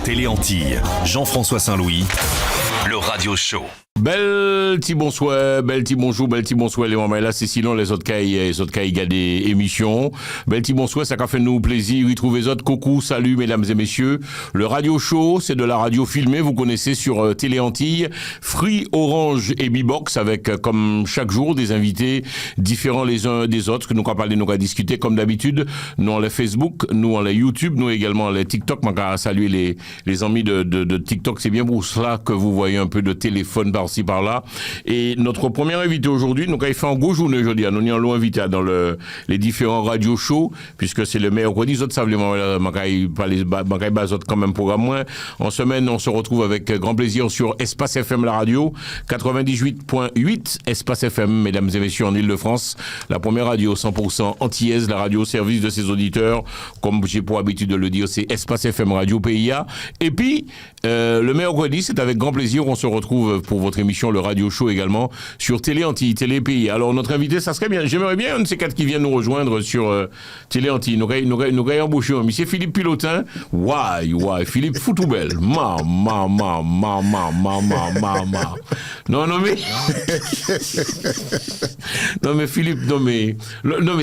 Télé Antilles, Jean-François Saint-Louis, le radio show. Bel petit bonsoir, bel petit bonjour, bel petit bonsoir les mamans là, c'est sinon les autres cailles des émissions. Bel petit bonsoir, ça a fait nous plaisir, y trouver les autres. Coucou, salut mesdames et messieurs. Le radio show, c'est de la radio filmée, vous connaissez sur Télé Antilles, Free, Orange et Bebox avec comme chaque jour des invités différents les uns des autres que nous allons parler, nous allons discuter comme d'habitude. Nous on les Facebook, nous on les YouTube, nous également les TikTok. Je vais saluer les amis de TikTok, c'est bien pour cela que vous voyez un peu de téléphone par-ci par-là. Et notre premier invité aujourd'hui, nous avons fait un gros journée aujourd'hui. Nous avons invité dans les différents radio shows, puisque c'est le mercredi. Les autres savent les moments, quand même programme moins. En semaine, on se retrouve avec grand plaisir sur Espace FM la radio, 98.8 Espace FM, mesdames et messieurs, en Ile-de-France. La première radio 100% antillaise, la radio au service de ses auditeurs. Comme j'ai pour habitude de le dire, c'est Espace FM Radio PIA. Et puis, le mercredi, c'est avec grand plaisir qu'on se retrouve pour votre émission Le Radio Show également sur Télé Antilles, Télé Pays. Alors notre invité, ça serait bien, j'aimerais bien un de ces quatre qui viennent nous rejoindre sur Télé Antilles. Nous avons embauché un monsieur Philippe Pilotin. Ouais, Philippe Foutoubel. Ma. Non mais Philippe, non mais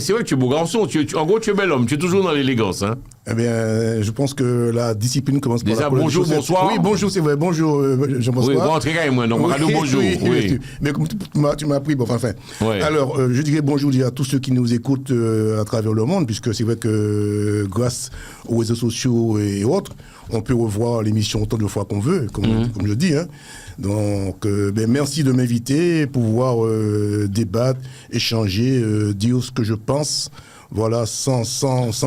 c'est vrai que tu es beau garçon, en gros tu es bel homme, tu es toujours dans l'élégance, hein. Eh bien, je pense que la discipline commence par déjà, bonjour, bonsoir. Oui, bonjour, c'est vrai. Bonjour, Jean-François. Oui, rentrez quand même, moi. Donc, radio, bonjour. Oui. Mais comme tu m'as appris, bon, enfin. Ouais. Alors, je dirais bonjour à tous ceux qui nous écoutent à travers le monde, puisque c'est vrai que grâce aux réseaux sociaux et autres, on peut revoir l'émission autant de fois qu'on veut, comme je dis, hein. Donc, merci de m'inviter, pouvoir débattre, échanger, dire ce que je pense. Voilà, sans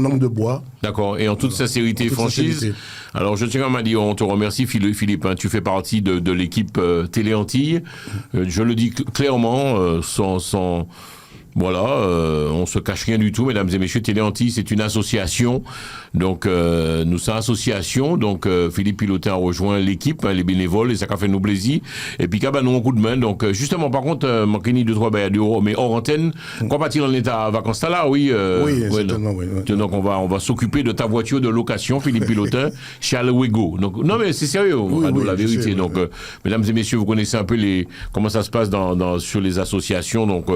langue de bois. D'accord, et en toute sincérité et franchise. Alors, je tiens à dire, on te remercie, Philippe, hein, tu fais partie de l'équipe Télé Antilles. Je le dis clairement, sans voilà, on se cache rien du tout, mesdames et messieurs. Télé Antilles, c'est une association. Donc, nous sommes association. Donc, Philippe Pilotin a rejoint l'équipe, hein, les bénévoles, et ça a fait nous plaisir. Et puis, nous un coup de main. Donc, justement, par contre, manquez-ni 2-3 €, mais hors antenne, qu'on partir en état vacances là, oui. Oui, certainement, oui. Donc, on va s'occuper de ta voiture de location, Philippe Pilotin, chez Alwego. Donc, non, mais c'est sérieux, la vérité. Sais, donc, mesdames et messieurs, vous connaissez un peu comment ça se passe sur les associations. Donc,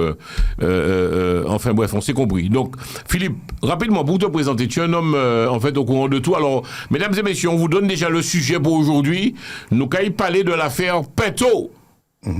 enfin bref, on s'est compris. Donc, Philippe, rapidement, pour te présenter, tu es un homme en fait au courant de tout. Alors, mesdames et messieurs, on vous donne déjà le sujet pour aujourd'hui. Nous allons parler de l'affaire Pinto.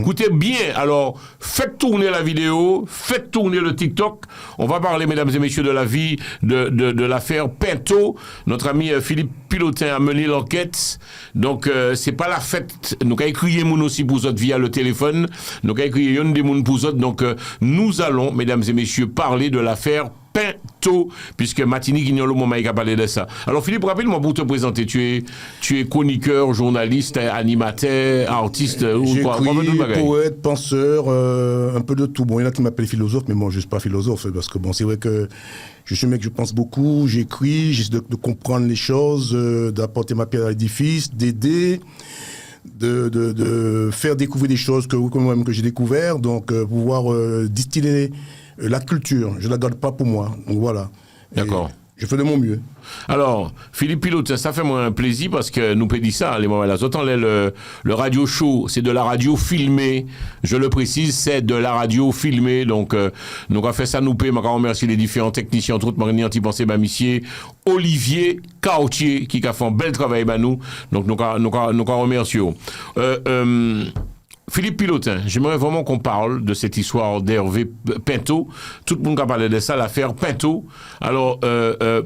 Écoutez bien, alors faites tourner la vidéo, faites tourner le TikTok. On va parler, mesdames et messieurs, de la vie de l'affaire Pinto. Notre ami Philippe Pilotin a mené l'enquête. Donc, c'est pas la fête. Nous avons crié moun aussi pour autres via le téléphone. Nous avons crié yon des moun pour autres. Donc, nous allons, mesdames et messieurs, parler de l'affaire Pinto, puisque Matini Guignolo Momaï a parlé de ça. Alors Philippe, rapidement pour te présenter, tu es chroniqueur, journaliste, animateur, artiste, ou quoi? Poète, penseur, un peu de tout. Bon, il y en a qui m'appellent philosophe, mais moi je ne suis pas philosophe, parce que bon, c'est vrai que je suis un mec, je pense beaucoup, j'écris, j'essaie de comprendre les choses, d'apporter ma pierre à l'édifice, d'aider, de faire découvrir des choses que moi-même que j'ai découvert, donc pouvoir distiller la culture, je ne la garde pas pour moi. Donc voilà. D'accord. Je fais de mon mieux. Alors, Philippe Pilotin, ça fait moi un plaisir parce que nous peut dire ça, les moments là. Autant le radio show, c'est de la radio filmée. Je le précise, c'est de la radio filmée. Donc, nous avons fait ça, nous peut. Je remercie les différents techniciens, entre autres, Marie Antipensé, Bamissier, Olivier Cautier, qui a fait un bel travail, nous. Donc, nous remercions. Philippe Pilotin, j'aimerais vraiment qu'on parle de cette histoire d'Hervé Pinto. Tout le monde a parlé de ça, l'affaire Pinto. Alors,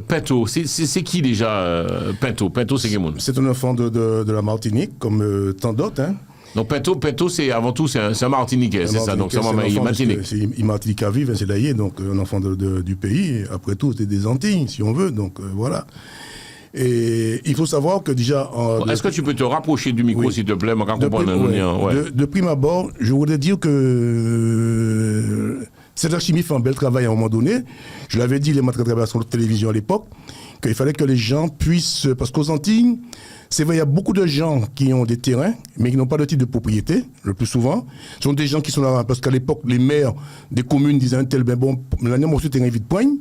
Pinto, c'est qui déjà Pinto? Pinto, c'est quel monde? C'est un enfant de la Martinique, comme tant d'autres, hein. Donc Pinto, c'est avant tout, c'est un Martiniquais, c'est ça. Donc c'est un Martinique. C'est Martinique à vivre, c'est d'ailleurs, donc un enfant du pays. Après tout, c'est des Antilles, si on veut. Donc voilà. Et il faut savoir que déjà... Est-ce que tu peux te rapprocher du micro, s'il te plaît, de prime abord, je voudrais dire que cette chimie fait un bel travail à un moment donné. Je l'avais dit, les matériels de la télévision à l'époque, qu'il fallait que les gens puissent... Parce qu'aux Antilles, c'est vrai, il y a beaucoup de gens qui ont des terrains, mais qui n'ont pas de titre de propriété, le plus souvent. Ce sont des gens qui sont là, parce qu'à l'époque, les maires des communes disaient un tel, ben bon, l'année, mon terrain vite poigne.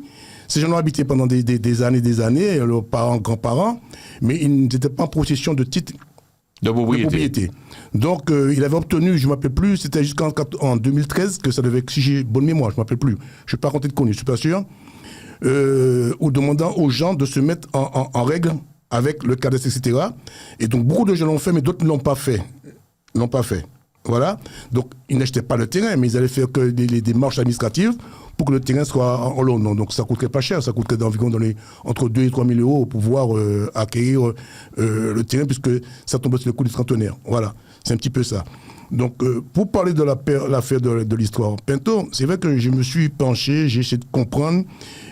Ces gens ont habité pendant des années, leurs parents, grands-parents, mais ils n'étaient pas en possession de titre de propriété. Donc, il avait obtenu, je ne m'appelle plus, c'était jusqu'en 2013 que ça devait, si j'ai bonne mémoire, je ne m'appelle plus, je ne suis pas compté de connu, je ne suis pas sûr, ou demandant aux gens de se mettre en règle avec le cadastre, etc. Et donc, beaucoup de gens l'ont fait, mais d'autres ne l'ont pas fait. Voilà. Donc, ils n'achetaient pas le terrain, mais ils allaient faire que des démarches administratives pour que le terrain soit en leur nom. Donc, ça coûterait pas cher. Ça coûterait d'environ entre 2 et 3 000 euros pour pouvoir acquérir le terrain, puisque ça tombe sur le coût du trentenaire. Voilà. C'est un petit peu ça. Donc, pour parler de l'affaire de l'histoire Pinto, c'est vrai que je me suis penché, j'ai essayé de comprendre,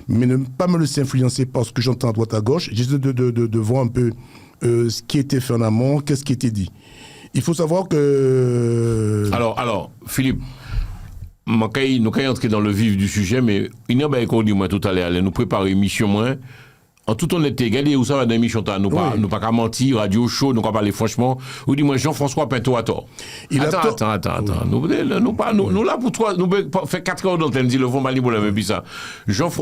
mais ne pas me laisser influencer par ce que j'entends à droite à gauche. J'essaie de voir un peu ce qui était fait en amont, qu'est-ce qui était dit. Il faut savoir que... Alors, Philippe, nous allons entrer dans le vif du sujet, mais il n'y a pas qu'on dit moi tout à l'heure, nous préparer une émission moins. En toute honnêteté, regardez où ça va dans l'émission, nous pas qu'à mentir, radio show, nous pas parler franchement. Ou dis-moi Jean-François Pinto a tort. Attends. Nous là pour toi, nous fait 4 heures d'antenne, dit le fond Mali pour la même ça.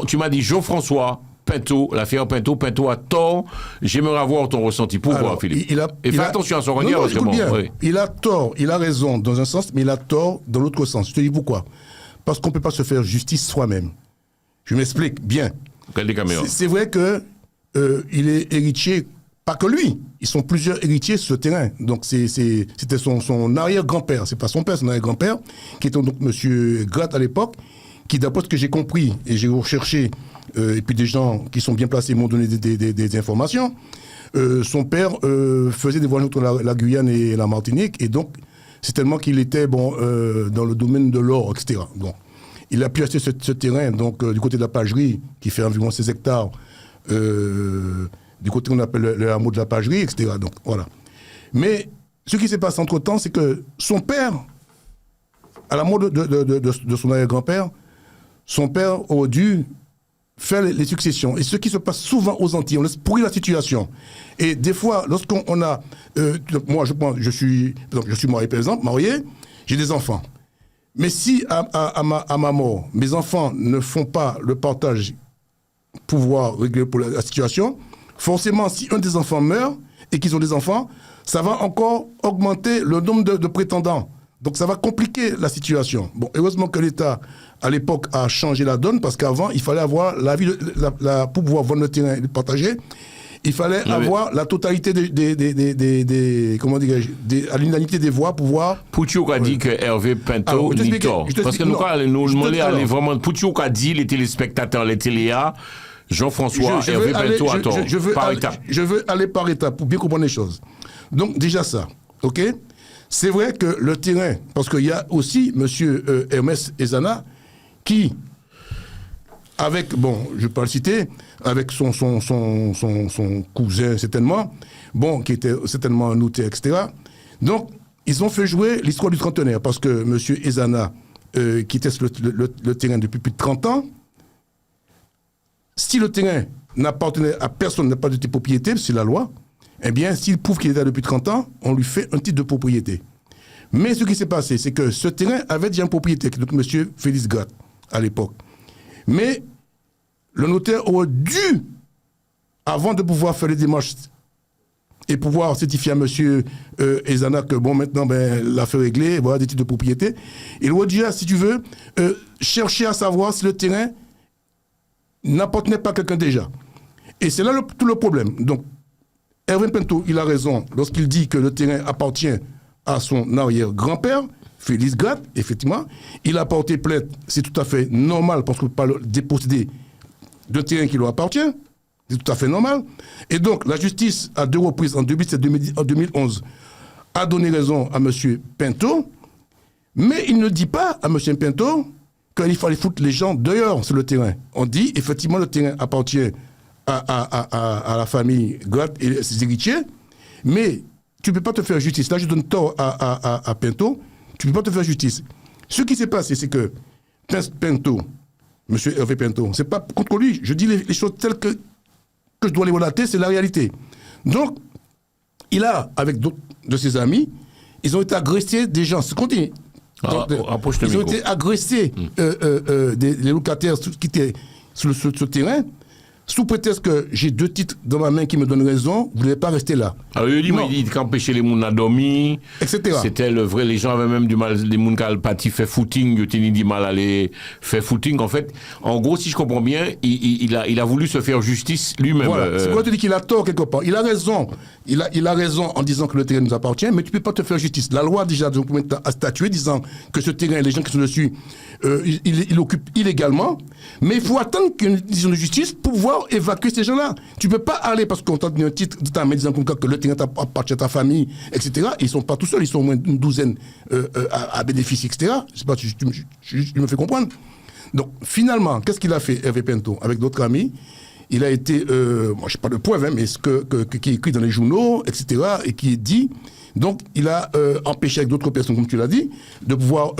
Tu m'as dit Jean-François Pinto, l'affaire Pinto a tort. J'aimerais avoir ton ressenti. Pourquoi, Philippe? Fais attention à son regard. Oui. Il a tort, il a raison dans un sens, mais il a tort dans l'autre sens. Je te dis pourquoi. Parce qu'on ne peut pas se faire justice soi-même. Je m'explique bien. C'est vrai que il est héritier, pas que lui. Ils sont plusieurs héritiers sur ce terrain. Donc c'était son arrière-grand-père, c'est pas son père, son arrière-grand-père, qui était donc monsieur Gratte à l'époque, qui d'après ce que j'ai compris, et j'ai recherché, et puis des gens qui sont bien placés m'ont donné des informations, son père faisait des voyages entre la Guyane et la Martinique, et donc c'est tellement qu'il était dans le domaine de l'or, etc. Bon. Il a pu acheter ce terrain donc, du côté de la Pagerie, qui fait environ 16 hectares, du côté qu'on appelle le hameau de la Pagerie, etc. Donc, voilà. Mais ce qui s'est passé entre-temps, c'est que son père, à la mort de son arrière-grand-père, son père aurait dû faire les successions. Et ce qui se passe souvent aux Antilles, on laisse pourrir la situation. Et des fois, lorsqu'on a... moi, je suis marié, par exemple, j'ai des enfants. Mais si, à ma mort, mes enfants ne font pas le partage pour pouvoir régler pour la situation, forcément, si un des enfants meurt et qu'ils ont des enfants, ça va encore augmenter le nombre de prétendants. Donc ça va compliquer la situation. Bon, heureusement que l'État, à l'époque, a changé la donne, parce qu'avant, il fallait avoir pour pouvoir vendre le terrain et le partager, il fallait avoir la totalité comment dirais-je, à l'unanimité des voix pour pouvoir... Poutiouk a dit que Hervé Pinto n'y tort. Parce que nous allons vraiment... Poutiouk a dit, les téléspectateurs, les téléas, Jean-François, Hervé Pinto a tort. Je veux aller par étapes pour bien comprendre les choses. Donc déjà ça, ok? C'est vrai que le terrain, parce qu'il y a aussi M. Hermès Ezana, qui, avec, bon, je ne vais pas le citer, avec son cousin certainement, bon, qui était certainement un notaire, etc. Donc, ils ont fait jouer l'histoire du trentenaire, parce que M. Ezana quittait le terrain depuis plus de 30 ans. Si le terrain n'appartenait à personne, n'a pas de titre de propriété, c'est la loi, eh bien, s'il prouve qu'il est là depuis 30 ans, on lui fait un titre de propriété. Mais ce qui s'est passé, c'est que ce terrain avait déjà une propriété, donc M. Félix Gratte, à l'époque. Mais le notaire aurait dû, avant de pouvoir faire les démarches et pouvoir certifier à M. Ezana que, bon, maintenant, l'affaire est réglée, voilà, des titres de propriété, il aurait dû, si tu veux, chercher à savoir si le terrain n'appartenait pas à quelqu'un déjà. Et c'est là tout le problème. Donc, Hervé Pinto, il a raison lorsqu'il dit que le terrain appartient à son arrière-grand-père, Félix Gratte, effectivement. Il a porté plainte, c'est tout à fait normal, parce qu'on ne peut pas le déposséder d'un terrain qui lui appartient. C'est tout à fait normal. Et donc, la justice, à 2 reprises, en 2007 et en 2011, a donné raison à M. Pinto, mais il ne dit pas à M. Pinto qu'il fallait foutre les gens dehors sur le terrain. On dit, effectivement, le terrain appartient à la famille Gratte et ses héritiers, mais tu ne peux pas te faire justice. Là, je donne tort à Pinto, tu ne peux pas te faire justice. Ce qui s'est passé, c'est que Pinto, M. Hervé Pinto, c'est pas contre lui, je dis les choses telles que je dois les relater, c'est la réalité. Donc, il a, avec d'autres de ses amis, ils ont été agressés des gens, c'est ce qu'on dit. Ils ont été agressés, les locataires qui étaient sur ce terrain, sous prétexte que j'ai 2 titres dans ma main qui me donnent raison, vous n'allez pas rester là. Alors, il dit qu'empêcher les gens à dormir, etc. C'était le vrai, les gens avaient même du mal, les gens qui ont parti faire footing, ils ont du mal à aller faire footing. En fait, en gros, si je comprends bien, il a voulu se faire justice lui-même. Voilà. C'est quoi tu dis qu'il a tort quelque part. Il a raison. Il a raison en disant que le terrain nous appartient, mais tu ne peux pas te faire justice. La loi déjà a statué disant que ce terrain, les gens qui sont dessus, il occupe illégalement, mais il faut attendre qu'une décision de justice pour pouvoir évacuer ces gens-là. Tu ne peux pas aller parce qu'on t'a donné un titre de ta main disant que le terrain appartient à ta famille, etc. Ils ne sont pas tout seuls, ils sont au moins une douzaine à bénéficier, etc. Je sais pas, je me fais comprendre. Donc finalement, qu'est-ce qu'il a fait, Hervé Pinto, avec d'autres amis? Il a été, moi je sais pas de preuve, hein, mais ce qui est écrit dans les journaux, etc., et qui est dit. Donc, il a empêché avec d'autres personnes, comme tu l'as dit, de pouvoir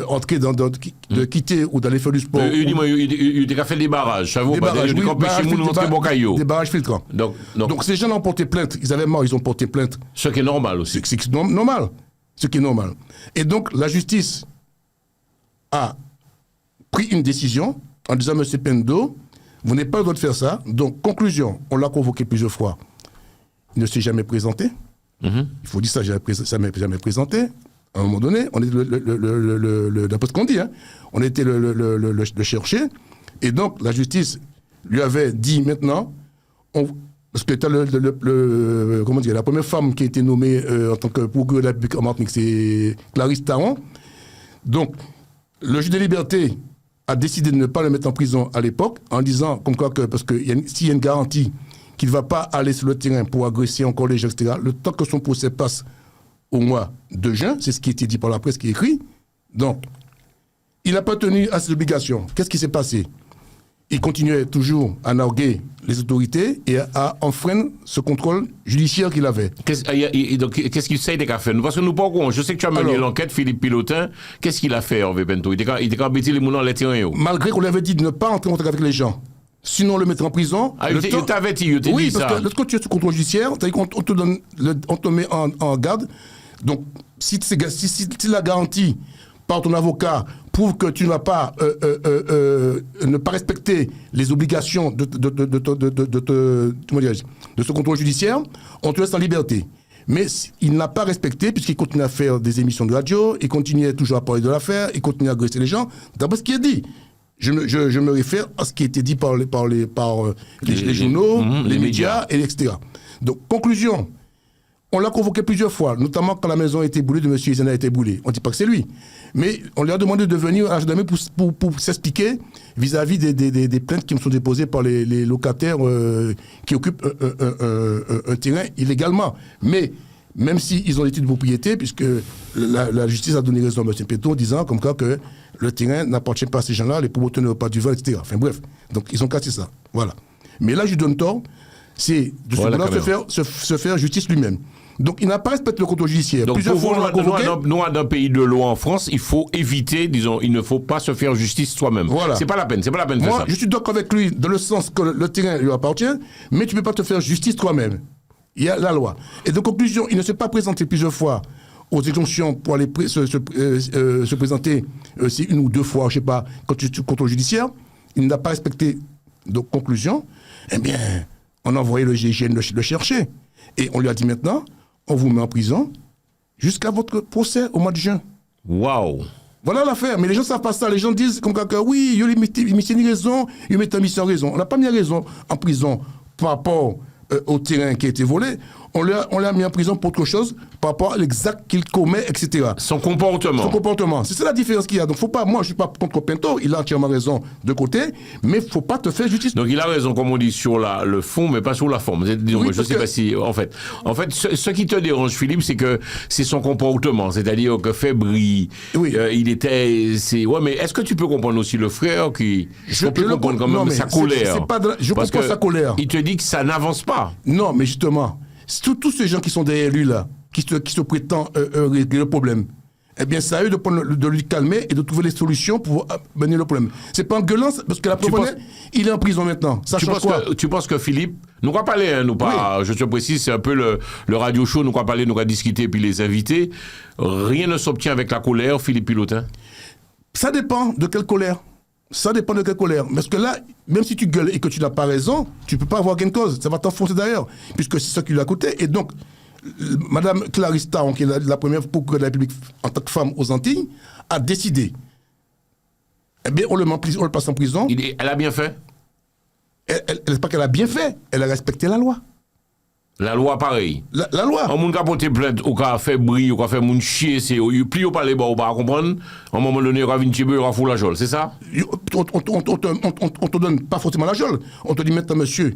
entrer de quitter ou d'aller faire du sport. Il a fait des barrages, ça vaut pas. Il a empêché de montrer bon caillou. Des barrages filtrants. Donc, ces gens ont porté plainte. Ils avaient marre, ils ont porté plainte. Ce qui est normal aussi. C'est normal. Ce qui est normal. Et donc, la justice a pris une décision en disant, M. Pendo, vous n'avez pas le droit de faire ça. Donc, conclusion, on l'a convoqué plusieurs fois. Il ne s'est jamais présenté. Il faut dire ça, ça ne m'est jamais présenté. À un moment donné, on était d'après ce qu'on dit, hein, on était le chercher. Et donc, la justice lui avait dit maintenant, parce que tu as comment dire, la première femme qui a été nommée en tant que procureur de la République en Martinique, c'est Clarisse Taron. Donc, le juge des libertés a décidé de ne pas le mettre en prison à l'époque, en disant, comme quoi, parce que s'il y a une garantie qu'il ne va pas aller sur le terrain pour agresser encore les gens, etc., le temps que son procès passe au mois de juin, c'est ce qui a été dit par la presse, qui est écrit. Donc, il n'a pas tenu à ses obligations. Qu'est-ce qui s'est passé? Il continuait toujours à narguer les autorités et à enfreindre ce contrôle judiciaire qu'il avait. Qu'est-ce qu'il essaie de faire? Parce que nous pas au je sais que tu as mené l'enquête, Philippe Pilotin. Qu'est-ce qu'il a fait, Hervé Pinto? Il était embêté les moulins dans les terrains. Malgré qu'on lui avait dit de ne pas entrer en contact avec les gens. Sinon, le mettre en prison. Il t'avait dit, oui, parce que lorsque tu es sous contrôle judiciaire, on te met en garde. Donc, si la garantie par ton avocat prouve que tu n'as pas ne pas respecter les obligations de ce contrôle judiciaire, on te laisse en liberté. Mais il n'a pas respecté, puisqu'il continue à faire des émissions de radio, il continue toujours à parler de l'affaire, il continue à agresser les gens, d'après ce qui est dit. Je me réfère à ce qui a été dit par les journaux, les médias, etc. Donc, conclusion, on l'a convoqué plusieurs fois, notamment quand la maison a été boulée de M. Izana a été boulée. On ne dit pas que c'est lui. Mais on lui a demandé de venir à Jadamé pour s'expliquer vis-à-vis des plaintes qui me sont déposées par les locataires qui occupent un terrain illégalement. Mais même s'ils ont l'étude de propriété, puisque la justice a donné raison à M. Péton, disant comme quoi que le terrain n'appartient pas à ces gens-là, les promoteurs n'ont pas du vin, etc. Enfin bref, donc ils ont cassé ça. Voilà. Mais là, je lui donne tort, c'est de se faire justice lui-même. Donc il n'a pas respecté le contrôle judiciaire. Donc plusieurs fois, on l'a convoqué. Nous, dans un pays de loi en France, il faut éviter, disons, il ne faut pas se faire justice soi-même. Voilà. C'est pas la peine de faire ça. Moi, je suis d'accord avec lui dans le sens que le terrain lui appartient, mais tu ne peux pas te faire justice toi-même. Il y a la loi. Et de conclusion, il ne s'est pas présenté plusieurs fois aux injonctions pour aller se présenter une ou deux fois, je ne sais pas, quand tu es contrôle judiciaire. Il n'a pas respecté. Donc, conclusion, eh bien, on a envoyé le GIGN le chercher. Et on lui a dit maintenant, on vous met en prison jusqu'à votre procès au mois de juin. Waouh! Voilà l'affaire. Mais les gens ne savent pas ça. Les gens disent comme que oui, ils mettent une raison, ils mettent une mission en raison. On n'a pas mis raison en prison par rapport au terrain qui a été volé. On l'a mis en prison pour autre chose par rapport à l'exact qu'il commet, etc. Son comportement. C'est ça la différence qu'il y a. Donc, faut pas, moi, je suis pas contre Pinto, il a entièrement raison de côté, mais il ne faut pas te faire justice. Donc, il a raison, comme on dit, sur le fond, mais pas sur la forme. Disons, oui, je ne sais pas si, en fait, ce qui te dérange, Philippe, c'est que c'est son comportement. C'est-à-dire que fébrile, oui. Il était, ouais, mais est-ce que tu peux comprendre aussi le frère qui, je peux comprendre quand même sa colère. Je comprends sa colère. Il te dit que ça n'avance pas. Non, mais justement, tous ces gens qui sont derrière lui, là, qui se prétendent régler le problème, eh bien, c'est à eux de lui calmer et de trouver les solutions pour mener le problème. C'est pas en gueulant, parce que la preuve, il est en prison maintenant. Ça change quoi? Tu penses que Philippe, nous va parler, hein, oui. Je te précise, c'est un peu le radio show, nous va parler, nous va discuter, puis les invités. Rien ne s'obtient avec la colère, Philippe Pilotin? Ça dépend de quelle colère. Ça dépend de quelle colère. Parce que là, même si tu gueules et que tu n'as pas raison, tu ne peux pas avoir gain de cause. Ça va t'enfoncer d'ailleurs, puisque c'est ça qui lui a coûté. Et donc, Madame Clarisse Taron, qui est la première procureure de la République en tant que femme aux Antilles, a décidé. Eh bien, on le passe en prison. Elle a bien fait. Elle pas qu'elle a bien fait, elle a respecté la loi. La loi, pareil. La loi. Un monde qui a porté plainte, ou qui a fait bruit, ou qui a fait moun chier, c'est plus au parler, on va comprendre. À un moment donné, on va venir chier, on va foutre la jolle, c'est ça? On te donne pas forcément la jolle. On te dit maintenant, monsieur,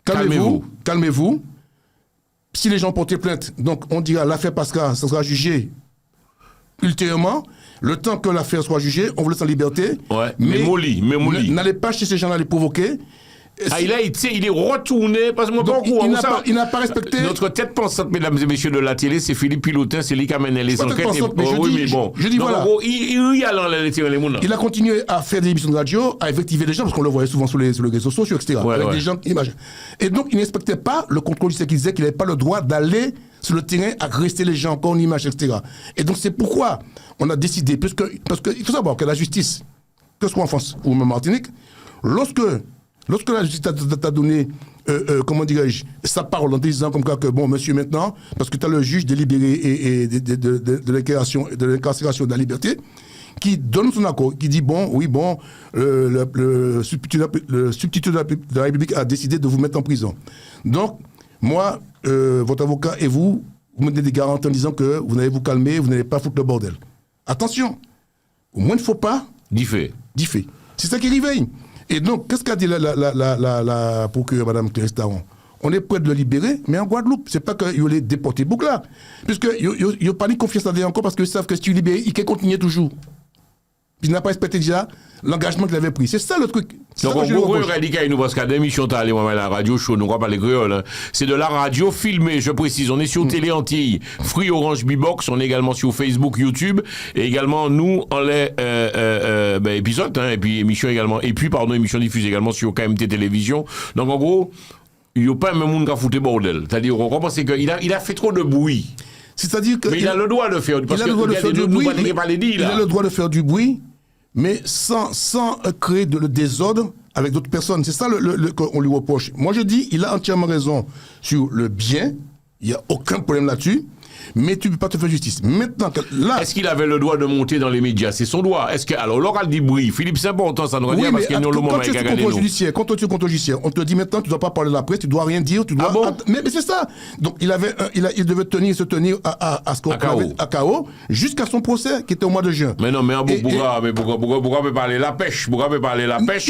calmez-vous. Si les gens portent plainte, donc on dira l'affaire passera, ça sera jugé ultérieurement. Le temps que l'affaire soit jugée, on vous laisse en liberté. Ouais, mais molly. N'allez pas chez ces gens-là les provoquer. Il est retourné, parce que moi, il n'a pas respecté. Notre tête pensante, mesdames et messieurs de la télé, c'est Philippe Pilotin, c'est lui qui amène les enquêtes. Je dis voilà. Il a continué à faire des émissions de radio, à invectiver les gens, parce qu'on le voyait souvent sur les réseaux sociaux, etc. Avec des gens, images. Et donc, il ne respectait pas le contrôle du qu'il disait qu'il n'avait pas le droit d'aller sur le terrain, à rester les gens encore en image, etc. Et donc, c'est pourquoi on a décidé, parce qu'il faut savoir que la justice, que ce soit en France ou même en Martinique, lorsque la justice t'a donné, comment dirais-je, sa parole en disant comme quoi que, bon, monsieur, maintenant, parce que tu as le juge délibéré et de l'incarcération de la liberté, qui donne son accord, qui dit, le substitut de la République a décidé de vous mettre en prison. Donc, moi, votre avocat et vous me donnez des garanties en disant que vous n'allez vous calmer, vous n'allez pas foutre le bordel. Attention, au moins il ne faut pas... D'y fait. C'est ça qui réveille. Et donc, qu'est-ce qu'a dit la procureure, Mme Clarisse Taron? On est prêt de le libérer, mais en Guadeloupe. C'est pas qu'il les déporter beaucoup là. Puisque il n'y a pas ni confiance là encore parce qu'ils savent que si tu libères, il peut continuer toujours. Il n'a pas respecté déjà l'engagement qu'il avait pris. C'est ça le truc. Donc, on peut radical nous parce qu'à l'émission, t'as allé à la radio show, nous, on va parler créole. C'est de la radio filmée, je précise. On est sur Télé Antilles, Free Orange Bbox. On est également sur Facebook, YouTube. Et également, nous, on les, épisodes, et puis émission également. Et puis, émission diffusée également sur KMT Télévision. Donc, en gros, il n'y a pas même monde qui a foutu bordel. C'est-à-dire, on pense qu'il a fait trop de bruit. C'est-à-dire que. Mais il a le droit de faire du bruit. Il a le droit de faire du bruit, mais sans créer le désordre avec d'autres personnes. C'est ça qu'on lui reproche. Moi, je dis, il a entièrement raison sur le bien. Il n'y a aucun problème là-dessus. Mais tu ne peux pas te faire justice. Maintenant, là... Est-ce qu'il avait le droit de monter dans les médias? C'est son droit. Alors, l'oral dit bruit. Philippe, c'est important, ça nous revient parce qu'il y a le moment avec quand tu es contrôle judiciaire, on te dit maintenant, tu ne dois pas parler de la presse, tu ne dois rien dire, tu dois... Ah bon? Mais c'est ça. Donc, il devait se tenir à ce qu'on appelle à KO jusqu'à son procès, qui était au mois de juin. Mais non, mais pourquoi peut parler la pêche? Pourquoi peut parler la pêche?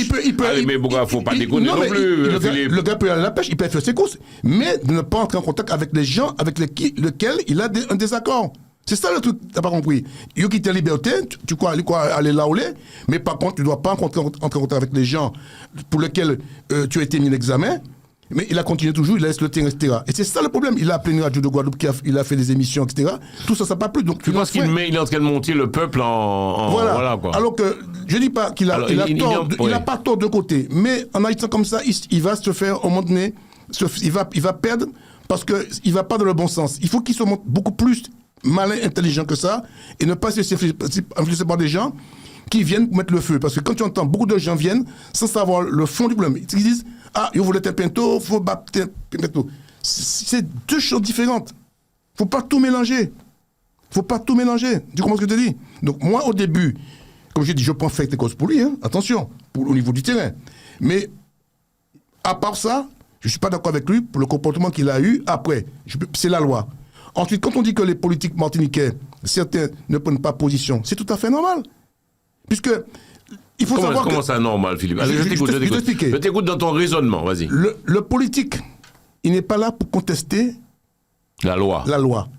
Mais pourquoi il ne faut pas déconner non plus, Philippe? Le gars peut aller à la pêche, il peut faire ses courses, mais de ne pas entrer en contact avec les gens avec lesquels il a un désaccord. C'est ça le truc, t'as pas compris. Il quitte la liberté, tu crois aller là où est, mais par contre, tu dois pas entrer en contact avec les gens pour lesquels tu as été mis en examen, mais il a continué toujours, il laisse le terrain, etc. Et c'est ça le problème. Il a appelé une radio de Guadeloupe, il a fait des émissions, etc. Tout ça, ça n'a pas plu. Donc, tu penses qu'il est en train de monter le peuple en voilà quoi. Alors que, je dis pas qu'il a, il a pas tort de côté, mais en agissant comme ça, il va se faire, au moment donné, il va perdre, parce qu'il ne va pas dans le bon sens. Il faut qu'il se montre beaucoup plus malin, intelligent que ça, et ne pas se laisser influencer par des gens qui viennent mettre le feu. Parce que quand tu entends, beaucoup de gens viennent sans savoir le fond du problème. Ils disent, ils voulaient un pinto, il faut battre un pinto. C'est deux choses différentes. Il ne faut pas tout mélanger. Tu comprends ce que je te dis? Donc moi, au début, comme j'ai dit, je prends fait les causes pour lui, attention, au niveau du terrain. Mais, à part ça, je ne suis pas d'accord avec lui pour le comportement qu'il a eu après. C'est la loi. Ensuite, quand on dit que les politiques martiniquais, certains ne prennent pas position, c'est tout à fait normal. Puisque, il faut savoir comment ça normal, Philippe? Allez, je t'écoute dans ton raisonnement, vas-y. Le politique, il n'est pas là pour contester la loi.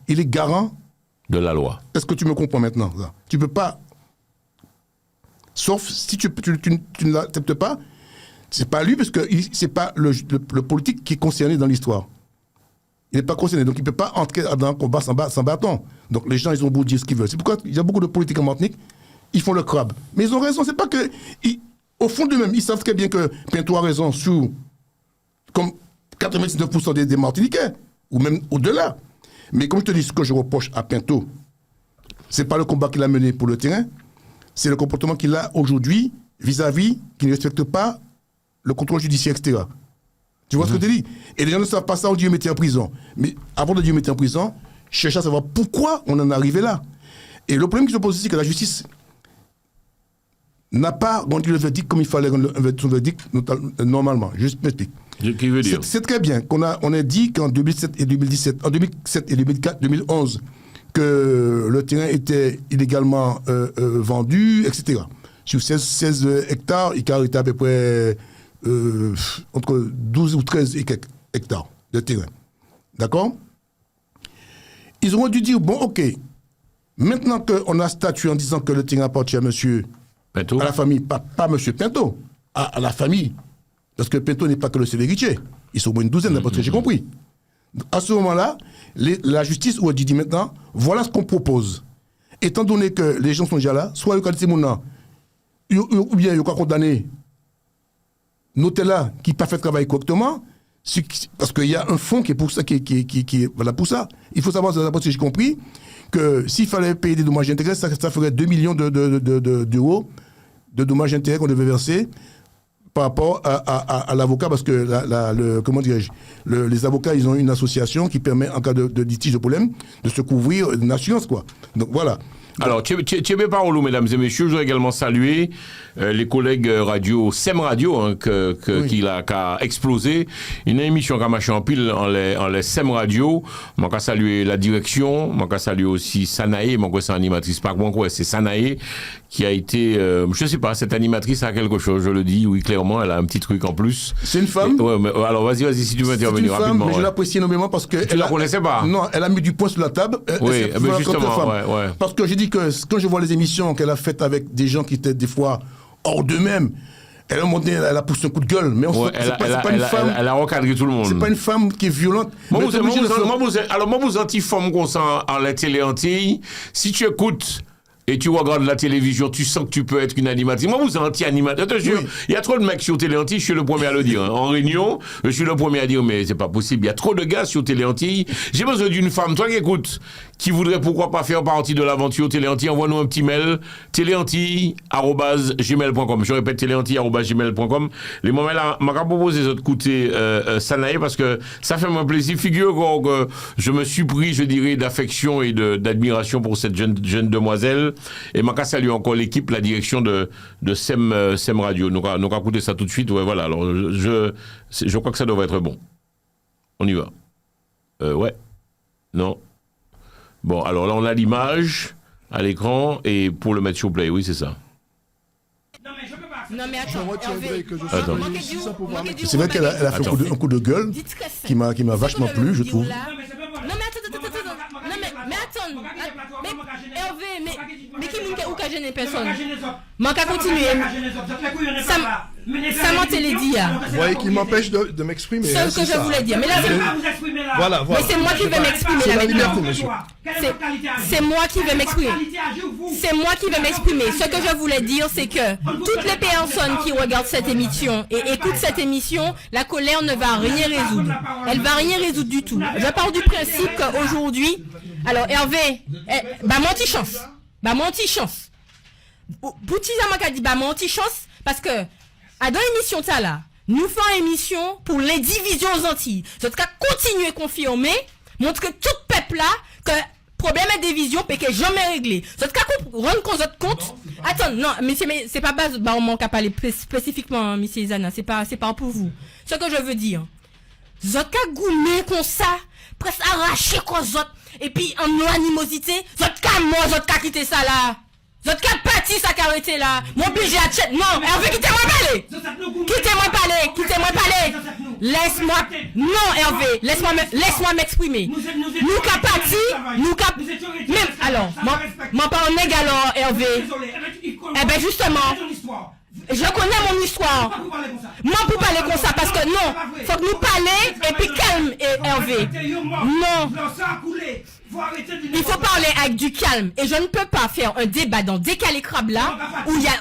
Il est garant de la loi. Est-ce que tu me comprends maintenant? Tu ne peux pas, sauf si tu ne l'acceptes pas, c'est pas lui, parce que c'est pas le politique qui est concerné dans l'histoire. Il n'est pas concerné, donc il ne peut pas entrer dans un combat sans bâton. Donc les gens, ils ont beau dire ce qu'ils veulent. C'est pourquoi il y a beaucoup de politiques en Martinique, ils font le crabe. Mais ils ont raison, c'est pas que... au fond d'eux-mêmes, ils savent très bien que Pinto a raison sur... comme 99% des Martiniquais, ou même au-delà. Mais comme je te dis, ce que je reproche à Pinto, c'est pas le combat qu'il a mené pour le terrain. c'est le comportement qu'il a aujourd'hui vis-à-vis qui ne respecte pas le contrôle judiciaire, etc. Tu vois ce que je te dis? Et les gens ne savent pas ça, on dit le mettre en prison. Mais avant de dire mettre en prison, chercher à savoir pourquoi on en est arrivé là. Et le problème qui se pose ici, c'est que la justice n'a pas rendu le verdict comme il fallait rendre son verdict normalement. Je m'explique. Qui veut dire? C'est très bien qu'on a dit qu'en 2007 et 2017, en 2007 et 2004, 2011, que le terrain était illégalement vendu, etc. Sur 16 hectares, il était à peu près entre 12 ou 13 hectares de terrain. D'accord? Ils auront dû dire, bon, ok, maintenant qu'on a statué en disant que le terrain appartient à monsieur Pinto. À la famille, pas monsieur Pinto, à la famille. Parce que Pinto n'est pas que le seul héritier. Ils sont au moins une douzaine, d'après ce que j'ai compris. À ce moment-là, la justice aurait dit maintenant, voilà ce qu'on propose. Étant donné que les gens sont déjà là, soit le cas de Timouna, ou bien il y a condamné Notella qui n'a pas fait le travail correctement, parce qu'il y a un fonds qui est pour ça, qui est voilà pour ça. Il faut savoir, d'après ce que j'ai compris, que s'il fallait payer des dommages intérêts, ça ferait 2 millions d'euros de dommages intérêts qu'on devait verser par rapport à l'avocat, parce que comment dirais-je, les avocats, ils ont une association qui permet, en cas de litige, de problème, de se couvrir d'une assurance, quoi. Donc voilà. Alors, Tchébé Parolo, mesdames et messieurs, je voudrais également saluer les collègues radio, SEM Radio, hein, qui a explosé. Une émission qui a marché en pile en les SEM Radio. Je veux saluer la direction, je veux saluer aussi Sanae, je c'est animatrice, par contre, c'est Sanae qui a été, je ne sais pas, cette animatrice a quelque chose, je le dis, oui, clairement, elle a un petit truc en plus. C'est une femme. Ouais, mais, alors, vas-y, si tu veux intervenir rapidement. Mais je l'apprécie énormément parce que. Tu la connaissais pas? Non, elle a mis du poing sur la table. Oui, mais justement, ouais. Parce que j'ai dit que quand je vois les émissions qu'elle a faites avec des gens qui étaient des fois hors d'eux-mêmes, elle a poussé un coup de gueule. Mais c'est pas une femme. Elle a recadré tout le monde. C'est pas une femme qui est violente. Moi, vous anti-femme comme ça en la télé anti. Si tu écoutes et tu regardes la télévision, tu sens que tu peux être une animatrice. Moi, vous êtes anti-animateur. Il y a trop de mecs sur Télé Antilles, je suis le premier à le dire. Hein. En réunion, je suis le premier à dire, mais c'est pas possible. Il y a trop de gars sur Télé Antilles. J'ai besoin d'une femme, toi qui écoutes, qui voudrait pourquoi pas faire partie de l'aventure Télé Antilles. Envoie-nous un petit mail, téléantilles@gmail.com. Je répète, téléantilles@gmail.com. Les moments là, m'a proposé de écouter Sanae parce que ça fait mon plaisir. Figure que je me suis pris, je dirais, d'affection et d'admiration pour cette jeune demoiselle. Et je salue encore l'équipe, la direction de SEM Radio. Nous allons écouter ça tout de suite. Ouais, voilà. Alors, je crois que ça devrait être bon. On y va. Ouais. Non. Bon, alors là, on a l'image à l'écran et pour le mettre sur play, oui, c'est ça. Non mais attends, c'est vrai qu'elle a fait un coup de gueule qui m'a vachement plu, je trouve. Non mais attends. Mais attends. Hervé, mais qui m'a ou qu'a gêné personne? Manque à continuer. Ça m'a télé dit. Vous voyez qui m'empêche de m'exprimer. C'est ce que je voulais dire. Mais là, voilà. Mais c'est moi qui vais m'exprimer là maintenant. C'est moi qui vais m'exprimer. C'est moi qui vais m'exprimer. Ce que je voulais dire, c'est que toutes les personnes qui regardent cette émission et écoutent cette émission, la colère ne va rien résoudre. Elle va rien résoudre du tout. Je pars du principe qu'aujourd'hui, alors Hervé, mon petit chance. Boutizama a dit mon petit chance parce que à dans l'émission ça là, nous faisons émission pour les divisions aux Antilles. En tout cas, continuer à confirmer, montrer tout peuple là que problème de division peut que jamais réglé. En tout cas, rendre compte. Attends, non, mais c'est pas base, on manque à parler spécifiquement, monsieur Izana, c'est pas pour vous. Ce que je veux dire, zot ka goumé comme ça, presque arraché comme zot, et puis en animosité, zot ka mort, zot ka quitté ça là. Zot ka parti ça ka arrêté là. M'obligé à tchète. Non, Hervé, quittez-moi parler. Laisse-moi. Non, Hervé, laisse-moi m'exprimer. Nous ka parti, même alors, m'en pas en égal alors, Hervé. Eh ben justement. Je connais mon histoire. Moi, pour parler comme ça, parce que non, faut que nous parler et puis calme, Hervé. Non. Il faut parler avec du calme. Et je ne peux pas faire un débat dans Décalé Crabe là, où il y a...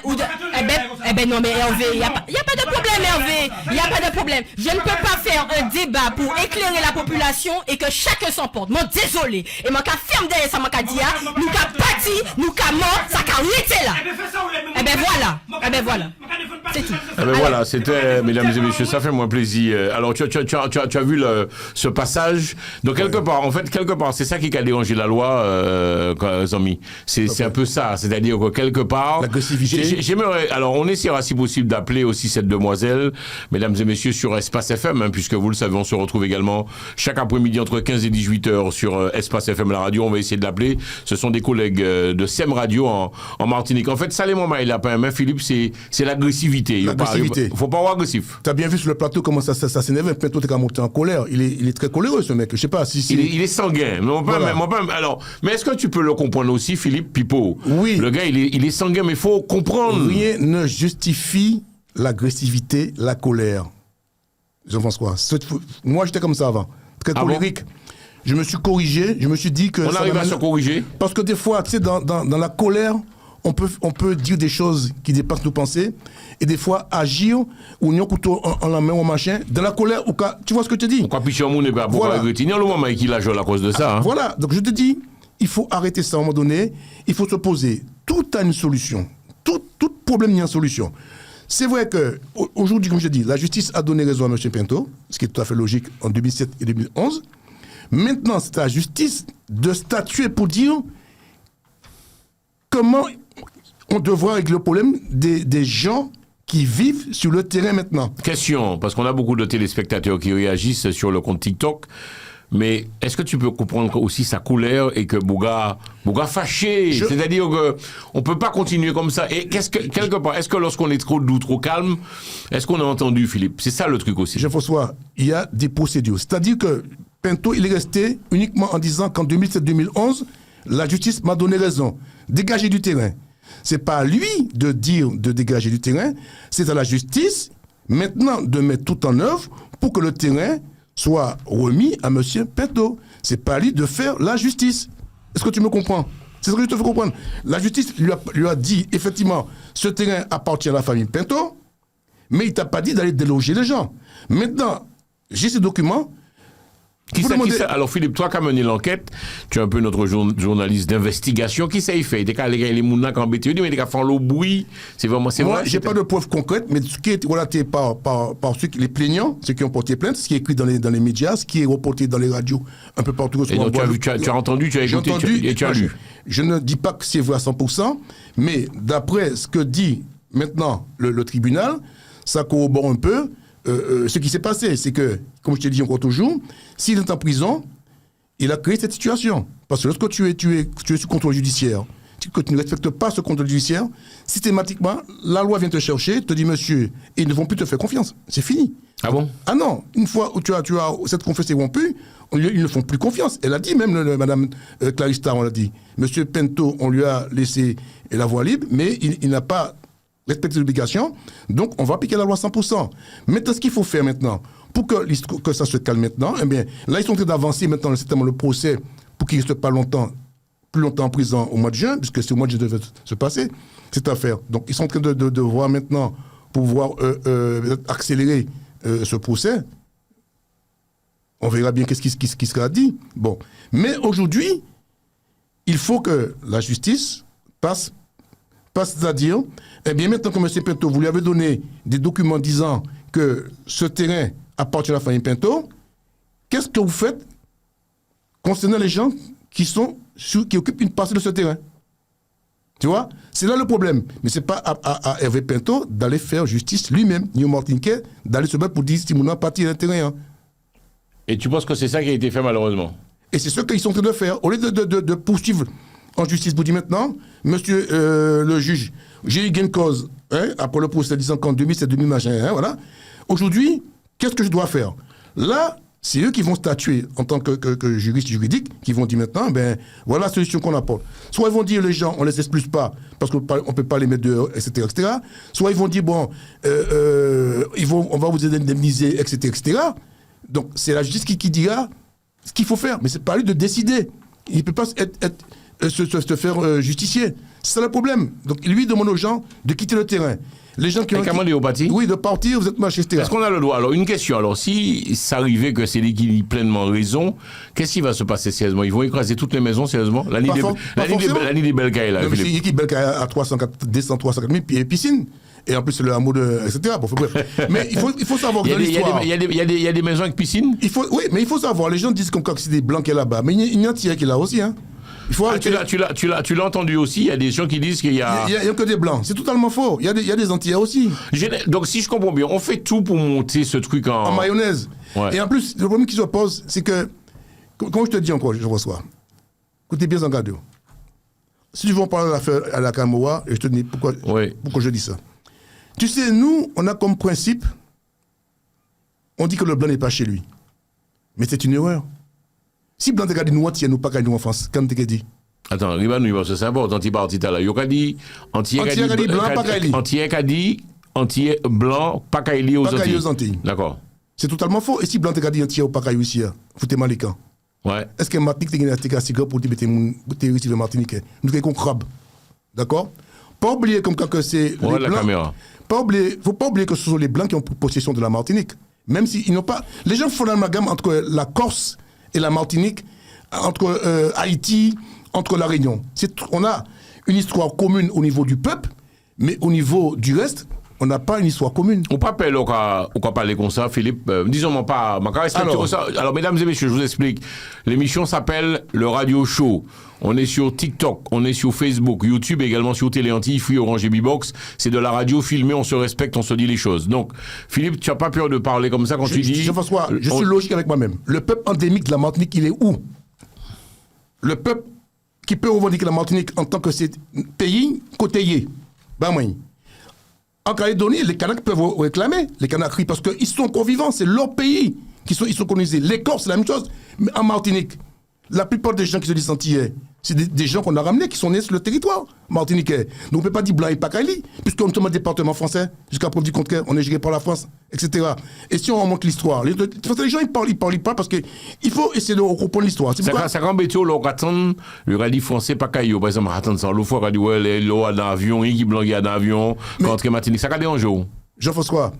Eh ben non, mais Hervé, il n'y a pas de problème, Hervé. Il n'y a pas de problème. Je ne peux pas faire un débat pour éclairer la population et que chacun s'emporte. Moi, désolé. Et moi, qu'à ferme derrière ça, moi, qu'à dire, nous qu'à pâti, nous qu'à mort, ça qu'à arrêter là. Eh ben voilà. C'est tout. Eh ben voilà, c'était, mesdames et messieurs, ça fait moins plaisir. Alors, tu as vu ce passage. Donc, quelque part, c'est ça qui a dérangé la loi, Zami. C'est un peu ça. C'est-à-dire que quelque part. L'agressivité. J'aimerais, alors, on essaiera si possible d'appeler aussi cette demoiselle, mesdames et messieurs, sur Espace FM, hein, puisque vous le savez, on se retrouve également chaque après-midi entre 15 et 18 heures sur Espace FM, la radio. On va essayer de l'appeler. Ce sont des collègues de SEM Radio en Martinique. En fait, ça, les moments, il a pas un main, Philippe, c'est l'agressivité. L'agressivité. Faut pas avoir agressif. T'as bien vu sur le plateau comment ça s'énerve. Pinto t'es qu'à monter en colère. Il est très coléreux, ce mec. Je sais pas si c'est. Il est sanguin. Mais est-ce que tu peux le comprendre aussi, Philippe Pipo? Oui. Le gars, il est sanguin, mais il faut comprendre. Rien ne justifie l'agressivité, la colère. Jean-François. Moi, j'étais comme ça avant. Très colérique. Bon? Je me suis corrigé. Je me suis dit que. On arrive à se corriger. Parce que des fois, tu sais, dans la colère, on peut dire des choses qui dépassent nos pensées et des fois agir ou n'y a couteau en la main ou machin dans la colère ou tu vois ce que je te dis. Pourquoi picher mon n'est pas pour retenir le moment qu'il a joué à cause de ça. Hein. Voilà, donc je te dis, il faut arrêter ça à un moment donné, il faut se poser. Tout a une solution. Tout problème il y a une solution. C'est vrai que aujourd'hui, comme je dis, la justice a donné raison à M. Pinto, ce qui est tout à fait logique en 2007 et 2011. Maintenant, c'est à la justice de statuer pour dire comment on devrait régler le problème des gens qui vivent sur le terrain maintenant. Question, parce qu'on a beaucoup de téléspectateurs qui réagissent sur le compte TikTok, mais est-ce que tu peux comprendre aussi sa colère et que Bouga fâché, c'est-à-dire qu'on ne peut pas continuer comme ça. Et quelque part, est-ce que lorsqu'on est trop doux, trop calme, est-ce qu'on a entendu, Philippe? C'est ça le truc aussi. Jean-François, il y a des procédures. C'est-à-dire que Pinto, il est resté uniquement en disant qu'en 2007-2011, la justice m'a donné raison. Dégager du terrain. C'est pas à lui de dire de dégager du terrain, c'est à la justice maintenant de mettre tout en œuvre pour que le terrain soit remis à M. Pinto. C'est pas à lui de faire la justice. Est-ce que tu me comprends? C'est ce que je te fais comprendre. La justice lui a dit, effectivement, ce terrain appartient à la famille Pinto, mais il t'a pas dit d'aller déloger les gens. Maintenant, j'ai ces documents. Alors Philippe, toi qui as mené l'enquête, tu es un peu notre journaliste d'investigation, qui ça y fait? Les mounaks qui ont embêté, mais ils font le bruit, c'est vraiment, c'est moi, vrai? J'ai pas de preuves concrètes, mais ce qui est relaté par les plaignants, ceux qui ont porté plainte, ce qui est écrit dans les médias, ce qui est reporté dans les radios, un peu partout. Et donc tu as entendu, tu as écouté, et tu as lu. Je ne dis pas que c'est vrai à 100%, mais d'après ce que dit maintenant le tribunal, ça corrobore un peu ce qui s'est passé. C'est que, comme je te dis encore toujours, s'il est en prison, il a créé cette situation. Parce que lorsque tu es sous contrôle judiciaire, que tu ne respectes pas ce contrôle judiciaire, systématiquement, la loi vient te chercher, te dit, monsieur, ils ne vont plus te faire confiance. C'est fini. Ah bon? Ah non. Une fois où tu as cette confiance est rompue, ils ne font plus confiance. Elle a dit, même Mme Clarista, on l'a dit, monsieur Pinto, on lui a laissé la voie libre, mais il n'a pas respecter les obligations, donc on va appliquer la loi 100%. Maintenant, ce qu'il faut faire maintenant, pour que ça se calme maintenant, eh bien, là, ils sont en train d'avancer maintenant, certainement, le procès, pour qu'il ne reste pas plus longtemps en prison au mois de juin, puisque c'est au mois de juin devait se passer, cette affaire. Donc, ils sont en train de voir maintenant, pour pouvoir accélérer ce procès. On verra bien qu'est-ce qui sera dit. Bon. Mais aujourd'hui, il faut que la justice passe, c'est-à-dire, eh bien, maintenant que M. Pinto, vous lui avez donné des documents disant que ce terrain appartient à la famille Pinto, qu'est-ce que vous faites concernant les gens qui occupent une partie de ce terrain? Tu vois? C'est là le problème. Mais ce n'est pas à Hervé Pinto d'aller faire justice lui-même, ni au Martiniquais, d'aller se battre pour dire si mon a parti d'un terrain. Hein. Et tu penses que c'est ça qui a été fait malheureusement? Et c'est ce qu'ils sont en train de faire. Au lieu de poursuivre en justice, vous dites maintenant, monsieur le juge, j'ai eu gain de cause, hein, après le procès disant qu'en 2000, c'est 2000 machin, hein, voilà. Aujourd'hui, qu'est-ce que je dois faire? Là, c'est eux qui vont statuer en tant que juriste juridique, qui vont dire maintenant, ben, voilà la solution qu'on apporte. Soit ils vont dire, les gens, on ne les expulse pas, parce qu'on ne peut pas les mettre dehors, etc., etc. Soit ils vont dire, bon, on va vous indemniser, etc., etc. Donc, c'est la justice qui dira ce qu'il faut faire, mais c'est pas à lui de décider. Il ne peut pas se faire justicier. C'est ça le problème. Donc, lui demande aux gens de quitter le terrain. Les gens qui ont... Oui, de partir, vous êtes machin, etc. Est-ce qu'on a le droit? Alors, une question. Alors, si ça arrivait que c'est lui qui a pleinement raison, qu'est-ce qui va se passer sérieusement? Ils vont écraser toutes les maisons, sérieusement? L'année des Belkaï, là. C'est qui Belkaï à 304 000 piscines. Et en plus, c'est le hameau de... etc. Bon, bref. Mais il faut savoir que dans l'histoire... Il y a des maisons avec piscine? Oui, mais il faut savoir. Les gens disent que c'est des blancs qui est là-bas. Mais il y a un tiers qui est là aussi, hein. Tu l'as entendu aussi, il y a des gens qui disent qu'il y a... Il y a que des blancs, c'est totalement faux. Il y a des Antillais aussi. Donc si je comprends bien, on fait tout pour monter ce truc en mayonnaise. Ouais. Et en plus, le problème qui se pose, c'est que, comme je te dis encore, je reçois, écoutez bien Zangado. Si tu veux en parler de l'affaire à la Kamoa, et je te dis pourquoi je dis ça. Tu sais, nous, on a comme principe, on dit que le blanc n'est pas chez lui. Mais c'est une erreur. Si blanc te dit nous entier nous pas nous en France, quand tu dit attends, riba nous c'est important anti parti là. Yo ka dit entier blanc pas kaili. Entier blanc pas kaili aux Antilles. D'accord. C'est totalement faux. Et si blanc te dit entier ou pas kaili ici, foutez malican. Ouais. Est-ce que Martinique te gagné un cigarette pour te mettre ici le Martinique? Nous sommes crabe. D'accord? Pas oublier comme que c'est les blancs. La caméra. Faut pas oublier que ce sont les blancs qui ont possession de la Martinique. Même s'ils n'ont pas les gens font l'amalgame entre la Corse et la Martinique, entre Haïti, entre la Réunion. On a une histoire commune au niveau du peuple, mais au niveau du reste, on n'a pas une histoire commune. On peut appeler, on peut parler comme ça, Philippe. Disons pas, alors, mesdames et messieurs, je vous explique. L'émission s'appelle Le Radio Show. On est sur TikTok, on est sur Facebook, YouTube, également sur Télé Antilles, Free, Orange et Bbox. C'est de la radio filmée, on se respecte, on se dit les choses. Donc, Philippe, tu n'as pas peur de parler comme ça quand tu dis... Je suis logique avec moi-même. Le peuple endémique de la Martinique, il est où? Le peuple qui peut revendiquer la Martinique en tant que pays côtéier. Ben moi. En Calédonie, les Kanaks peuvent réclamer, les Kanakris, parce qu'ils sont encore vivants, c'est leur pays ils sont colonisés. Les Corses, c'est la même chose. Mais en Martinique, la plupart des gens qui se disent antillais, c'est des gens qu'on a ramenés, qui sont nés sur le territoire martiniquais. Donc on ne peut pas dire blanc et pas Kaili, puisqu'on est un département français, jusqu'à preuve du contraire, on est géré par la France, etc. Et si on remonte l'histoire, les gens ils parlent parce qu'il faut essayer de comprendre l'histoire. Ça quand Bétio, l'on attend le rallye français pas Kaili, par exemple, attendre ça, l'autre fois, on a dit, ouais, les lois d'avion, il y a blanc d'avion, contre Martinique, ça a dérange. Jean-François,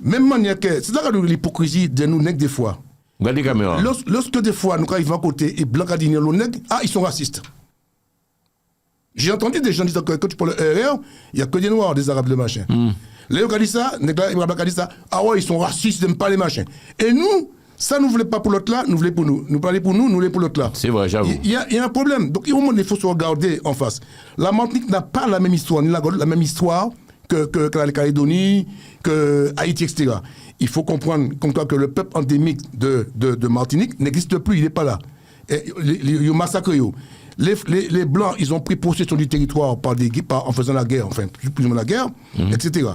même manière que, c'est là que l'hypocrisie de nous nègres des fois. Regardez les caméras. Lorsque des fois, nous arrivons à côté et blanc a dit ils sont racistes. J'ai entendu des gens dire que quand tu parles RR, il n'y a que des noirs, des arabes, des machins. Les gens qui disent ça, ils sont racistes, ils n'aiment pas les machins. Et nous, ça nous voulait pas pour l'autre là, nous voulons pour nous. Nous parlons pour nous voulons pour l'autre là. C'est vrai, j'avoue. Il y a un problème. Donc, il faut se regarder en face. La Martinique n'a pas la même histoire, ni la même histoire que la Calédonie, que Haïti, etc. Il faut comprendre comme toi que le peuple endémique de Martinique n'existe plus, il n'est pas là. Ils ont massacré. Les Blancs, ils ont pris possession du territoire en faisant la guerre, enfin, plus ou moins la guerre, etc.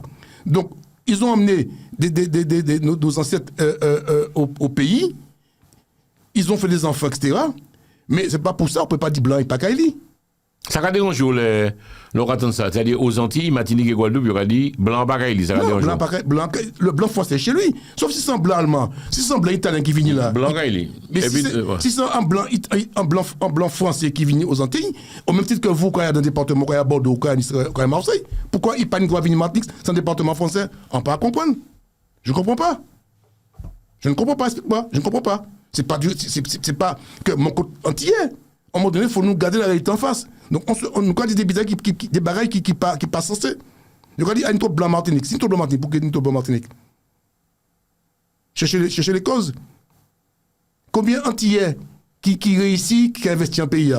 Donc, ils ont emmené nos ancêtres au pays, ils ont fait des enfants, etc. Mais c'est pas pour ça, on ne peut pas dire Blanc et pas Kaili. Ça a dérangé ça. C'est-à-dire aux Antilles, Martinique et Guadeloupe, il y aura dit blanc bagaille. Ça a dérangé. Le blanc français chez lui. Sauf si c'est un blanc allemand. Si c'est un blanc italien qui vient là. Blanc gaille. Mais si c'est un blanc français qui vient aux Antilles, au même titre que vous, quand il y a un département, quand il y a Bordeaux, quand il y a Marseille, pourquoi il n'y a pas une droit venir Martinique, c'est un département français? On ne peut pas comprendre. Je ne comprends pas. Je ne comprends pas, explique-moi. Je ne comprends pas. C'est pas que mon côté antillais. À un moment donné, il faut nous garder la réalité en face. Donc, on nous dit des bidets des bagailles qui passent censés. Nous dit, une troupe blanc Martinique. Si une troupe blanc Martinique, pourquoi une troupe blanc Martinique? Cherchez les causes. Combien Antillais qui réussit, qui investit en pays?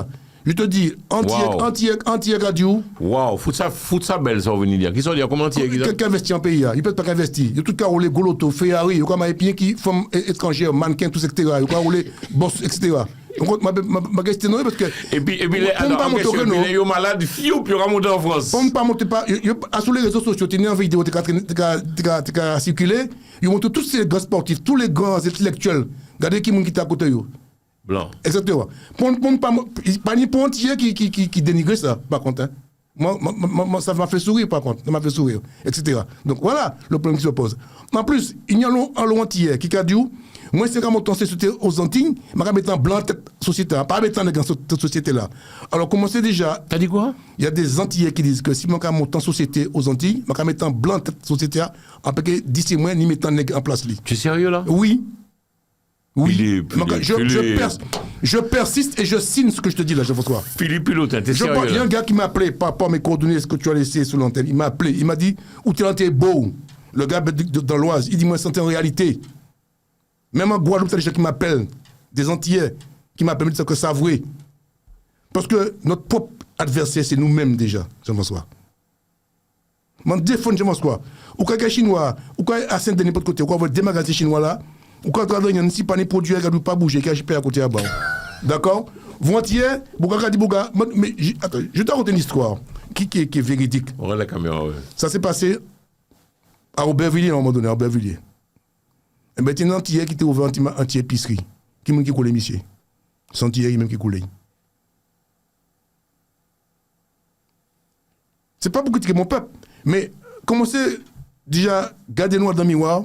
Je te dis, Antillais radio. Waouh, fout ça belle, ça va venir dire. Qui sont dire comment Antillais qui investit en pays? Il peut pas investir. Il y a tout cas rouler Goloto, Ferrari, il y a comme des qui font étrangères, mannequins, tout etc. Il y a rouler boss, etc. Donc, ma question est parce que. Et puis les malades, fiou, puis remonter en France. Pour ne pas monter pas. Sur les réseaux sociaux, tu as une vidéo, tu as circulé, ils montrent tous ces grands sportifs, tous les grands intellectuels. Regardez qui est à côté de eux. Blanc. Exactement. Pas ni pour entier qui dénigre ça, par contre. Moi, ça m'a fait sourire, par contre. Ça m'a fait sourire, etc. Donc voilà le problème qui se pose. En plus, il y a un long entier qui a dit moi, c'est quand mon temps société aux Antilles, je vais mettre en blanc cette société, pas mettre en dans cette société-là. Alors, commencez déjà. T'as dit quoi? Il y a des Antillais qui disent que si je vais monter en société aux Antilles, je vais mettre en blanc cette société, en peu que d'ici moins, ni mettre en place. Tu es sérieux là? Oui. Oui. Philippe, je persiste et je signe ce que je te dis là, Jean-François. Philippe Pilotin, t'es sérieux? Il y a un gars qui m'a appelé par rapport à mes coordonnées, ce que tu as laissé sur l'antenne. Il m'a appelé, il m'a dit où tu es beau. Le gars dans l'Oise, il dit moi, c'est en réalité. Même en Guadeloupe, il y a des gens qui m'appellent, des Antillais, qui m'appellent, me disent que ça vrai. Parce que notre propre adversaire, c'est nous-mêmes déjà, Jean-François. Mon défend Jean-François. Ou quand il y a Chinois, ou quand il y a Saint-Denis de n'importe côté, ou quand il y a des magasins chinois là, ou quand il y a pas des produits, il ne pas bouger, qu'il y a à côté là-bas. D'accord? Vous entier, mais attends, je vais te raconter une histoire qui est véridique. On regarde la caméra, ouais. Ça s'est passé à Aubervilliers à un moment donné, à Aubervilliers. Et bien, il y a un Antillais qui était ouvert anti-épicerie. Qui m'a coulé, monsieur? C'est un Antillais même qui coulé. C'est pas pour critiquer mon peuple, mais commencez déjà à garder nous dans le miroir,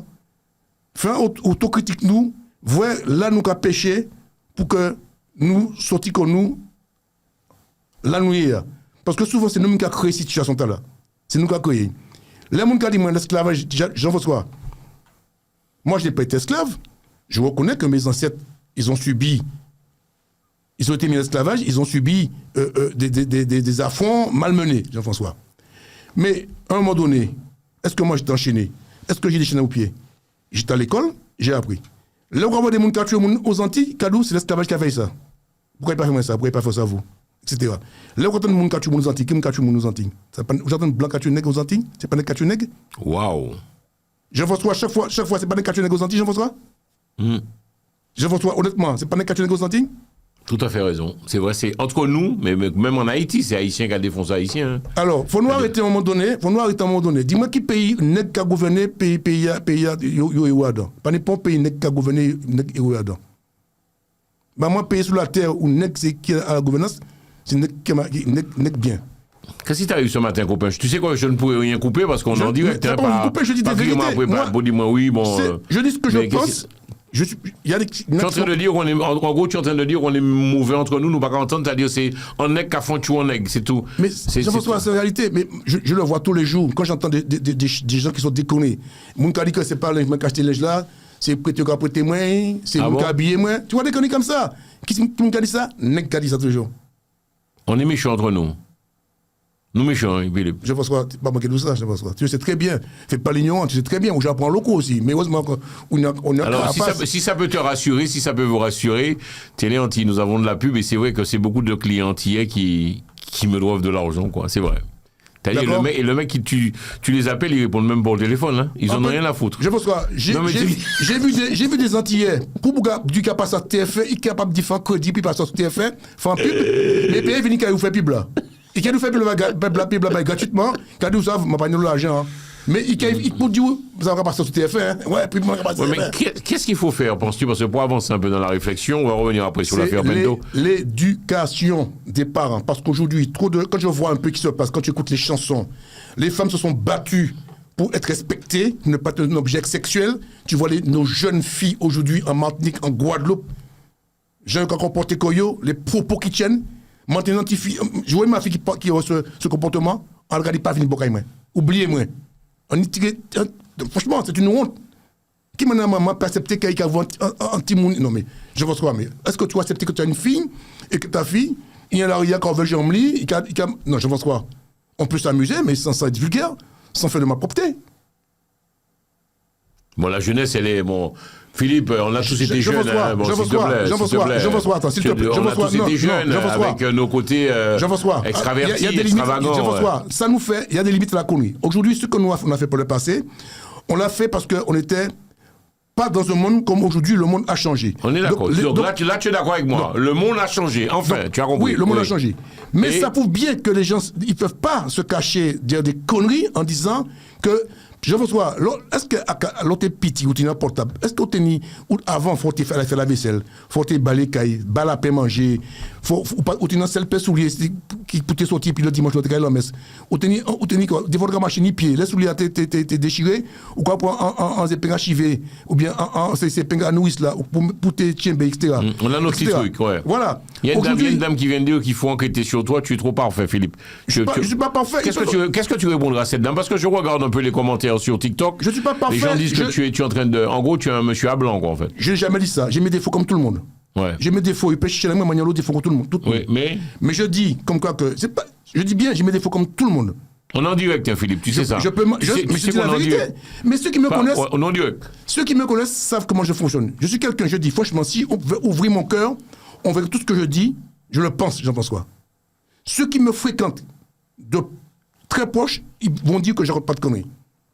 faire autocritique nous, voir là nous avons péché pour que nous sortions comme nous, là nous y est. Parce que souvent, c'est nous qui avons créé cette situation-là. C'est nous qui avons créé. Les gens qui ont dit moi l'esclavage, Jean-François, moi je n'ai pas été esclave. Je reconnais que mes ancêtres, ils ont été mis en esclavage, ils ont subi des affronts malmenés, Jean-François. Mais à un moment donné, est-ce que moi j'étais enchaîné? Est-ce que j'ai des chaînes aux pieds? J'étais à l'école, j'ai appris. Là où on voit des gens qui tuent aux Antilles, Kadou, c'est l'esclavage qui a fait ça. Pourquoi il n'a pas fait ça? Pourquoi il n'a pas fait ça vous? Etc. Là où on voit des gens qui tuent aux Antilles, qui me tuent aux Antilles? Vous entendez blanc qui tuent nègre aux Antilles? C'est pas des qui tuent nègre? Waouh! Jean-François, chaque fois, c'est pas des qui tuent nègre aux Antilles, Jean-François? Jean-François, honnêtement, c'est pas des qui tuent nègre aux Antilles? Tout à fait raison. C'est vrai, c'est entre nous, mais même en Haïti, c'est Haïtien qui a défoncé Haïtien. Hein. Alors, faut nous arrêter à un moment donné. Dis-moi qui pays n'est qu'à gouverner, pays, yo adam. Pas n'importe pays n'est qu'à gouverner, yo adam. Bah, moi, pays sur la terre où n'est qui a la gouvernance, c'est n'est bien. Qu'est-ce qui t'arrive ce matin, copain? Tu sais quoi, je ne pourrais rien couper parce qu'on en direct. Je dis des vérités. Dis-moi oui, bon. Je dis ce que je pense. Tu es en train de dire qu'on est, en gros, tu es en train de dire qu'on est mauvais entre nous, nous pas entendre, c'est-à-dire c'est un nègre qui a font un nègre, c'est tout. Mais c'est la réalité, mais je le vois tous les jours, quand j'entends des gens qui sont déconnés. Mon cas dit que c'est pas le mec qui a acheté les là, c'est prêter qu'à prêter moins, c'est mon cas habillé moins. Tu vois des conneries comme ça? Qui m'a dit ça? Nègre qui a dit ça toujours. On est méchants entre nous. Nous méchants, Philippe. Je pense que pas manquer de ça, je pense que tu sais très bien. Fais pas l'ignorant, tu sais très bien où j'apprends locaux aussi. Mais heureusement qu'on a alors, si ça peut te rassurer, si ça peut vous rassurer, Télé Antilles, nous avons de la pub et c'est vrai que c'est beaucoup de clients antillais qui me doivent de l'argent, quoi. C'est vrai. Le mec qui tu les appelles, ils répondent même pas au téléphone, hein. Ils en ont rien à foutre. Je pense que j'ai vu des Antillais, pour du cas passe à TF1, il est capable de faire crédit, puis passe à TF1, faire un pub, mais pays vient qu'il fait pub là. Il a fait la pub gratuitement, il a dit ça, m'a pas donné l'argent. Mais il peut dire, ça va passer sur TF1. Ouais, puis moi, mais qu'est-ce qu'il faut faire, penses-tu? Parce que pour avancer un peu dans la réflexion, on va revenir après sur l'affaire Bento. L'éducation des parents. Parce qu'aujourd'hui, quand je vois un peu ce qui se passe, quand tu écoutes les chansons, les femmes se sont battues pour être respectées, ne pas être un objet sexuel. Tu vois nos jeunes filles aujourd'hui en Martinique, en Guadeloupe, jeunes qui ont comporté Koyo, les propos qui tiennent. Maintenant, je vois ma fille qui a ce comportement, on ne regarde pas venir pour moi. Oubliez-moi. Franchement, c'est une honte. Qui m'a maman pas accepté qu'il y ait un petit monde? Non, mais je pense quoi, mais est-ce que tu as accepté que tu as une fille et que ta fille, il y a l'arrière quand on veut jambler, non, je pense quoi. On peut s'amuser, mais sans être vulgaire, sans faire de ma propreté. Bon, la jeunesse, elle est. Bon, Philippe, on a tous été jeunes. Jean-François, attends, s'il te plaît. On a tous été jeunes avec nos côtés extravertis, extravagants. Jean-François, ça nous fait. Il y a des limites à la connerie. Aujourd'hui, ce que nous on a fait pour le passé, on l'a fait parce qu'on n'était pas dans un monde comme aujourd'hui, le monde a changé. On est d'accord. Là, tu es d'accord avec moi. Le monde a changé. Enfin, tu as compris. Oui, le monde a changé. Mais ça prouve bien que les gens, ils ne peuvent pas se cacher derrière des conneries en disant que Jean-François, est-ce que l'autre petit ou tu portable, est-ce que tu avant faut faire la vaisselle, faut te balayer caille, balayer à manger, faut ou tu seul pèse soulier qui pour te sortir puis le dimanche tu aller la messe. Ou tu des fois machine pied, les souliers te déchiré ou quoi pour en épingle chivé ou bien en c'est épingle nouisse là pour te tiembe etc. On a notre petit truc, ouais. Voilà. Il y a une dame qui vient de dire qu'il faut enquêter sur toi, tu es trop parfait Philippe. Je suis pas parfait. Qu'est-ce que tu répondras à cette dame parce que je regarde un peu les commentaires sur TikTok. Je suis pas parfait. Les gens disent que tu es en train de en gros tu es un monsieur à blanc quoi en fait. Je n'ai jamais dit ça, j'ai mes défauts comme tout le monde. Ouais. J'ai mes défauts, il peut chercher la même manière l'autre défaut comme tout le monde. Oui, mais je dis comme quoi que c'est pas je dis bien, j'ai mes défauts comme tout le monde. On est en direct, hein, Philippe, tu sais ça. Mais c'est la vérité. Mais ceux qui me connaissent, on est en direct. Ceux qui me connaissent savent comment je fonctionne. Je suis quelqu'un, je dis franchement, si on pouvait ouvrir mon cœur, on verrait tout ce que je dis, je le pense, j'en pense quoi. Ceux qui me fréquentent de très proches, ils vont dire que je ne raconte pas de conneries.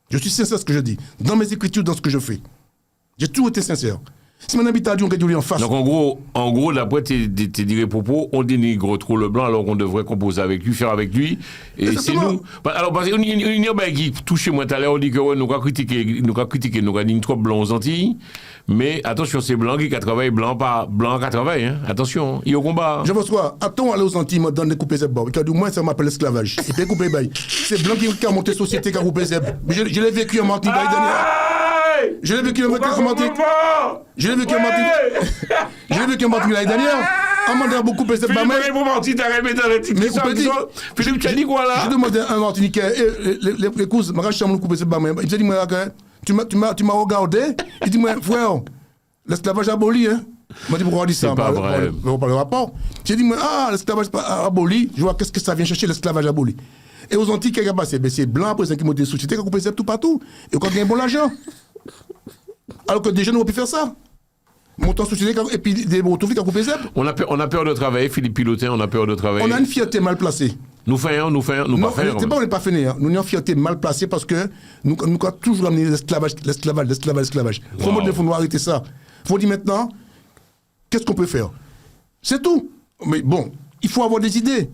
Je suis sincère à ce que je dis, dans mes écritures, dans ce que je fais. J'ai toujours été sincère. Si mon habitat a dit, on gagne en face. Donc en gros, d'après tes divers propos, on dénigre trop le blanc alors qu'on devrait composer avec lui, faire avec lui. Et exactement. C'est nous. Alors parce qu'il y a qui touche moi tout à l'heure, on dit que ouais, nous avons critiqué, nous avons dit trop blanc aux Antilles. Mais attention, c'est blanc qui travaille, blanc pas blanc qui travaille. Hein. Attention, il y a au combat. Je pense quoi. Attends, aller aux Antilles, me donne de couper cette barbe. Du moins, ça m'appelle l'esclavage. Et puis couper bail. C'est blanc qui a monté société qui a coupé cette barbe. Je l'ai vécu en Martinique l'année dernière. Je l'ai vécu en Martinique. Je l'ai vécu en Martinique. Je l'ai vécu en Martinique l'année dernière. On m'a demandé beaucoup de cette barbe. Philippe, tu as dit quoi là? Je demandais à un Martiniquais, les cousins, ma chambre couper cette barbe. Il me dit, tu m'as regardé. Il dit, frère, l'esclavage aboli, hein. Il m'a dit, pourquoi on dit ça? C'est pas vrai. On parle le rapport. J'ai dit, l'esclavage aboli, je vois qu'est-ce que ça vient chercher, l'esclavage aboli. Et aux Antilles, qu'est-ce qui a passé? C'est blanc, après, c'est qui montent des sociétés, qui ont coupé tout partout. Et quand il y a un bon l'argent. Alors que des jeunes n'ont pu faire ça. Montant société, et puis des motos qui ont coupé ça. On a peur de travailler, Philippe Pilotin, on a peur de travailler. On a une fierté mal placée. Nous faisons. Non, c'est pas on n'est pas fait. Hein. Nous avons une fierté mal placée parce que nous avons toujours amené l'esclavage. Comment il faut nous arrêter ça? Il faut dire maintenant, qu'est-ce qu'on peut faire? C'est tout. Mais bon, il faut avoir des idées.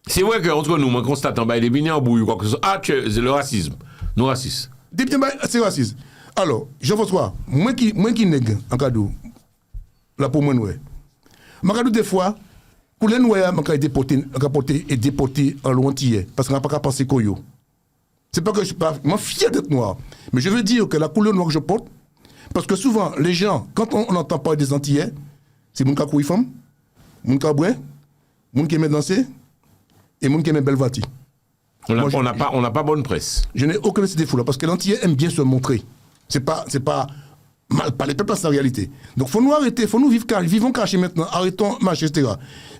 C'est vrai qu'entre nous, on constate en bas, il est bien en bouille ou quoi que ce soit. Ah, c'est le racisme. Nous racistes. C'est raciste. Alors, Jean-François, moi qui nègre en cadeau, là pour moi, ouais. Ma cadeau des fois, pour les noirs, je suis déporté en lointier, parce qu'on n'a pas qu'à penser koyo. C'est pas que je suis pas fier d'être noir, mais je veux dire que la couleur noire que je porte, parce que souvent, les gens, quand on entend parler des Antillais, c'est mon cas couille femme, mon cas brun, mon qui aime danser, et mon qui aime belle vati. On n'a pas bonne presse. Je n'ai aucun de ces défauts-là, parce que l'Antillais aime bien se montrer. C'est pas mal parler, pas la réalité. Donc, faut nous arrêter, faut nous vivons cachés maintenant, arrêtons, machin, etc.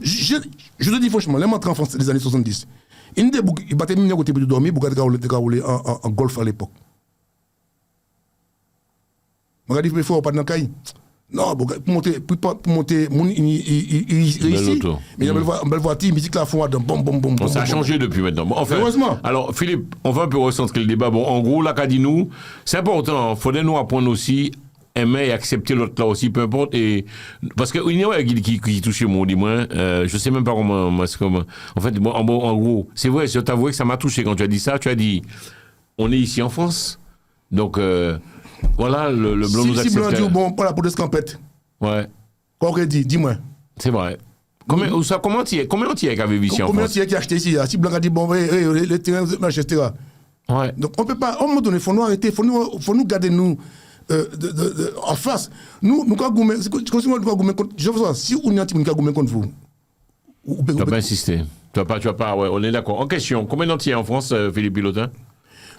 Je te dis franchement, les entrées en France des années 70, il battait mieux côté de dormir, pour rouler en golf à l'époque. Je dis, il faut pas dans le cahier. Non, pour monter, ici, mais il y a une belle voiture, musique là, fond, bon. Ça a changé depuis maintenant. Bon, enfin, heureusement. Alors, Philippe, on va un peu recentrer le débat. Bon, en gros, là, qu'a dit nous, c'est important. Il faudrait nous apprendre aussi, aimer et accepter l'autre là aussi, peu importe. Et, parce qu'il y a qui touche moi, dis-moi, je sais même pas comment. En fait, en gros, c'est vrai, je t'avoue que ça m'a touché quand tu as dit ça. Tu as dit, on est ici en France, donc. Voilà, le blanc nous accepte. Si blanc dit bon, voilà, pour des scampettes. Ouais. Quoi qu'on dit, dis-moi. C'est vrai. Combien tu y as vécu ici en France? Combien tu y as acheté ici? Si blanc a dit bon, les terrains, etc. Ouais. Donc on peut pas, à un moment donné, il faut nous arrêter, il faut nous garder nous en face. Nous, je veux si on est un petit contre vous. Tu vas pas insister. Tu vas pas, ouais, on est d'accord. En question, combien d'Antillais en France, Philippe Pilotin?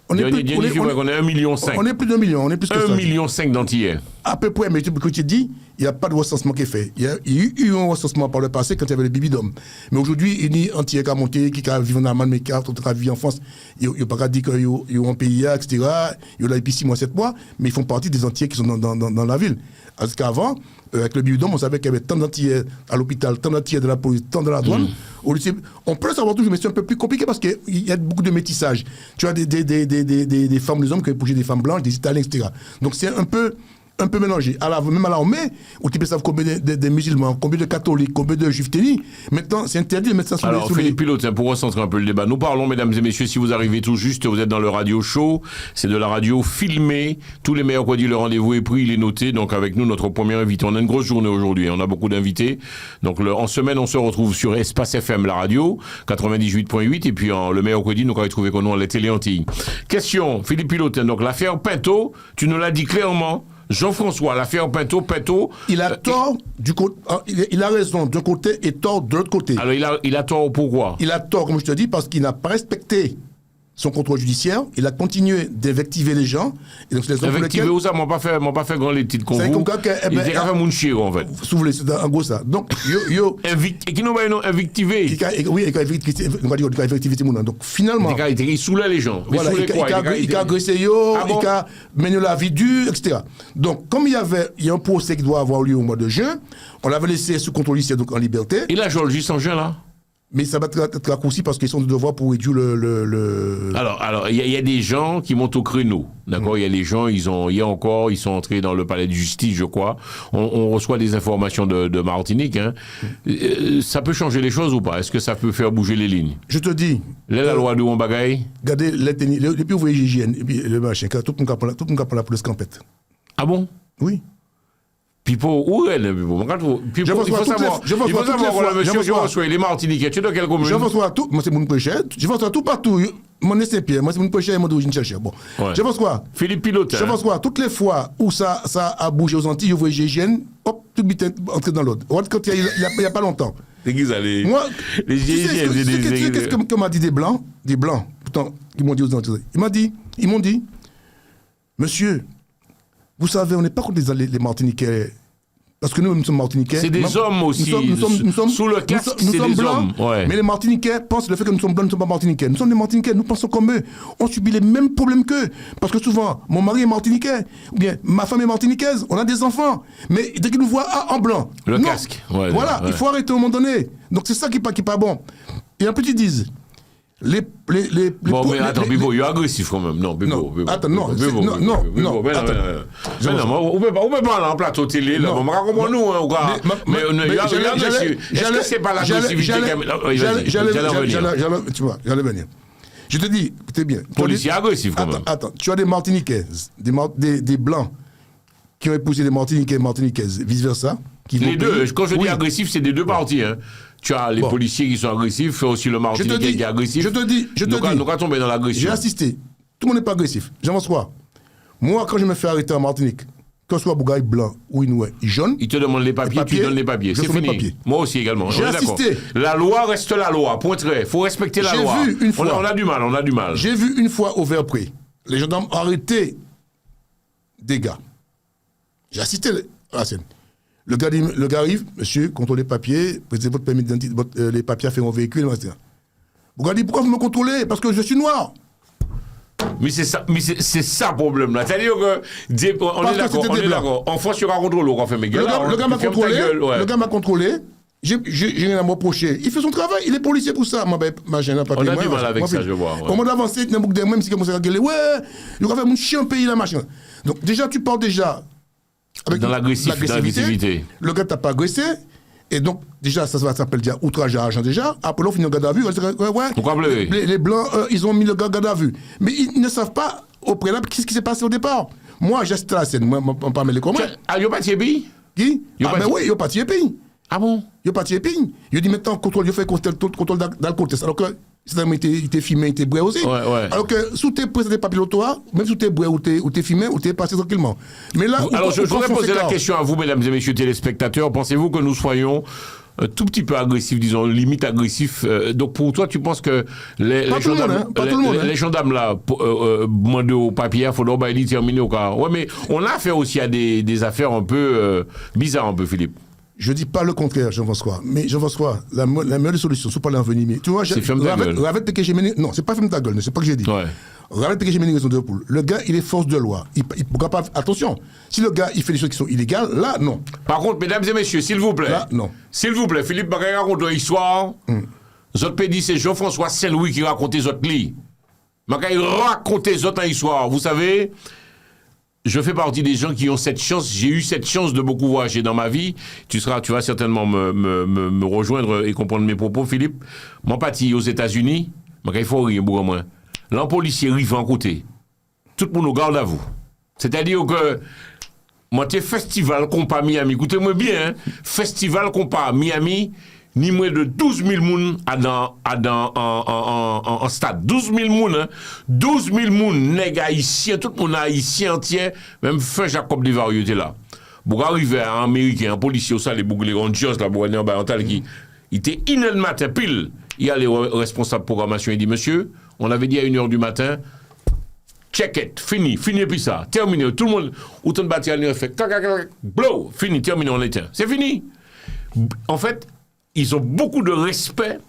On est plus de 1,5 million. On est plus de 1 million, on est plus que ça. 1,5 million d'Antillais. À peu près, mais comme tu dis, il n'y a pas de recensement qui est fait. Il y a eu un recensement par le passé quand il y avait le bibidome. Mais aujourd'hui, il y a un Antillais qui a monté, qui a vécu en Allemagne, mais qui a vécu en France. Il n'y a pas qu'à dire qu'il y a un pays, etc. Il y a là depuis 6 mois, 7 mois, mais ils font partie des Antillais qui sont dans la ville. Parce qu'avant, avec le bibidome, on savait qu'il y avait tant d'Antillais à l'hôpital, tant d'Antillais de la police, tant de la douane. On peut le savoir toujours, mais c'est un peu plus compliqué parce qu'il y a beaucoup de métissage. Tu as des femmes, des hommes qui ont bougé des femmes blanches, des Italiens, etc. Donc c'est un peu un peu mélangé. Même à l'armée, où tu peux savoir combien de musulmans, combien de catholiques, combien de juifs tenus. Maintenant, c'est interdit de mettre ça Alors, sous les Philippe Pilote, pour recentrer un peu le débat, nous parlons, mesdames et messieurs, si vous arrivez tout juste, vous êtes dans le radio show, c'est de la radio filmée, tous les mercredis, le rendez-vous est pris, il est noté, donc avec nous, notre premier invité. On a une grosse journée aujourd'hui, on a beaucoup d'invités. Donc, en semaine, on se retrouve sur Espace FM, la radio, 98.8, et puis le mercredi, nous, quand il trouvé qu'on a les télé Antilles. Question, Philippe Pilote, donc l'affaire Pinto, tu nous l'as dit clairement, Jean-François, l'affaire Pinto, il a tort du côté, il a raison d'un côté et tort de l'autre côté. Alors, il a tort pourquoi? Il a tort, comme je te dis, parce qu'il n'a pas respecté son contrôle judiciaire, il a continué d'invectiver les gens. Et donc, c'est les invectiver où ça? M'ont pas fait grand les titres qu'on vous. Il était fait mon chien, en fait. Souvenez, c'est en gros ça. Donc, et qui nous va non invectiver? Oui, il a invectivé tout le monde. Donc, finalement. Il soulève les gens. Voilà, il a agressé, il a mené la vie dure, etc. Donc, comme il y a un procès qui doit avoir lieu au mois de juin, on l'avait laissé sous contrôle judiciaire, donc en liberté. Et là, Georges, en juin, là? Mais ça va être raccourci parce qu'ils sont de devoir pour réduire le... Alors, il y a des gens qui montent au créneau, d'accord? Il y a des gens, ils sont entrés dans le palais de justice, je crois. On reçoit des informations de Martinique, hein. Ça peut changer les choses ou pas? Est-ce que ça peut faire bouger les lignes? Je te dis... La loi de Wambagaï? Regardez, depuis vous voyez GIGN, et puis le machin, tout le monde prend la police campette. Ah bon? Oui. Pipo, où est le Pipo? Il faut savoir, monsieur Jean-François, il est martiniquais. Tu es dans quelle commune? Jean-François, moi c'est mon péché. Jean-François, tout partout. Mon Saint-Pierre, moi c'est mon péché, moi d'origine chercheur. Bon. Ouais. Jean-François. Philippe Pilote. Jean-François, toutes les fois où ça a bougé aux Antilles, vous voyez GIGN, hop, tout vite entrer dans l'autre. Quand il y a pas longtemps. C'est qui ça, les GIGN? Qu'est-ce que m'a dit des Blancs, pourtant, qui m'ont dit aux Antilles. Ils m'ont dit, monsieur, vous savez, on n'est pas contre les Martiniquais. Parce que nous sommes Martiniquais. C'est des hommes aussi. Nous sommes sous le casque, c'est des blancs. Ouais. Mais les Martiniquais pensent le fait que nous sommes blancs, nous ne sommes pas Martiniquais. Nous sommes des Martiniquais, nous pensons comme eux. On subit les mêmes problèmes qu'eux. Parce que souvent, mon mari est Martiniquais, ou bien ma femme est Martiniquaise, on a des enfants. Mais dès qu'ils nous voient en blanc. Le casque. Ouais, voilà, il faut arrêter à un moment donné. Donc c'est ça qui n'est pas bon. Et un petit disent. Bon, mais attends, Bibo, il est agressif quand même. Non, Bibo. Attends, non. On peut pas aller en plateau télé, là. On va comprendre nous, hein, mais il est agressif. Est-ce que c'est pas l'agressivité? J'allais venir. Je te dis, écoutez bien. Policier agressif quand même. Attends, tu as des Martiniquais, des Blancs qui ont épousé des Martiniquais et Martiniquaises, vice-versa. Les deux, quand je dis agressif, c'est des deux parties, hein. Tu as les policiers qui sont agressifs, aussi le Martiniquais qui est agressif. Je te dis. Nous va tomber dans l'agression. J'ai assisté. Tout le monde n'est pas agressif. Jean-François, moi, quand je me fais arrêter en Martinique, que ce soit Bougaï blanc ou Inoué, jaune. Il te demande les papiers, tu donnes les papiers. C'est fini. Moi aussi également. J'ai assisté. La loi reste la loi. Point très. Il faut respecter la loi. J'ai vu une fois. On a du mal. J'ai vu une fois au Verpré, les gendarmes arrêter des gars. J'ai assisté à la scène. Le gars arrive, monsieur, contrôle les papiers, présentez votre permis d'identité, les papiers à faire mon véhicule, etc. Le gars dit, pourquoi vous me contrôlez? Parce que je suis noir. Mais c'est ça le problème là. C'est-à-dire que, on est d'accord. En France, il y aura contrôle, on fait mes gars. Le gars m'a contrôlé. J'ai rien à me reprocher. Il fait son travail, il est policier pour ça. On a du mal avec ça, je vois. Comment d'avancer, même si commence à gueuler, ouais, il va faire mon chien pays, la machin. Donc déjà, tu parles déjà. Dans l'agressivité. Le gars t'a pas agressé. Et donc, déjà, ça s'appelle déjà outrage à agent déjà. Après, on finit le garde à vue. Les Blancs, ils ont mis le garde à vue. Mais ils ne savent pas au préalable ce qui s'est passé au départ. Moi, j'assiste à la scène. Moi, on parle les comment. Ah, il n'y a pas de pays? Qui? Ah, ben oui, il n'y a pas de pays. Ah bon? Il n'y a pas de pays. Il dit maintenant, il fait contrôle d'alcool. Alors que, il était filmé, il était bré aussi. Ouais. Alors que, sous tes présentés papiers l'autoir, même sous tes bré ou t'es filmé, ou t'es passé tranquillement. Mais là, alors, je voudrais poser la question à vous, mesdames et messieurs téléspectateurs. Pensez-vous que nous soyons un tout petit peu agressifs, disons, limite agressifs? Donc, pour toi, tu penses que les gendarmes là, demandent au papier, il faudra les terminer au cas. Ouais, mais on a affaire aussi à des affaires un peu bizarres, un peu, Philippe. Je ne dis pas le contraire, Jean-François. Mais Jean-François, la meilleure solution, c'est pas l'envenimer. Tu vois, c'est ferme ta gueule. Non, c'est pas ferme ta gueule, c'est pas que j'ai dit. Ouais. Ravet Péké-Géménie, raison de poule. Le gars, il est force de loi. Il pourra pas. Attention, si le gars, il fait des choses qui sont illégales, là, non. Par contre, mesdames et messieurs, s'il vous plaît. Là, non. S'il vous plaît, Philippe Bagay raconte une histoire. Zot pédis, c'est Jean-François Saint-Louis qui raconte Zot li. Bagay raconte Zot une histoire. Vous savez, je fais partie des gens qui ont cette chance. J'ai eu cette chance de beaucoup voyager dans ma vie. Tu vas certainement me rejoindre et comprendre mes propos, Philippe. Mon parti aux États-Unis, il faut rien beaucoup moins. L'un policier arrive en côté. Tout le monde nous garde à vous. C'est-à-dire que moi, t'es festival compas Miami. Écoutez-moi bien, hein? Festival compas Miami. Ni moins de 12 000 moun en stade. 12 000 moun, hein. 12 000 moun, nèg haïtien, tout le monde haïtien entier, même fin Jacob Devario était là. Pour arriver à un Américain, un policier au salle, les boucles, les Dios, la bourgane orientale, qui était le matin pile, il y a les responsables de programmation, il dit, monsieur, on avait dit à 1h du matin, check it, fini, puis ça, terminé, tout le monde, autant de bâtiments, fait, blow, fini, terminé, on éteint. C'est fini. En fait, ils ont beaucoup de respect.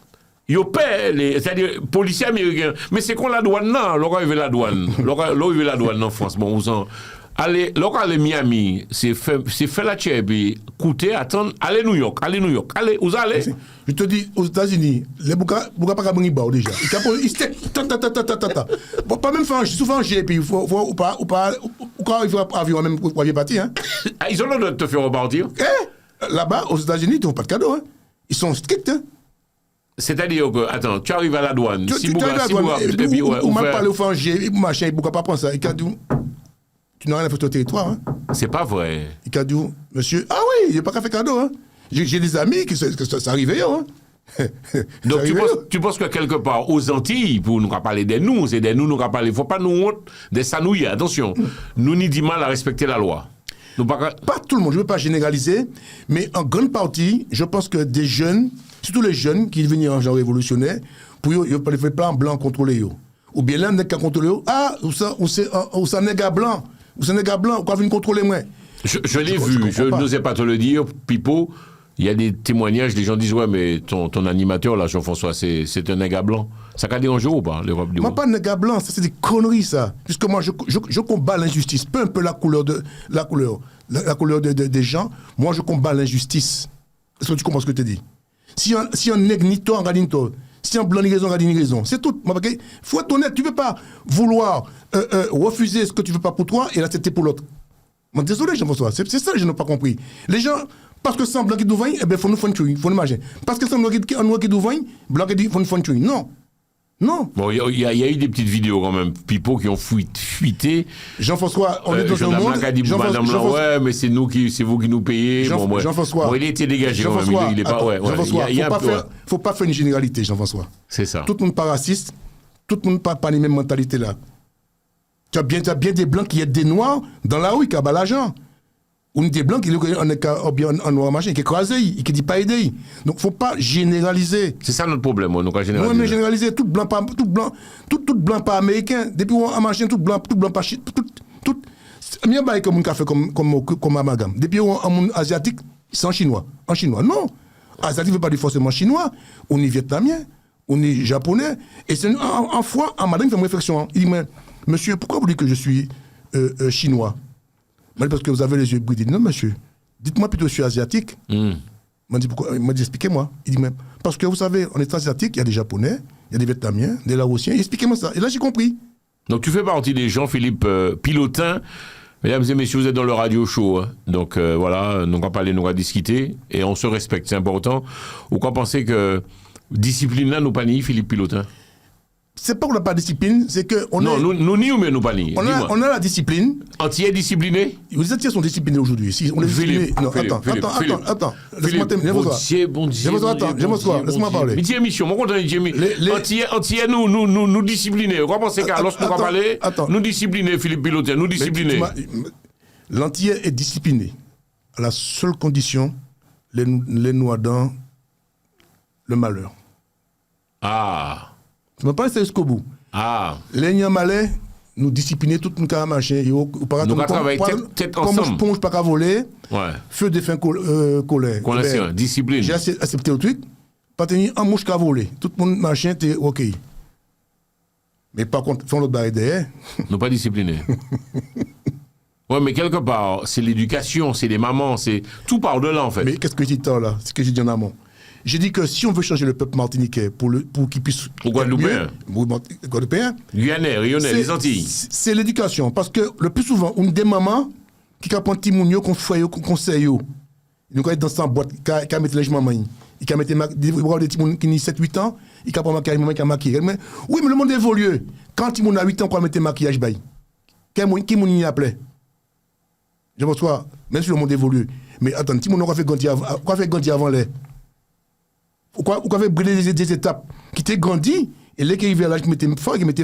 Ils paient, c'est-à-dire, policiers américains. Mais c'est qu'on la douane, non, l'on arrive la douane. L'on arrive la douane en France. Bon, vous en. Allez, l'on allez Miami, c'est fait la tchèque, puis coûter, attendre, allez New York, allez, vous allez. Je te dis, aux États-Unis, les boukas pas venir bas déjà. Bon, pas même faire souvent un jet, puis il faut ou pas, il faut avion même pour avion partir, hein. Ils ont le droit de te faire repartir. Là-bas, aux États-Unis, ils n'ont pas de cadeau, hein. Ils sont stricts, hein. C'est-à-dire que, attends, tu arrives à la douane. Tu arrives à la douane, ou mal parler au fangé, machin, il ne pas prendre ça. Il a dit, tu n'as rien à faire sur ton territoire, hein. C'est pas vrai. Il a dit, monsieur, ah oui, il n'a pas qu'à faire cadeau, hein. J'ai des amis qui ça arrivait, hein. Donc tu penses que quelque part, aux Antilles, pour nous parler des nous, c'est des nous parler, il ne faut pas nous honte des sanouilles, attention. Nous n'y dit mal à respecter la loi. Pas tout le monde, je ne veux pas généraliser, mais en grande partie, je pense que des jeunes, surtout les jeunes qui deviennent en genre révolutionnaire, pour eux, ils ne peuvent pas en blanc contrôler eux. Ou bien là, on n'est qu'à contrôler eux. Ah, ou ça n'est qu'à blanc. Ou ça n'est qu'à blanc, ou quoi venir contrôler moi. Je l'ai vu, je n'osais pas te le dire, Pipo. Il y a des témoignages, les gens disent, ouais, mais ton animateur, là, Jean-François, c'est un nègre blanc. Ça a dérangé ou pas, l'Europe du monde? Moi, pas un nègre blanc, ça, c'est des conneries, ça. Puisque moi, je combats l'injustice. Peu un peu la couleur des gens, moi, je combats l'injustice. Est-ce que tu comprends ce que je te dis? Si un nègre ni toi, regarde ni toi. Si un blanc ni raison, regarde ni raison. C'est tout. Il faut être honnête. Tu ne peux pas vouloir refuser ce que tu ne veux pas pour toi et l'accepter pour l'autre. Moi, désolé, Jean-François. C'est ça que je n'ai pas compris. Les gens... Parce que c'est un blanc qui doit eh bien, il faut nous faire une tuerie, il faut nous manger. Parce que c'est un noir qui doit blanc qui dit, il faut nous faire une tuerie. Non. Non. Bon, il y a eu des petites vidéos quand même, Pipo, qui ont fuité. Jean-François, on est dans un monde. A dit, madame là, ouais, mais c'est vous qui nous payez. Jean-François. Bon, il a été dégagé quand même. Il est pas, Jean-François, faut pas faire une généralité, Jean-François. C'est ça. Tout le monde pas raciste, tout le monde pas les mêmes mentalités là. Tu as bien des blancs qui aident des noirs dans la rue, qui ont l'argent. Ou des blancs qui ont bien un noir machin, qui écrasé, qui dit pas aider. Donc faut pas généraliser. C'est ça notre problème, on n'a pas généraliser. Non, mais généraliser, tout blanc pas américain, depuis on a machin, tout blanc pas tout. Mieux bail comme un café comme amalgame. Depuis on a asiatique, c'est en chinois. En chinois, non. Asiatique ne veut pas dire forcément chinois, on est vietnamien, on est japonais. Et c'est en fois, un madame fait une réflexion. Il dit, mais, monsieur, pourquoi vous dites que je suis chinois? Parce que vous avez les yeux bridés. Non, monsieur. Dites-moi plutôt, je suis asiatique. Il m'a dit, pourquoi? Il m'a dit, expliquez-moi. Il dit, même, parce que vous savez, en étant asiatique, il y a des Japonais, il y a des Vietnamiens, des Laotiens. Expliquez-moi ça. Et là, j'ai compris. Donc, tu fais partie des gens, Philippe Pilotin. Mesdames et messieurs, vous êtes dans le radio show. Hein. Donc, voilà, nous allons parler, nous allons discuter. Et on se respecte, c'est important. Ou qu'en pensez que discipline là, nous pas ni Philippe Pilotin? C'est pas qu'on n'a pas de discipline, c'est que nous ni ou mais nous pas ni. On a la discipline. Entier discipliné. Les entiers sont disciplinés aujourd'hui. Si on est discipliné. Non, attends. Laisse-moi terminer. Bon Dieu. Laisse-moi parler. Midi émission, mon content entier nous discipliner. Vous pensez qu'à lorsque nous va parler, nous discipliner Philippe Pilotin, nous discipliner. L'entier est discipliné à la seule condition les noix dans le malheur. Ah. Je me parle jusqu'au bout. Ah. Les malais nous discipliner tout le cas machin. Nous travaillons tête ensemble. Comme ponge pas qu'à voler. Ouais. Feu de fin colère. Discipline. J'ai accepté le truc. Pas tenir un mouche qu'à voler. Tout le monde machin, t'es OK. Mais par contre, font l'autre barre derrière. Nous pas disciplinés. Ouais, mais quelque part, c'est l'éducation, c'est les mamans, c'est tout par de là en fait. Mais qu'est-ce que j'ai dit là? C'est ce que j'ai dit en amont. J'ai dit que si on veut changer le peuple martiniquais pour qu'il puisse... Ou Guadeloupéen. Guadeloupéen. Guyanais, Rionnais, les Antilles. C'est l'éducation. Parce que le plus souvent, on a des mamans qui apprennent petit mounio, qu'on fait, qu'on conseille. Donc, quand dans sa boîte, qui mettent les mamans, qui mettent des petits mounio qui ont 7-8 ans, ils apprennent maquillage, maman qui a maquillé. Oui, mais le monde évolue. Quand il a 8 ans, qu'on mettre maquillage, qui m'y appelait? Je pense pas, même si le monde évolue. Mais attends, si on a fait grandir avant les. Pourquoi fait brûler des étapes qui t'ont grandi et les qui arrivaient à l'âge qui mettaient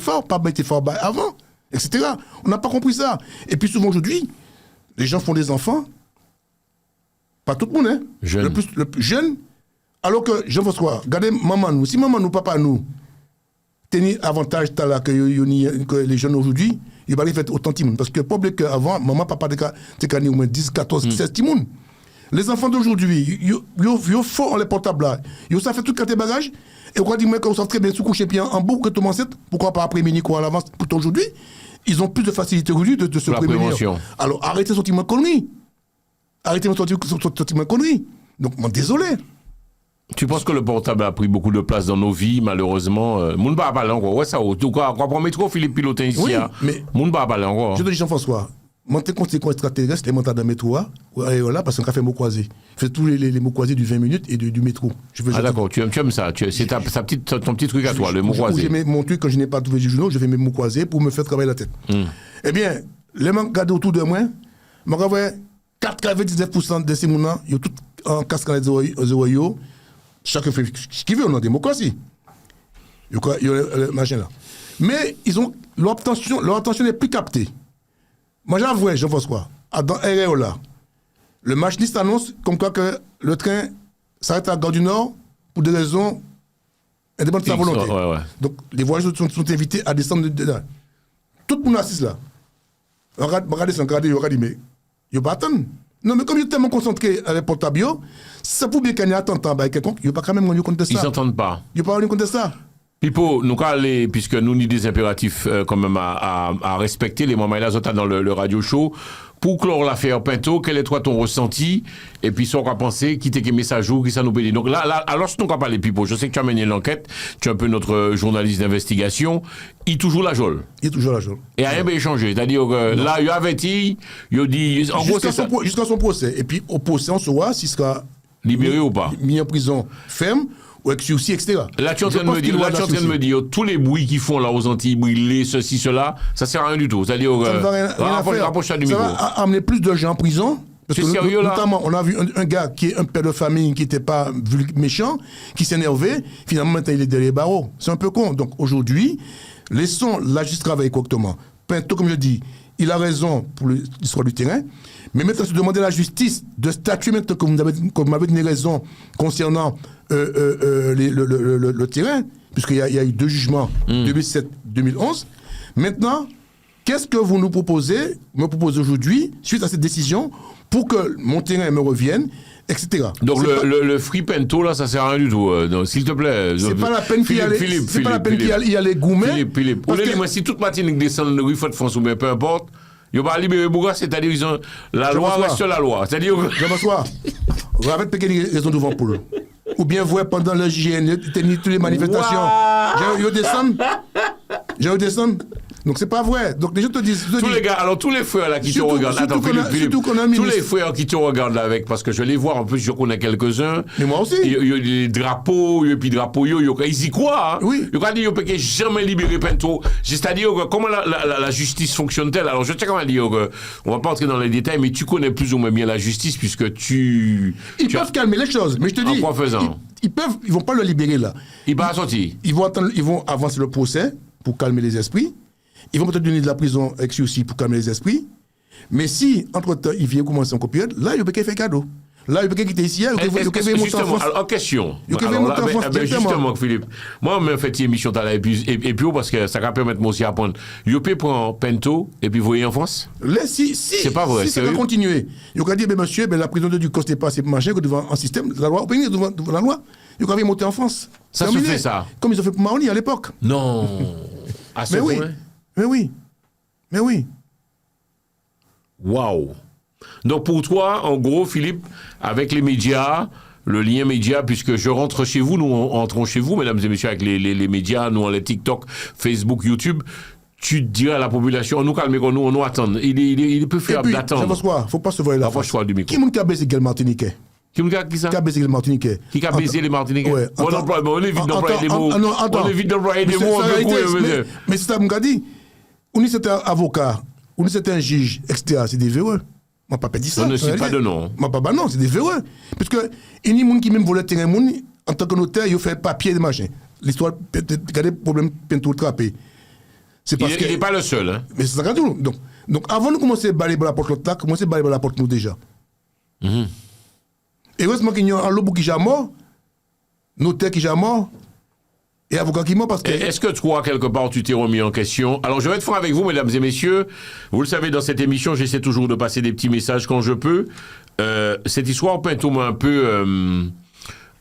fort, pas mettaient fort avant, etc. On n'a pas compris ça. Et puis souvent aujourd'hui, les gens font des enfants, pas tout le monde, hein. Jeune. Le plus jeune, alors que, Jean-François, regardez maman nous, si maman nous, papa nous, tenir avantage que les jeunes aujourd'hui, ils vont faire autant de timons. Parce que pas qu'avant, maman, papa, t'es au moins 10, 14, 16 timons. Les enfants d'aujourd'hui, ils font les portables là. Ils savent faire tout tes bagages. Et on dit que vous savez très bien se coucher bien en boucle que tout le monde pourquoi pas après-midi quoi à l'avance. Pourtant aujourd'hui, ils ont plus de facilité aujourd'hui de se prévenir. Alors arrêtez ce sentiment de connerie. Arrêtez ce sentiment de connerie. Donc, moi, désolé. Tu penses que le portable a pris beaucoup de place dans nos vies, malheureusement? Moun ba parler encore. Ouais, ça, tout quoi, pour métro, Philippe pilote ici. Oui, mais. Moun ba parler encore. Je te dis, Jean-François, monter conséquences extraterrestres, les montants d'un métro, là, parce qu'on a fait mots croisés. Je fais tous les mots croisés du 20 minutes et du métro. D'accord, tu aimes ça. C'est ton petit truc à toi, le mot croisé. J'ai mon truc, quand je n'ai pas trouvé du journal, je fais mes mots croisés pour me faire travailler la tête. Eh bien, les gens regardent autour de moi, je vois 99% de ces gens, ils ont tout en casque les oreilles. Chacun fait ce qu'il veut, on a démocratie. Il y a le machin là. Mais leur attention n'est plus captée. Moi, j'avoue, Jean-François, dans REO là, le machiniste annonce comme quoi que le train s'arrête à Gare du Nord pour des raisons indépendantes de sa volonté. Ouais. Donc, les voyageurs sont invités à descendre de là. Tout le monde assise là. Regardez, mais il ne pas attendre. Non, mais comme ils sont tellement concentrés avec portable, ça peut bien qu'il y ait un attentat avec quelconque, il n'y a pas quand même rendu compte de ça. Ils s'entendent pas. Il n'y a pas rendu compte de ça. Pipo, nous aller, puisque nous avons des impératifs quand même à respecter, les moments là, dans le radio show, pour clore l'affaire Pinto, quel est toi ton ressenti, et puis ça on va penser, qui t'est quel message ou qui ça nous peut dire. Donc là, alors si on va parler Pipo, je sais que tu as mené l'enquête, tu es un peu notre journaliste d'investigation, il est toujours la geôle. Il est toujours la geôle. Et rien n'a changé, c'est-à-dire que là, il a averti, il a dit, en gros c'est ça. Jusqu'à son procès, et puis au procès on saura s'il sera libéré ou pas. Mis en prison ferme, ou avec sursis, etc. Là, tu es en train de me dire, tous les bruits qu'ils font là aux Antilles, brûler, ceci, cela, ça sert à rien du tout. C'est-à-dire, rapproche-toi du micro. Ça va amener plus de gens en prison. C'est sérieux là? Notamment, on a vu un gars qui est un père de famille qui n'était pas méchant, qui s'énervait, finalement maintenant il est derrière les barreaux. C'est un peu con. Donc aujourd'hui, laissons la justice travailler correctement. Pinto, comme je dis, il a raison pour l'histoire du terrain. Mais maintenant, se demander à la justice de statuer maintenant que vous m'avez donné raison concernant le terrain, puisqu'il y a eu 2 jugements, 2007-2011. Maintenant, qu'est-ce que vous me proposez aujourd'hui, suite à cette décision, pour que mon terrain me revienne, etc. Donc le Free Pinto, là, ça sert à rien du tout. Donc, s'il te plaît. C'est pas la peine qu'il y a les gourmets. Philippe. Moi, si toute Martinique descend de rue France ou bien peu importe, il va libérer Bouga, c'est-à-dire la loi reste la loi. C'est-à-dire Jean-François, vous avez peut-être raison devant Paul. Ou bien vous, pendant le JN, toutes les manifestations, j'ai redescendu. Donc c'est pas vrai. Donc les gens te disent. Les gars, alors tous les frères là qui te regardent, attends Philippe, tous les frères qui te regardent là avec, parce que je les vois, en plus je connais quelques-uns. Mais moi aussi. Il y a des drapeaux, il y a des drapeaux, ils y croient. Hein. Oui. Il y a dit qu'ils ne jamais libérer Pinto. C'est-à-dire comment la justice fonctionne-t-elle? Alors je sais comment dire, on va pas entrer dans les détails, mais tu connais plus ou moins bien la justice puisque ils peuvent calmer les choses, mais je te dis. En quoi faisant? Ils vont pas le libérer là. Il va sortir. Ils vont avancer le procès pour calmer les esprits. Ils vont peut-être donner de la prison avec sursis pour calmer les esprits. Mais si, entre-temps, il vient commencer en copiette, là, il peut faire cadeau. Là, il peut quitter ici, il peut monter en France. En question. Justement, Philippe, moi, je fais une émission et puis parce que ça va permettre moi aussi d'apprendre. Je peux prendre Pinto et puis voyer en France? C'est pas vrai. Si ça va continuer, il va dire, monsieur, la prison de Ducos n'est pas assez machin que devant un système, la loi, devant la loi, il va monter en France. Ça se fait ça? Comme ils ont fait pour Maroni à l'époque. Non. Mais oui. Mais oui. Waouh. Donc pour toi, en gros, Philippe, avec les médias, le lien média, puisque je rentre chez vous, nous entrons chez vous, mesdames et messieurs, avec les médias, nous, les TikTok, Facebook, YouTube. Tu dirais à la population, nous calmez, on nous attend. Il est peu fiable d'attendre. Je pense quoi? Faut pas se voir la face. Du micro. Qui m'a baisé le Martiniquais? Qui a baisé les Martiniquais? Qui a baisé les Martiniquais? Ouais. On évite d'employer des mots. On évite d'employer des mots. Mais c'est ça, m'a dit. On est un avocat, on est un juge, etc. C'est des véreux. Je n'ai pas dit ça. On ne cite pas de nom. Non, c'est des véreux. Parce que il y a des gens qui même volent terrain, en tant que notaire, ils font papier de machin. L'histoire, regardez, problème, peinture trappé. Il n'est pas le seul. Hein. Mais c'est ça qu'on dit. Donc, avant de commencer à balayer la porte l'autre, commencez à balayer la porte nous déjà. Et heureusement qu'il y a un lobo qui est mort, notaire qui est mort, et avocat qui est mort parce que... Est-ce que toi, quelque part, tu t'es remis en question? Alors, je vais être franc avec vous, mesdames et messieurs. Vous le savez, dans cette émission, j'essaie toujours de passer des petits messages quand je peux. Cette histoire peut être un peu...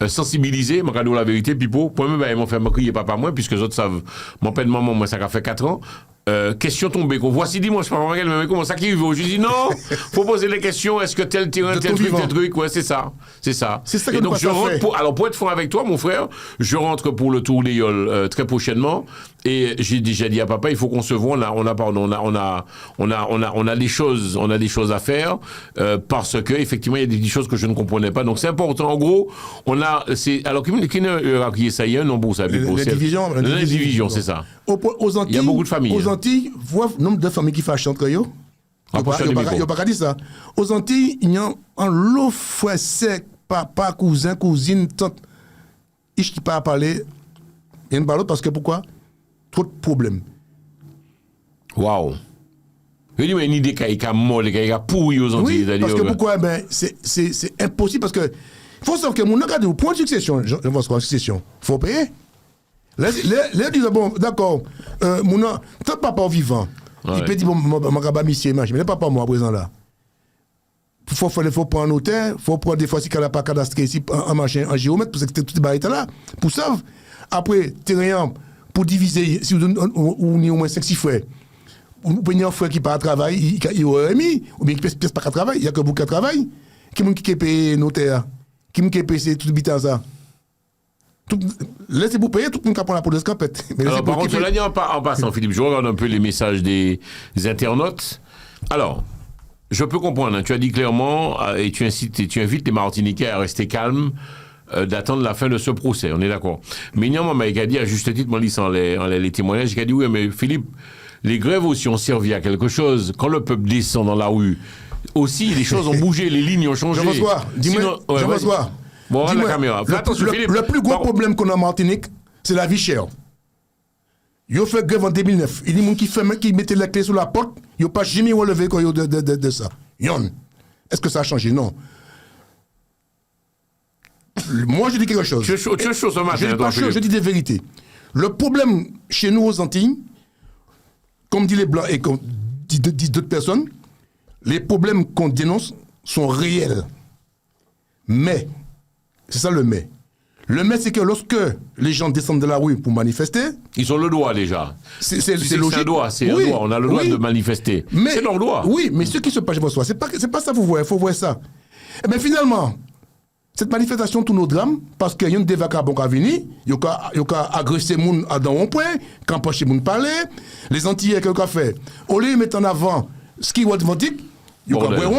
sensibilisé, je vais la vérité, Pipo. Pour moi, ils m'ont fait me crier papa moi, puisque les autres savent, mon père de maman, moi, ça a fait 4 ans. Question tombée, voici dimanche, pas mais comment ça qui arrive? Je dis non, faut poser les questions, est-ce que tel terrain, tel truc, ouais, c'est ça. C'est ça et donc, je rentre alors, pour être franc avec toi, mon frère, je rentre pour le tour Léol très prochainement, et j'ai déjà dit à papa, il faut qu'on se voit, on a des choses à faire, parce que, effectivement, il y a des choses que je ne comprenais pas, donc c'est important. En gros, alors, qui a ça, il y a un nombre, ça, la division, c'est ça. Aux Antilles, il y a beaucoup de familles. Aux Antilles, vois le nombre de familles qui fâchent entre eux. Il n'y a pas qu'à dire ça. Aux Antilles, il y a un lot frère sec, papa, cousin, cousine, tante. Ils ne pas à parler. Il y a une parce que pourquoi? Trop de problèmes. Waouh. Je dis, mais une idée qu'il y a molle, qu'il y a pourri aux Antilles. Oui, parce que pourquoi? Ben, c'est impossible parce que il faut savoir que mon regard de point de succession, je vois ce qu'on succession, il faut payer. Là, disent, bon, d'accord, mon tant papa vivant, il peut dire, bon, mon gars, monsieur, mais le papa, moi, à présent, là. Il faut prendre un notaire, il faut prendre des fois, si il n'a pas cadastré ici, un machin, un géomètre, parce que tout ce baril là, pour ça. Après, terrain, pour diviser, si on a au moins 5-6 frères, ou bien un frère qui part à travail, il aurait mis, ou bien qui ne peut pas à travail, il n'y a que beaucoup de travail. Qui paye notaire? Qui paye tout le bitan ça? Laissez-vous payer, tout le monde prend la peau de scapette. Alors, par contre, cela dit en passant, Philippe, je regarde un peu les messages des internautes. Alors, je peux comprendre, hein, tu as dit clairement, et tu invites les Martiniquais à rester calmes, d'attendre la fin de ce procès, on est d'accord. Mais néanmoins, Mike a dit, à juste titre, en lisant les témoignages, il a dit, oui, mais Philippe, les grèves aussi ont servi à quelque chose. Quand le peuple descend dans la rue, aussi, les choses ont bougé, les lignes ont changé. Jean-François, dis-moi, Jean-François. Bon, la caméra. Le plus gros problème qu'on a en Martinique, c'est la vie chère. Ils ont fait grève en 2009. Il y a des gens qui mettaient la clé sur la porte, ils n'ont pas jamais relevé de ça. Est-ce que ça a changé? Non. Moi, je dis quelque chose. Tu es chaud ce matin. Je dis pas chaud, je dis des vérités. Le problème chez nous aux Antilles, comme disent les Blancs et comme disent d'autres personnes, les problèmes qu'on dénonce sont réels. Mais, c'est ça le mais. Le mais, c'est que lorsque les gens descendent de la rue pour manifester... Ils ont le droit déjà. C'est logique. C'est un droit, on a le droit de manifester. C'est leur droit. Oui, mais ce qui se passe, c'est pas ça, vous voyez, il faut voir ça. Et bien finalement, cette manifestation tourne au drame, parce qu'il y a une dévacabon qui a venu, il y a agressé les gens dans un point, qui a empêché les gens de parler, les Antillais, qu'est-ce qu'on a fait? Au lieu de mettre en avant ce qui est authentique, il y a boire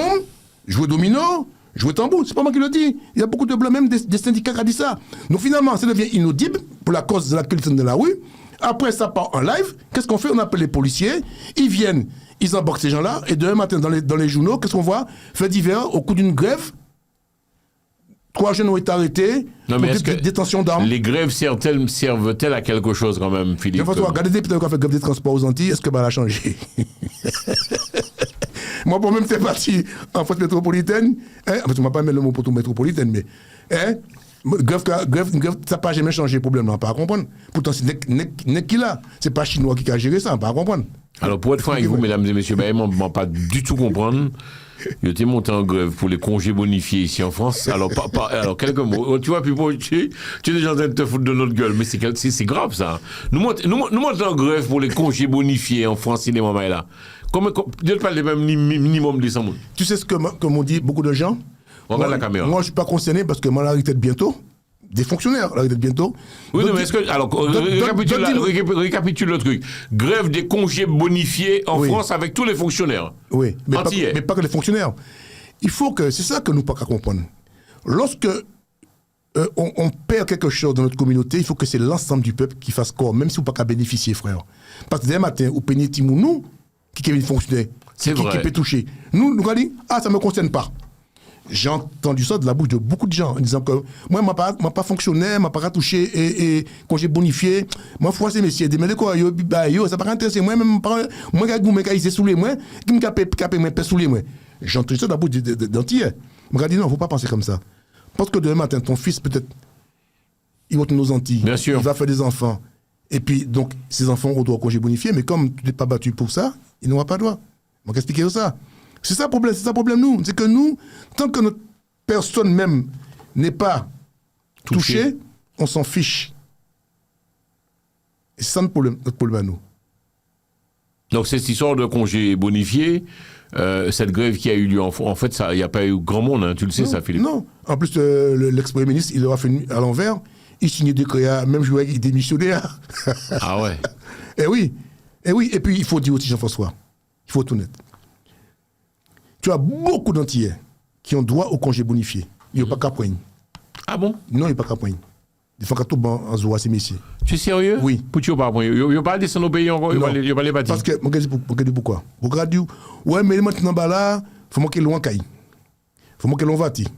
jouer domino, jouer tambour, c'est pas moi qui le dis. Il y a beaucoup de blancs, même des syndicats qui ont dit ça. Donc finalement, ça devient inaudible pour la cause de la culture de la rue. Après, ça part en live. Qu'est-ce qu'on fait? On appelle les policiers. Ils viennent, ils embarquent ces gens-là. Et demain matin, dans les journaux, qu'est-ce qu'on voit? Fait divers, au cours d'une grève, 3 jeunes ont été arrêtés pour détention d'armes. Les grèves servent-elles à quelque chose quand même, Philippe? Regardez des députés qui ont fait grève des transports aux Antilles, est-ce que ça a changé? Moi, pour même, c'est parti en force métropolitaine. Parce que je ne vais pas mettre le mot pour tout métropolitaine, mais. Grève, ça n'a pas jamais changé le problème, on ne va pas comprendre. Pourtant, c'est n'est qui là. Ce n'est pas Chinois qui a géré ça, on ne va pas comprendre. Alors, pour être franc avec vous, mesdames et messieurs, je ne vais pas du tout comprendre. Il était monté en grève pour les congés bonifiés ici en France. Alors, alors quelques mots. Tu vois, puis tu es déjà en train de te foutre de notre gueule, mais c'est grave ça. Nous montons en grève pour les congés bonifiés en France, il est moment là. Je ne parle pas des mêmes minimum de 100 mots. Tu sais ce que m'ont dit beaucoup de gens? Regarde la caméra. Moi, je suis pas concerné parce que moi, la retraite bientôt. Des fonctionnaires, la retraite bientôt. Oui, Donc, non, mais est-ce que. Alors, récapitule le truc. Grève des congés bonifiés en France avec tous les fonctionnaires. Oui, mais Antillais. pas que les fonctionnaires. Il faut que. C'est ça que nous pas qu'à comprendre. Lorsque on perd quelque chose dans notre communauté, il faut que c'est l'ensemble du peuple qui fasse corps, même si on pas qu'à bénéficier, frère. Parce que dès matin, ou peignez Timounou, qui est fonctionnaire, C'est vrai. qui peut toucher. Nous on dit, ah, ça ne me concerne pas. J'ai entendu ça de la bouche de beaucoup de gens en disant que moi, je ne suis pas fonctionnaire, je ne pas touché et congé bonifié. Moi, je suis messieurs, demandez quoi, ça ne pas intéresser. Moi, je suis sous les moi, qui me capé sous les moi. J'ai entendu ça de la bouche d'Antillais. Je me dit non, il ne faut pas penser comme ça. Parce que demain matin, ton fils, peut-être, il va tenir aux Antilles. Bien sûr. Il va faire des enfants. Et puis, donc, ces enfants ont droit au congé bonifié, mais comme tu n'es pas battu pour ça, ils n'auront pas droit. On va expliquer ça. C'est ça le problème, nous. C'est que nous, tant que notre personne même n'est pas touchée, on s'en fiche. Et c'est ça notre problème à nous. Donc, cette histoire de congé bonifié, cette grève qui a eu lieu, en fait, il n'y a pas eu grand monde, hein, tu le sais, Non, ça, Philippe. Non. En plus, l'ex-premier ministre, il aura fait à l'envers. Il signait des créas, même joué, il démissionnait. Ah ouais. Eh oui. Et puis, il faut dire aussi, Jean-François, il faut être honnête. Tu as beaucoup d'Antillais qui ont droit au congé bonifié. Ils n'ont pas qu'à poigner. Ah bon? Non, ils n'ont pas qu'à poigner. Ils font qu'à tout en zoa, ces messieurs. Tu es sérieux? Oui. Pour tu pas poigner. Ils n'ont pas descendu au pays encore, ils n'ont pas les bâtis. Parce que, je dis pourquoi. Vous regardez, ouais, mais maintenant, là, il faut manquer loin caille. Il faut manquer loin vati.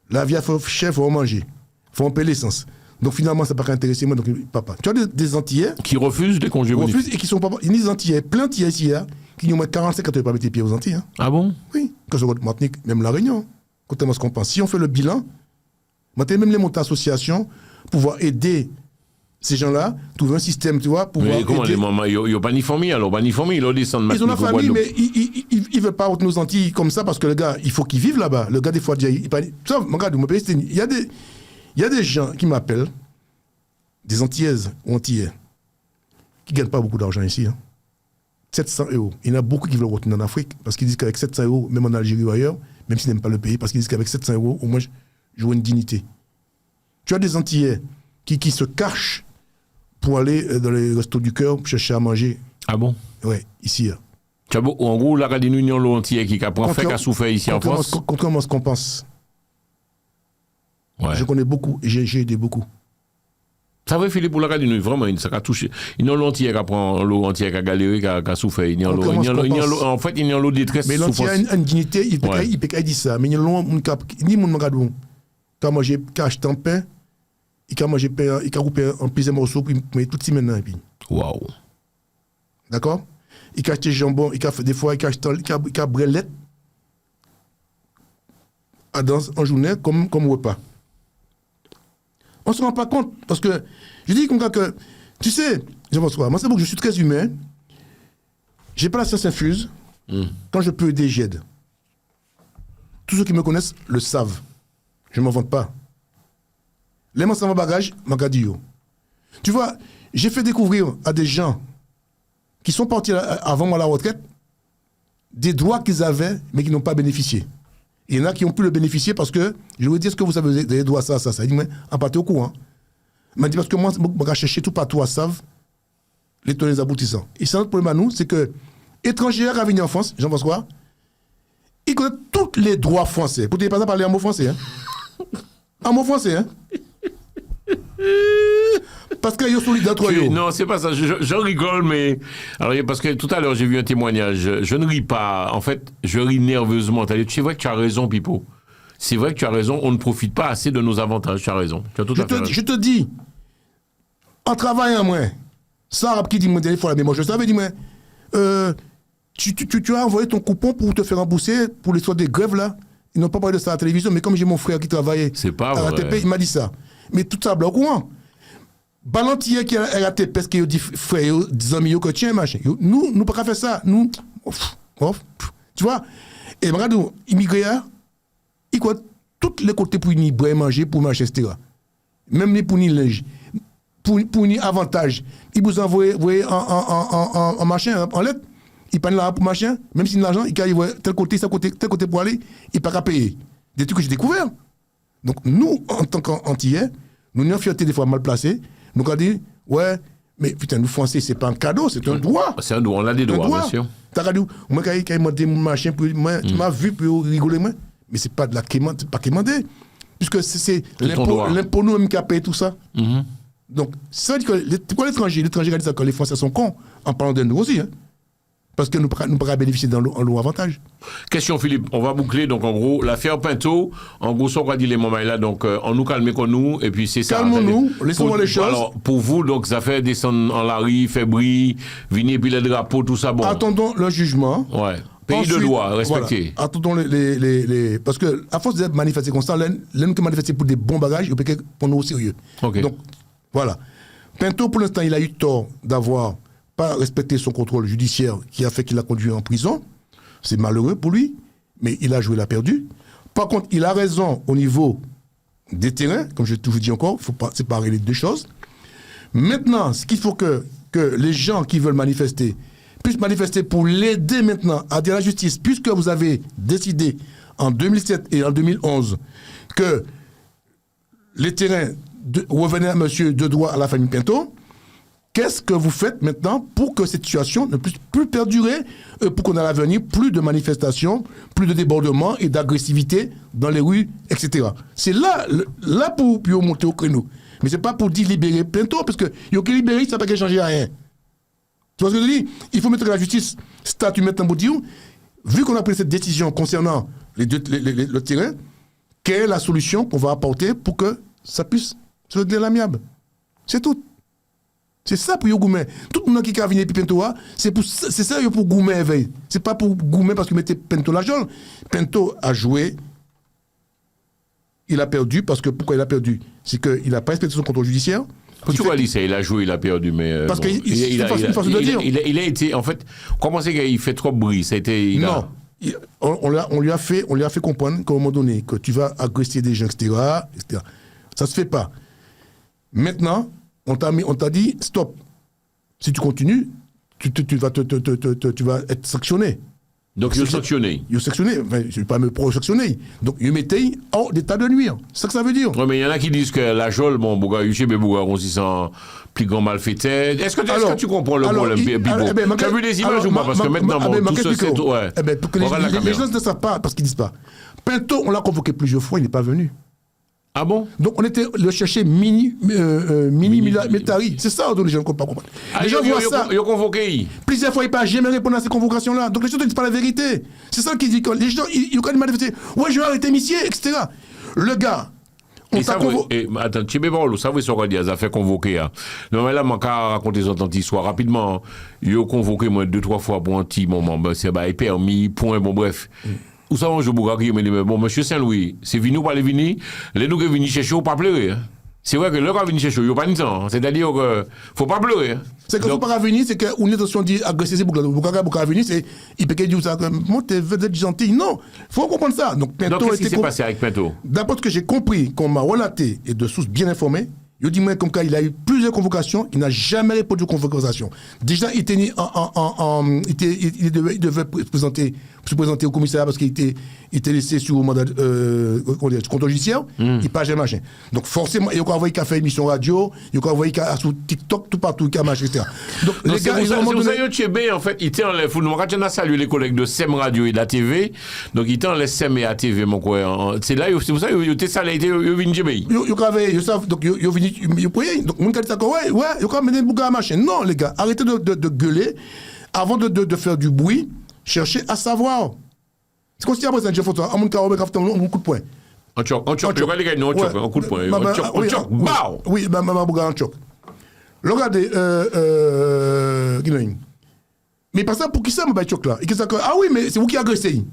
La vie, il faut chef, il faut manger. Il faut payer l'essence. Donc finalement, ça n'a pas intéressé moi, donc papa. Tu as des Antillais Qui refusent les congés bonifiés. refusent et qui sont pas. Il y a des Antillais, plein d'Antillais ici, hein, qui ont 45 quand tu n'as pas mis tes pieds aux Antilles. Hein. Ah bon? Oui, quand je regarde Martinique, même La Réunion, contrairement à ce qu'on pense. Si on fait le bilan, maintenant même les montées associations, pouvoir aider ces gens-là, trouver un système, tu vois, pouvoir Mais comment aider. les mamans, ils n'ont pas ni famille, alors pas ni famille, ils descendent Ils ont la famille, mais ils ne veulent pas retenir nos Antilles comme ça parce que le gars, il faut qu'il vive là-bas. Le gars, des fois, il parle. Ça, regarde, il y a des gens qui m'appellent, des Antillaises ou Antillais, qui ne gagnent pas beaucoup d'argent ici. Hein. 700 €. Il y en a beaucoup qui veulent retourner en Afrique parce qu'ils disent qu'avec 700 €, même en Algérie ou ailleurs, même s'ils n'aiment pas le pays, parce qu'ils disent qu'avec 700 €, au moins, j'aurai une dignité. Tu as des Antillais qui se cachent pour aller dans les restos du cœur, pour chercher à manger. Ah bon? Ouais, ici. Hein. En gros, la Radine Union Entier qui a fait qu'à souffert ici en France. Contrairement à ce qu'on pense. Ouais. Je connais beaucoup et j'ai aidé beaucoup. Ça va, Philippe, pour la Radine, vraiment, ça a touché. Il y a l'entier qui prend l'eau entière, qui a galéré, qui a souffert. En fait, il y a l'eau détresse. Mais l'entier a une dignité, il peut dire ça. Mais il y a l'eau, ni mon magadou. Quand moi j'ai acheté un pain, il a mangé pain, il a coupé un plusieurs morceaux, puis il met tout petit maintenant. Waouh. D'accord? Il a acheté jambon, des fois, il a acheté il a brelette en journée comme repas. On ne se rend pas compte, parce que je dis comme ça que, tu sais, Jean-François, moi c'est bon que je suis très humain, j'ai pas la science infuse, quand je peux aider, j'aide. Tous ceux qui me connaissent le savent, je ne m'en vante pas. Les mains sans bagage, magadio. Tu vois, j'ai fait découvrir à des gens qui sont partis avant moi à la retraite, des droits qu'ils avaient, mais qui n'ont pas bénéficié. Il y en a qui ont pu le bénéficier parce que, je vous dis, est-ce que vous savez des droits ça? Il dit, mais en partie au courant. Il m'a dit, parce que moi, je vais chercher tout partout à Save, les tenants les aboutissants. Et c'est notre problème à nous, c'est que, étrangers à venir en France, Jean-François, ils connaissent tous les droits français. Pour ne pas parler en mot français. Hein. En mot français, hein. Parce qu'il y a solidaire entre eux. Non, c'est pas ça. Je rigole, mais. Alors, parce que tout à l'heure, j'ai vu un témoignage. Je ne ris pas. En fait, je ris nerveusement. C'est vrai que tu as raison, Pipo. C'est vrai que tu as raison. On ne profite pas assez de nos avantages. Tu as raison. Tu as tout à fait raison. Je te dis, en travaillant, moi, ça, qui dit mon téléphone, mais moi, je savais, dis-moi, tu as envoyé ton coupon pour te faire rembourser pour les soins des grèves, là. Ils n'ont pas parlé de ça à la télévision, mais comme j'ai mon frère qui travaillait c'est pas à vrai. RATP, il m'a dit ça. Mais tout ça, au courant. Balantier qui est à RATP, parce qu'il dit, frère, 10 amis, que tiens, machin. Nous, ne pouvons pas faire ça. Nous, tu vois. Et regarde, immigrés, ils croient tous les côtés pour y boire, manger, pour marcher, etc. Même les pour y linge, pour y avantage. Ils vous envoient en machin, en lettre. Ils prennent là pour machin, même si l'argent, il arrive tel côté pour aller, il ne peut pas payer. des trucs que j'ai découverts. Donc, nous, en tant qu'Antillais, nous avons une fierté des fois mal placée. Nous avons dit, ouais, mais putain, nous Français, c'est pas un cadeau, c'est un droit. C'est un droit, on a des droits, bien sûr. T'as dit, moi, quand il m'a dit mon machin, tu m'as vu pour rigoler, moi. Mais c'est pas de la quémande, c'est pas quémandé. Puisque c'est l'impôt nous-mêmes qui a payé tout ça. Donc, ça veut dire que pourquoi l'étranger a dit ça, que les Français sont cons, en parlant de nous aussi, hein. Parce que nous pourrons bénéficier d'un lot avantage. Question Philippe, on va boucler donc en gros l'affaire Pinto, en gros ce qu'on va dire les moments là, donc on nous calme qu'on nous et puis c'est ça. Calmons-nous, laissons-moi les choses. Alors pour vous donc ça fait descendre en la rue, fait bruit, venir puis les drapeaux, tout ça bon. Attendons le jugement. Ouais. Pays ensuite, de loi, respecté. Voilà. Attendons les parce que à force de manifester constant, l'un qui manifester pour des bons bagages, il peut prendre au sérieux. Okay. Donc voilà. Pinto pour l'instant il a eu tort d'avoir pas respecté son contrôle judiciaire qui a fait qu'il a conduit en prison. C'est malheureux pour lui, mais il a joué, il a perdu. Par contre, il a raison au niveau des terrains, comme je vous dis encore, il faut pas séparer les deux choses. Maintenant, ce qu'il faut que les gens qui veulent manifester puissent manifester pour l'aider maintenant à dire à la justice, puisque vous avez décidé en 2007 et en 2011 que les terrains revenaient à monsieur Dedoy, à la famille Pinto. Qu'est-ce que vous faites maintenant pour que cette situation ne puisse plus perdurer, pour qu'on ait à l'avenir plus de manifestations, plus de débordements et d'agressivité dans les rues, etc. C'est là pour monter au créneau. Mais c'est pas pour dire libérer Pinto, parce que il y a que libérer, ça ne va pas changer rien. Tu vois ce que je dis? Il faut mettre que la justice statue maintenant pour dire, vu qu'on a pris cette décision concernant le terrain, quelle est la solution qu'on va apporter pour que ça puisse se régler à l'amiable? C'est tout. C'est ça pour Goumet. Tout le monde qui a venu Pinto, c'est ça pour Goumet éveil. C'est pas pour Goumet parce qu'il mettait Pinto la jaune. Pinto a joué. Il a perdu parce que pourquoi il a perdu? C'est qu'il n'a pas respecté son contrôle judiciaire. Tu vois, il a joué, il a perdu, mais. Parce bon, il a été, en fait, comment c'est qu'il fait trop de bruit? Ça a été, on lui a fait comprendre qu'à un moment donné, que tu vas agresser des gens, etc. Ça ne se fait pas. Maintenant, on t'a dit, stop. Si tu continues, tu vas être sanctionné. Donc, il est sanctionné. Il est sanctionné. Enfin, je ne vais pas me pro-sanctionner. Donc, il mettait hors d'état de nuire. C'est ça que ça veut dire. Oui, mais il y en a qui disent que la Jol, bon, on s'y sent plus grand malfaiteur. Est-ce que tu comprends le problème, Bibo? Tu as vu les images ou pas? Parce que maintenant, tout ça, c'est. Ouais. Pour que les gens ne savent pas, parce qu'ils ne disent pas. Pinto, on l'a convoqué plusieurs fois, il n'est pas venu. Ah bon? Donc on était le chercher mini-militari. C'est ça, donc les gens ne comprennent pas. Les gens voient ça. Ils ont convoqué. Plusieurs fois, il n'a jamais répondu à ces convocations-là. Donc les gens ne disent pas la vérité. C'est ça qui dit que les gens, ils ont manifesté. Ouais, je vais arrêter Missier, etc. Le gars. Attends, tu sais, bon, ça, vous savez, ça fait convoquer. Non, mais là, je vais raconter cette histoire rapidement. Ils ont convoqué moi 2-3 fois pour un petit moment. C'est permis, point, bon, bref. Où ça va, je me dis, bon, monsieur Saint-Louis, c'est venu ou pas les venir? Les nous qui viennent chercher, il ne faut pas pleurer. Hein. C'est vrai que l'heure qui vient chercher, il n'y a pas de temps. C'est-à-dire qu'il ne faut pas pleurer. Hein. C'est qu'il ne faut pas venir, c'est qu'on est intention dit agresser pour venir, c'est il peut dire ça, moi, tu veux être gentil. Non, il faut comprendre ça. Donc, qu'est-ce qui s'est passé avec Pinto? D'après ce que j'ai compris, qu'on m'a relaté et de sources bien informées, il dit moi comme il a eu plusieurs convocations, il n'a jamais répondu aux convocations. Déjà, il devait se présenter au commissariat parce qu'il était laissé sur mandat contrôle judiciaire, il n'a pas jamais machin. Donc forcément, il a envoyé qu'à faire émission radio, il a envoyé qu'à sur TikTok, tout partout, qu'à machin, etc. Donc les gars, ils ont donné... en fait, il était en l'air, vous nous a salué les collègues de SEM Radio et de la TV, donc il était en l'air SEM et la TV, mon quoi. C'est là, c'est pour ça qu'il était salé, il vient de Jébé. Donc il vient donc, mon gars dit ouais, il a mené le bouga à machin. Non, les gars, arrêtez de gueuler avant de faire du bruit. Cherchez à savoir. C'est comme si après ça, j'ai fait ça, un coup de poing. Un choc, un coup de poing. Un choc, bao! Oui, ma bouga un choc. Regardez, mais pas ça, pour qui ça, ma choc là? Ah oui, mais c'est vous qui agressez.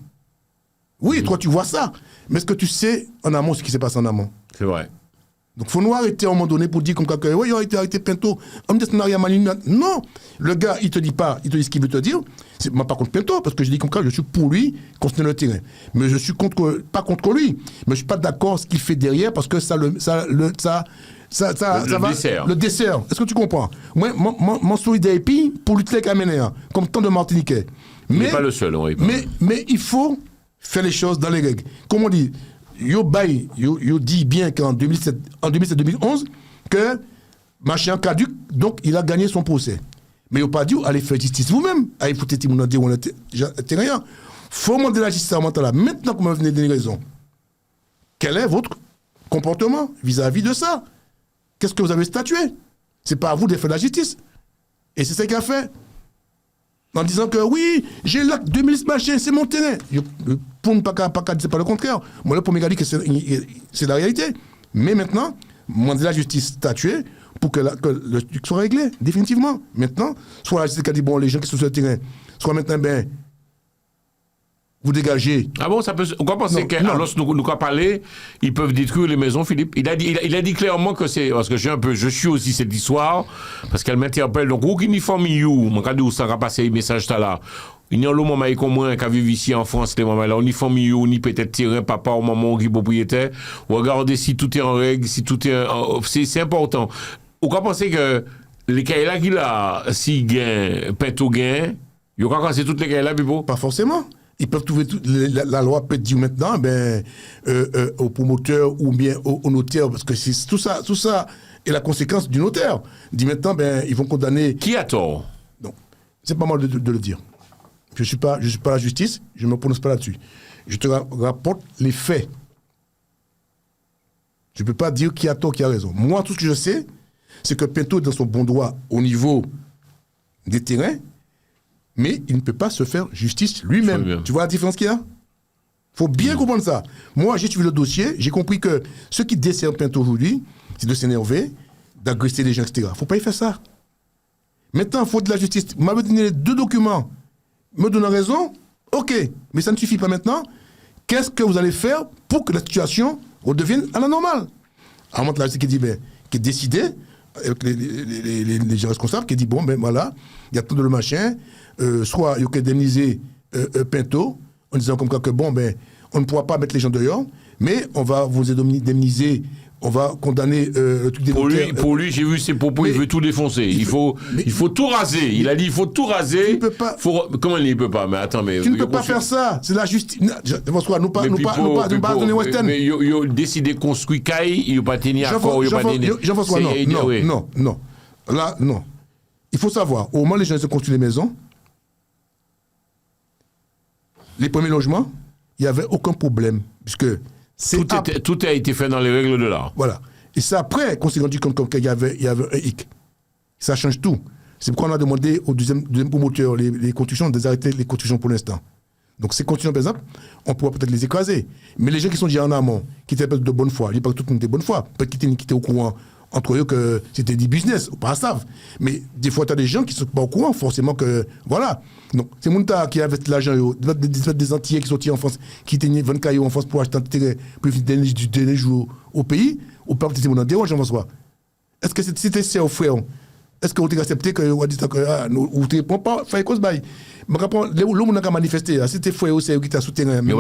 Oui, toi, tu vois ça. Mais est-ce que tu sais en amont ce qui s'est passé en amont? C'est vrai. Donc, il faut nous arrêter à un moment donné pour dire comme quelqu'un, oui, il a été arrêté Pinto. On me dit, non, le gars, il te dit ce qu'il veut te dire. C'est moi, pas contre Pinto, parce que je dis comme ça, je suis pour lui, concernant le terrain. Mais je suis pas contre lui. Mais je suis pas d'accord ce qu'il fait derrière, parce que ça va. Le dessert. Est-ce que tu comprends? Moi, mon solidaire pour lutter avec Aménéa, comme tant de Martiniquais. Mais pas le seul, mais il faut faire les choses dans les règles. Comme on dit, yo dit bien qu'en 2007-2011 que machin caduc, donc il a gagné son procès. Mais il n'a pas dit, allez faire justice vous-même. Allez foutre tout le monde dire, on était rien. Faut demander la justice à là. Maintenant que vous venez de donner raison, quel est votre comportement vis-à-vis de ça? Qu'est-ce que vous avez statué? C'est pas à vous de faire la justice. Et c'est ça qu'il a fait. En disant que oui, j'ai l'acte 2000 machin, c'est mon terrain. Pour ne pas dire pas le contraire. Moi, le premier gars dit que c'est la réalité. Mais maintenant, demander la justice statuée pour que le truc soit réglé, définitivement. Maintenant, soit la justice qui a dit, bon, les gens qui sont sur le terrain, soit maintenant, ben, vous dégagez. Ah bon, ça peut. On peut penser que lorsque nous parler, ils peuvent détruire les maisons, Philippe. Il a dit clairement que c'est. Parce que je suis aussi cette histoire, parce qu'elle m'interpelle. Donc, où uniforme you, mon cas où ça va passer le message là. Il y a le moment comme moi qui vivent ici en France, les moments là, uniforme you, ni peut-être terrain, papa ou maman qui est propriétaire. Regardez si tout est en règle, si tout est. C'est important. On peut penser que les cas là qu'il a, si gain, Pinto gain, il y a casser toutes les cas là, Bibo? Pas forcément. Ils peuvent trouver la loi peut dire maintenant au promoteur ou bien au notaire, parce que c'est tout ça est la conséquence du notaire. Dit maintenant ils vont condamner. Qui a tort? Non, c'est pas mal de le dire. Je suis pas la justice, je ne me prononce pas là-dessus. Je te rapporte les faits. Je ne peux pas dire qui a tort, qui a raison. Moi, tout ce que je sais, c'est que Pinto est dans son bon droit au niveau des terrains. Mais il ne peut pas se faire justice lui-même. Tu vois la différence qu'il y a? Il faut bien comprendre ça. Moi, j'ai suivi le dossier, j'ai compris que ceux qui desservent Pinto aujourd'hui, c'est de s'énerver, d'agresser les gens, etc. Il ne faut pas y faire ça. Maintenant, il faut de la justice. Vous m'avez donné 2 documents, me donnant raison, ok, mais ça ne suffit pas maintenant. Qu'est-ce que vous allez faire pour que la situation redevienne à la normale? À un moment, la justice qui est décidée, avec les gens responsables, qui dit, bon, ben voilà, il y a tout le machin, soit il y a qu'indemniser Pinto, en disant comme quoi que bon, ben, on ne pourra pas mettre les gens dehors, mais on va vous indemniser, on va condamner le truc des notaires. Pour lui, j'ai vu ses propos, il veut tout défoncer. Il faut tout raser. Il a dit il faut tout raser. Il peut pas. Comment il ne peut pas? Mais attends, mais. Tu ne peux pas faire ça. C'est la justice. Nous pas donner Western. Mais il a décidé de construire Caille, il n'a pas tenu accord, il n'a pas tenu. Jean-François, non. Là, non. Il faut savoir, au moment où les gens se construisent les maisons, les premiers logements, il n'y avait aucun problème. Puisque tout a été fait dans les règles de l'art. Voilà. Et c'est après qu'on s'est rendu compte qu'il y avait un hic. Ça change tout. C'est pourquoi on a demandé au deuxième promoteur les constructions, d'arrêter les constructions pour l'instant. Donc ces constructions, par exemple, on pourra peut-être les écraser. Mais les gens qui sont déjà en amont, qui étaient de bonne foi, je ne dis pas que tout le monde était de bonne foi, peut-être qu'ils étaient au courant entre eux que c'était du business, ou pas savent. Mais des fois, tu as des gens qui ne sont pas au courant, forcément que. Voilà. Donc, c'est Mounta qui avait l'argent, des Antillais qui sont sortis en France, qui tenaient 20 cailloux en France pour acheter un terrain, pour donner les jours au pays, ou pas que c'était mon dérange, Jean-François. Est-ce que c'était ça au frère? Est-ce que vous avez accepté que vous dites que vous ne répondez pas, faites cause bail? Mais quand l'homme n'a manifesté, c'était frère aussi qui t'a soutenu. Il n'y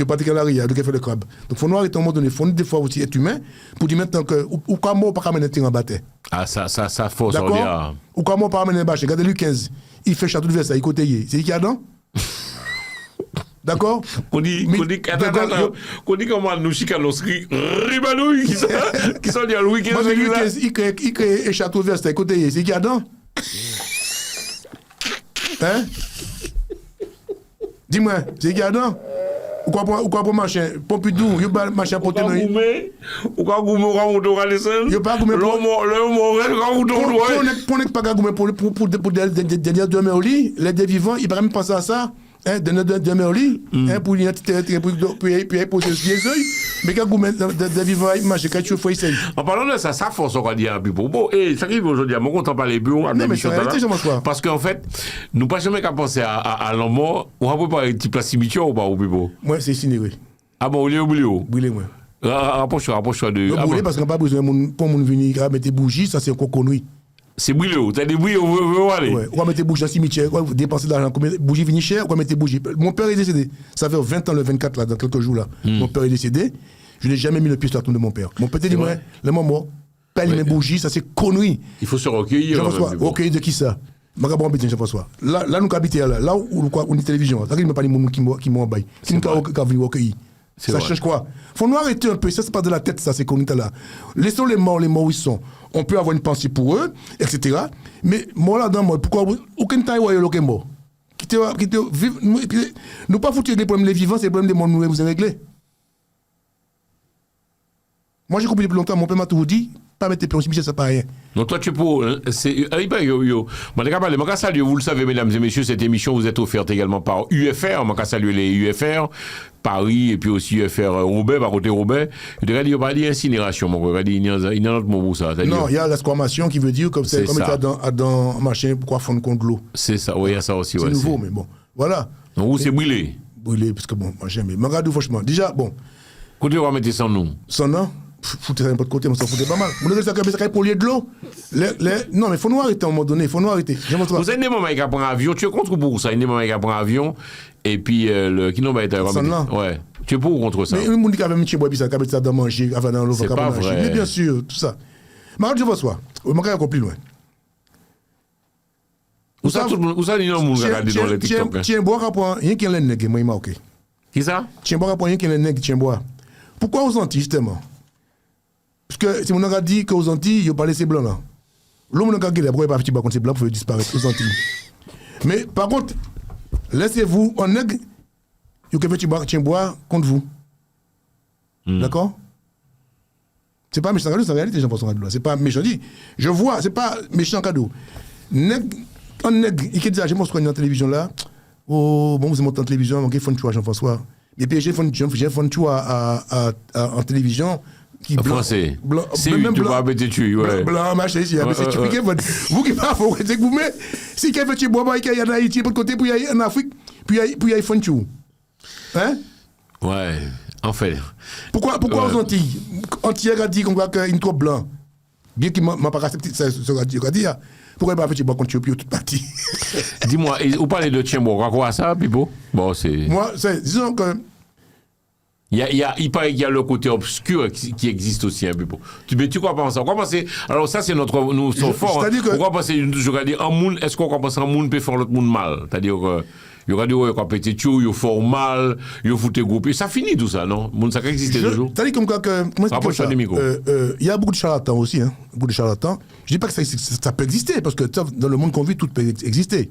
a pas de galerie, il y a fait le crabe. Donc, il faut nous arrêter à un moment donné, il faut des fois aussi être humain pour dire maintenant que, ou quand moi, pas amener un terrain en bataille. Ah, ça faut ça. D'accord? Ou quand moi, pas amener un bâche. Regardez Louis XV, il fait château de Versailles, côté. C'est qui y a dedans? D'accord? Qu'on dit comment nous chicanos ribanouilles qui sont à Louis XV. Moi, Louis XV, il crée un château de Versailles, côté. C'est qui y a dedans? Hein? Dis-moi, c'est qui y a dedans? Ou quoi pour machin? Pompidou, il y a machin pour tenir. Ou quoi goumé, ou quoi mouton à l'essence? Il y a pas goumé pour. Pour ne pas goumé pour dernière demeure au lit, les deux vivants, ils ne peuvent même penser à ça. Demeure au lit, pour l'identité, puis poser les yeux. Mais quand goumé de vivants, il marche, quand tu fais essayer. En parlant de ça, ça force encore dire un peu. Bon, et ça arrive aujourd'hui, mon content par les bureaux. Non, mais c'est réalité, Jean-François. Parce qu'en fait, nous pas jamais qu'à penser à l'homme, on va pas un petit place cimetière ou pas au bureau. Moi, c'est incinéré. Ah bon, oublié. Brûlé, moi. Rapproche-toi de. Brûlé parce qu'on n'a pas besoin pour mon venir mettre des bougies, ça c'est encore connu. C'est brûlé, t'as des bougies, on veut aller. Ouais, on va mettre des bougies dans le cimetière, on va dépenser de l'argent, combien bougies viennent chères, on va mettre des bougies. Mon père est décédé, ça fait 20 ans le 24 là, dans quelques jours là. Mon père est décédé, je n'ai jamais mis le pied sur la tombe de mon père. Mon père dit, moi, le moment, pas les mêmes bougies, ça c'est connerie. Il faut se recueillir. Jean-François, recueillir de qui ça? Magabon Bédien, Jean-François. Là, nous habitons là où on est télévision, ça ne pas les gens qui m'ont bail, qui nous ont recueilli. C'est Ça vrai. change quoi? Faut nous arrêter un peu, ça c'est pas de la tête, ça, ces communautés-là. Laissons les morts où ils sont. On peut avoir une pensée pour eux, etc. Mais moi là-dedans, moi, pourquoi aucun temps il y a aucun mort? Nous pas foutu avec les problèmes des vivants, c'est les problèmes des morts nous vous réglés. Moi j'ai compris depuis longtemps, mon père m'a toujours dit, pas mettre tes pieds en ça pas rien. Donc toi, tu peux... Je salue, vous le savez, mesdames et messieurs, cette émission vous est offerte également par UFR. Je salue les UFR, Paris, et puis aussi UFR Roubaix, par côté Roubaix. Il n'y a pas d'incinération, il y a un autre mot pour ça. Non, il y a l'exclamation qui veut dire comme C'est comme ça. dans machin, pourquoi fondre contre l'eau. C'est ça, oui, il y a ça aussi. C'est Ouais, nouveau, mais bon, voilà. Donc vous, c'est brûlé. Brûlé, parce que bon, moi j'aime. Mais regardez, franchement, déjà, bon, Écoutez, on va mettre ça en nous. son nom, foutez ça n'importe côté, on s'en foutait pas mal. Vous devez ça pour lier de l'eau. Non, mais il faut nous arrêter à un moment donné, il faut nous arrêter. Vous avez des moments qui prennent avion, tu es contre ou pour ça? Il y a des moments qui prennent avion, et puis qui n'ont pas été Son ouais. Tu es pour ou contre ça? Mais le monde qui avait mis bois, puis ça, qui avait ça dans manger, avant dans l'eau, C'est pas vrai. Mais bien sûr, tout ça. Mais je vois ça. On m'a encore plus loin. Où ça, il y a un monde qui regarde dans les TikTok? Hein? Tiens, bois, rapport, rien qui est le nègre, moi, il m'a ok. Qui ça? Tiens, bois, rapport, rien qui est le nègre, tiens, bois. Pourquoi aux Antilles, justement? Parce que si on a dit qu'aux Antilles, il n'y a pas laissé blanc là. L'homme n'a pas dit, pourquoi il n'y a pas fait contre ces blancs pour disparaître aux Antilles. Mais par contre, laissez-vous en nègre, il y a fait tiens, bois contre vous. D'accord? C'est pas méchant cadeau, c'est la réalité, Jean-François Cadeau. C'est pas méchant dit. Je vois, c'est pas méchant cadeau. Un nègre, il dit, je montre une télévision là. Oh, bon, vous êtes en télévision, il faut un Jean-François. Et puis j'ai fait un choix en télévision. Qui En blanc, français. Blanc, Si même tu blanc, vas mettre tu, ouais. blanc, machin, ici. Mais c'est tu qui vous qui pas faut c'est que vous mettez. Si quelqu'un fait bois, il y a en Haïti, pour côté, puis il y a en Afrique, puis il y a font tout. Hein? Ouais, en fait. Pourquoi aux Antilles? Antilles a dit qu'on voit qu'il est trop blanc. Bien qu'il m'a pas accepté ce qu'il a dit. Pourquoi il n'a pas fait bois contre eux, puis toute partie? Dis-moi, vous parlez de Tiembo, quoi ça, Pipo? Bon, c'est. Moi, disons que. Il paraît qu'il y a le côté obscur qui existe aussi un peu. Mais tu crois pas en ça? Pourquoi penser? Alors ça c'est notre, nous sommes forts. Pourquoi penser? Je vais dire un monde. Est-ce qu'on pense un monde peut faire l'autre monde mal? C'est-à-dire que il y aura des gens qui pété tout, ils font mal, ils font des groupes. Ça finit tout ça, non? Monde ça existe toujours. C'est-à-dire comme quoi que il y a beaucoup de charlatans aussi, hein. Beaucoup de charlatans. Je dis pas que ça peut exister parce que dans le monde qu'on vit tout peut exister.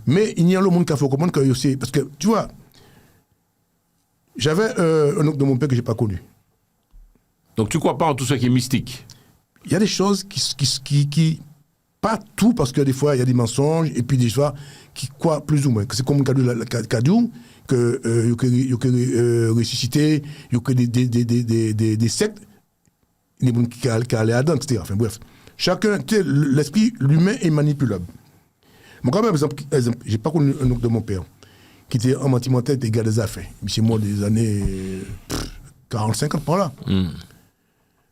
Mais il y a le monde qui a fait comprendre que c'est parce que tu vois. J'avais un oncle de mon père que je n'ai pas connu. Donc tu ne crois pas en tout ce qui est mystique? Il y a des choses qui pas tout, parce que des fois il y a des mensonges, et puis des fois qui croient plus ou moins. C'est comme le Kadou, que il y a ressuscité, il y a des sectes, des gens qui allaient là-dedans, etc. Enfin bref. Chacun, l'esprit, l'humain est manipulable. Mon grand-père, par exemple, je n'ai pas connu un oncle de mon père. Qui était en mentimental, était gars des affaires. C'est moi des années 40-50 par là.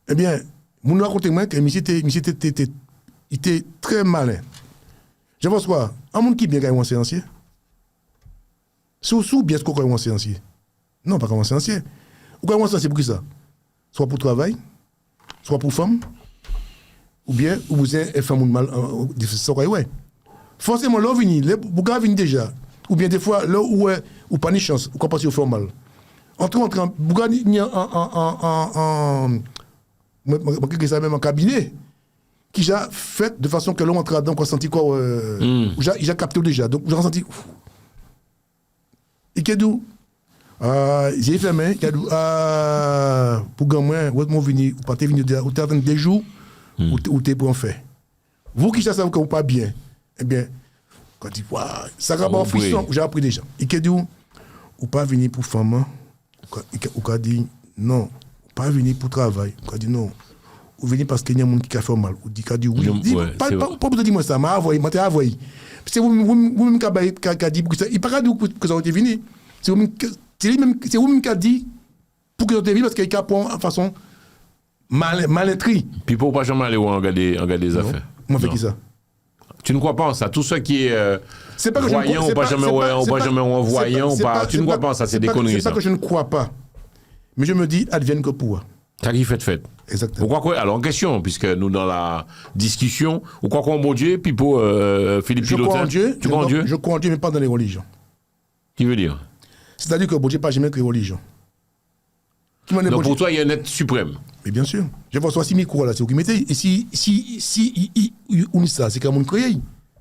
Eh bien, mon raconté moi que monsieur était très malin. Je pense quoi? Un monde qui bien gagne un séancier. Sous bien ce qu'on gagne un séancier. Non, pas comme un séancier. Ou gagne un séancier pour qui ça? Soit pour travail, soit pour femme, ou bien vous êtes un femme mal, ouais. Forcément, là, vous venez déjà. Ou bien des fois, là où ou pas de chance, ou quand passer au formal. Entre, vous gagnez en cabinet, qui a fait de façon que l'on entre dedans, qu'on a senti quoi, il a capté déjà. Donc, j'ai ressenti. Et qu'est-ce que j'ai fait, mais pour gagner, vous êtes venu, vous partez venir, vous êtes des jours, ou t'es pour en faire. Vous qui savez que vous pas bien, eh bien, quand il voit, ça va en frisson, j'ai appris déjà. Et qu'est-ce que ou pas venir pour femme, ou qu'a dit non, ou pas venir pour travail, ou qu'a dit non, ou venir parce qu'il y a un monde qui a fait mal, ou dit qu'a dit oui, pas pour te dire moi ça, m'a envoyé, c'est vous-même qui a dit pour ça, il pas dit que ça a été fini, c'est vous-même qui a dit pour que ça a été fini parce qu'il a pris en façon malinterie. Puis pour pas jamais aller regarder des affaires. Moi fait qui ça? Tu ne crois pas en ça? Tout ce qui est voyant ou pas jamais voyant, tu ne crois pas en ça? C'est des conneries. C'est pas que je ne crois pas. Mais je me dis, advienne que pour. Ça qui fait. Exactement. Vous croyez, alors en question, puisque nous dans la discussion, vous croyez en bon Dieu, puis pour Philippe Pilotin? Je crois en Dieu. Tu crois en Dieu? Je crois en Dieu, mais pas dans les religions. Qui veut dire? C'est-à-dire que bon Dieu n'a pas jamais créé religion. Donc pour toi, il y a un être suprême. Mais bien sûr. Je vois soit si micro là, c'est vous qui mettez. Et si on ça, c'est comme on crée.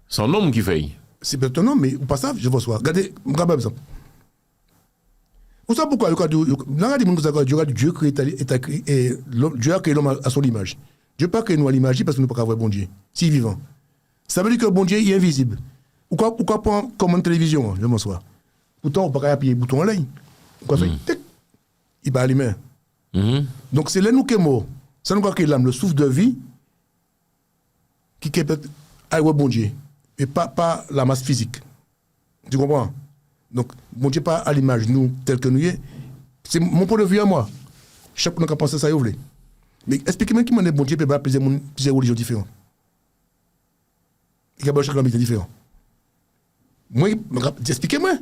C'est un homme qui fait. C'est peut-être un homme, mais ou pas ça, je vois soit. Regardez, par exemple. Vous savez pourquoi Dieu a créé l'homme à son image. Dieu n'a pas créé nous à l'image parce que nous ne pouvons pas voir bon Dieu. Si vivant. Ça veut dire que bon Dieu est invisible. Pourquoi prendre comme une télévision, je m'en sois. Pourtant, on ne peut pas appuyer le bouton en ligne. Pourquoi faire? Il va allumer. Donc c'est là nous qui est mort. Ça nous crée l'âme, le souffle de vie qui est peut-être à bon Dieu. Et pas la masse physique. Tu comprends? Donc, bon Dieu pas à l'image, nous, tel que nous y est. C'est mon point de vue à moi. Chaque monde qui a pensé ça, il voulait. Mais expliquez-moi qui m'a dit bon Dieu peut pas plusieurs religions différentes. Il y a chaque homme est différent. Moi, expliquez-moi.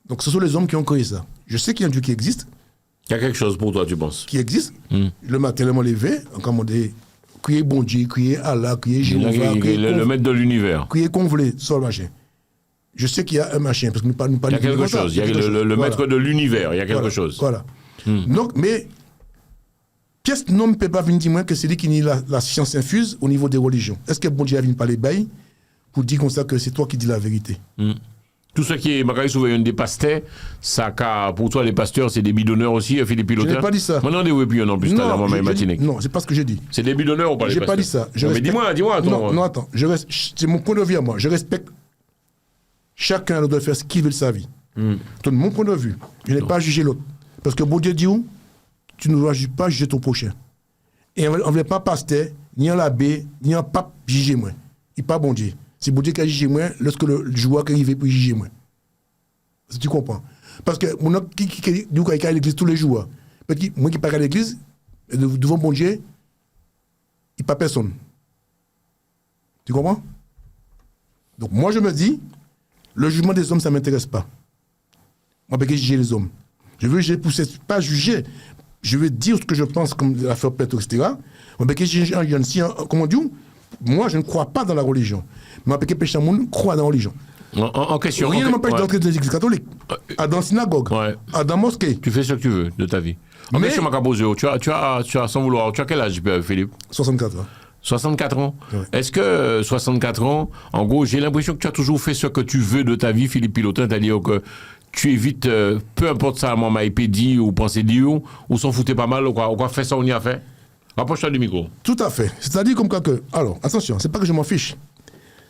Donc, ce sont les hommes qui ont créé ça. Je sais qu'il y a un Dieu qui existe. Il y a quelque chose pour toi, tu penses? Qui existe. Le matin, je me levé, on dit crier bon Dieu, crier Allah, crier Jéhovah. Le maître de l'univers. Crier convolé, sur le machin. Je sais qu'il y a un machin, parce que nous parlons pas. Il y a quelque chose. Il y a le maître de l'univers. Il y a quelque chose. Voilà. Donc, mais pièce non ne peut pas venir dire que c'est lui qui nie la science infuse au niveau des religions. Est-ce que bon Dieu vient parler bail pour dire comme ça que c'est toi qui dis la vérité? Tout ce qui est Macaï souverain des pasteurs, ça pour toi les pasteurs c'est des bidonneurs aussi, Philippe Pilotin. Je n'ai pas dit ça. Maintenant des webillons en plus dans la maman matinée. Non, c'est pas ce que j'ai dit. C'est des bidonneurs ou pas les pasteurs? J'ai pas dit ça. Mais dis-moi attends. Non, attends, c'est mon point de vue à moi. Je respecte chacun doit faire ce qu'il veut de sa vie. C'est mon point de vue. Je n'ai pas jugé l'autre. Parce que bon Dieu dit où tu ne dois pas juger ton prochain. Et on ne veut pas pasteur, ni un abbé, ni un pape juger moi. Il n'est pas bon Dieu. C'est bon Dieu qui a jugé moi lorsque le joueur qui arrive pour juger moi. Si tu comprends. Parce que mon homme qui est à l'église tous les jours, moi qui pars à l'église, devant bon Dieu, il n'y a pas personne. Tu comprends? Donc moi je me dis, le jugement des hommes, ça ne m'intéresse pas. Moi, je veux juger les hommes. Je veux juger, pas juger. Je veux dire ce que je pense comme l'affaire Petro, etc. Moi, comment on dit? Moi, je ne crois pas dans la religion. Moi, je crois dans la religion. En question. Rien ne m'empêche d'entrer dans l'église catholique, dans la synagogue, dans la mosquée. Tu fais ce que tu veux de ta vie. Mais je m'en poser. Tu as sans vouloir. Tu as quel âge, Philippe? 64 ans. 64 ans. Ouais. Est-ce que 64 ans, en gros, j'ai l'impression que tu as toujours fait ce que tu veux de ta vie, Philippe Pilotin, c'est-à-dire que tu évites, peu importe ça, moi, m'a dit ou pensé dire, ou s'en foutait pas mal, ou quoi fait ça, on y a fait. Rapproche-toi du micro. Tout à fait. C'est-à-dire comme quoi que. Alors, attention, c'est pas que je m'en fiche.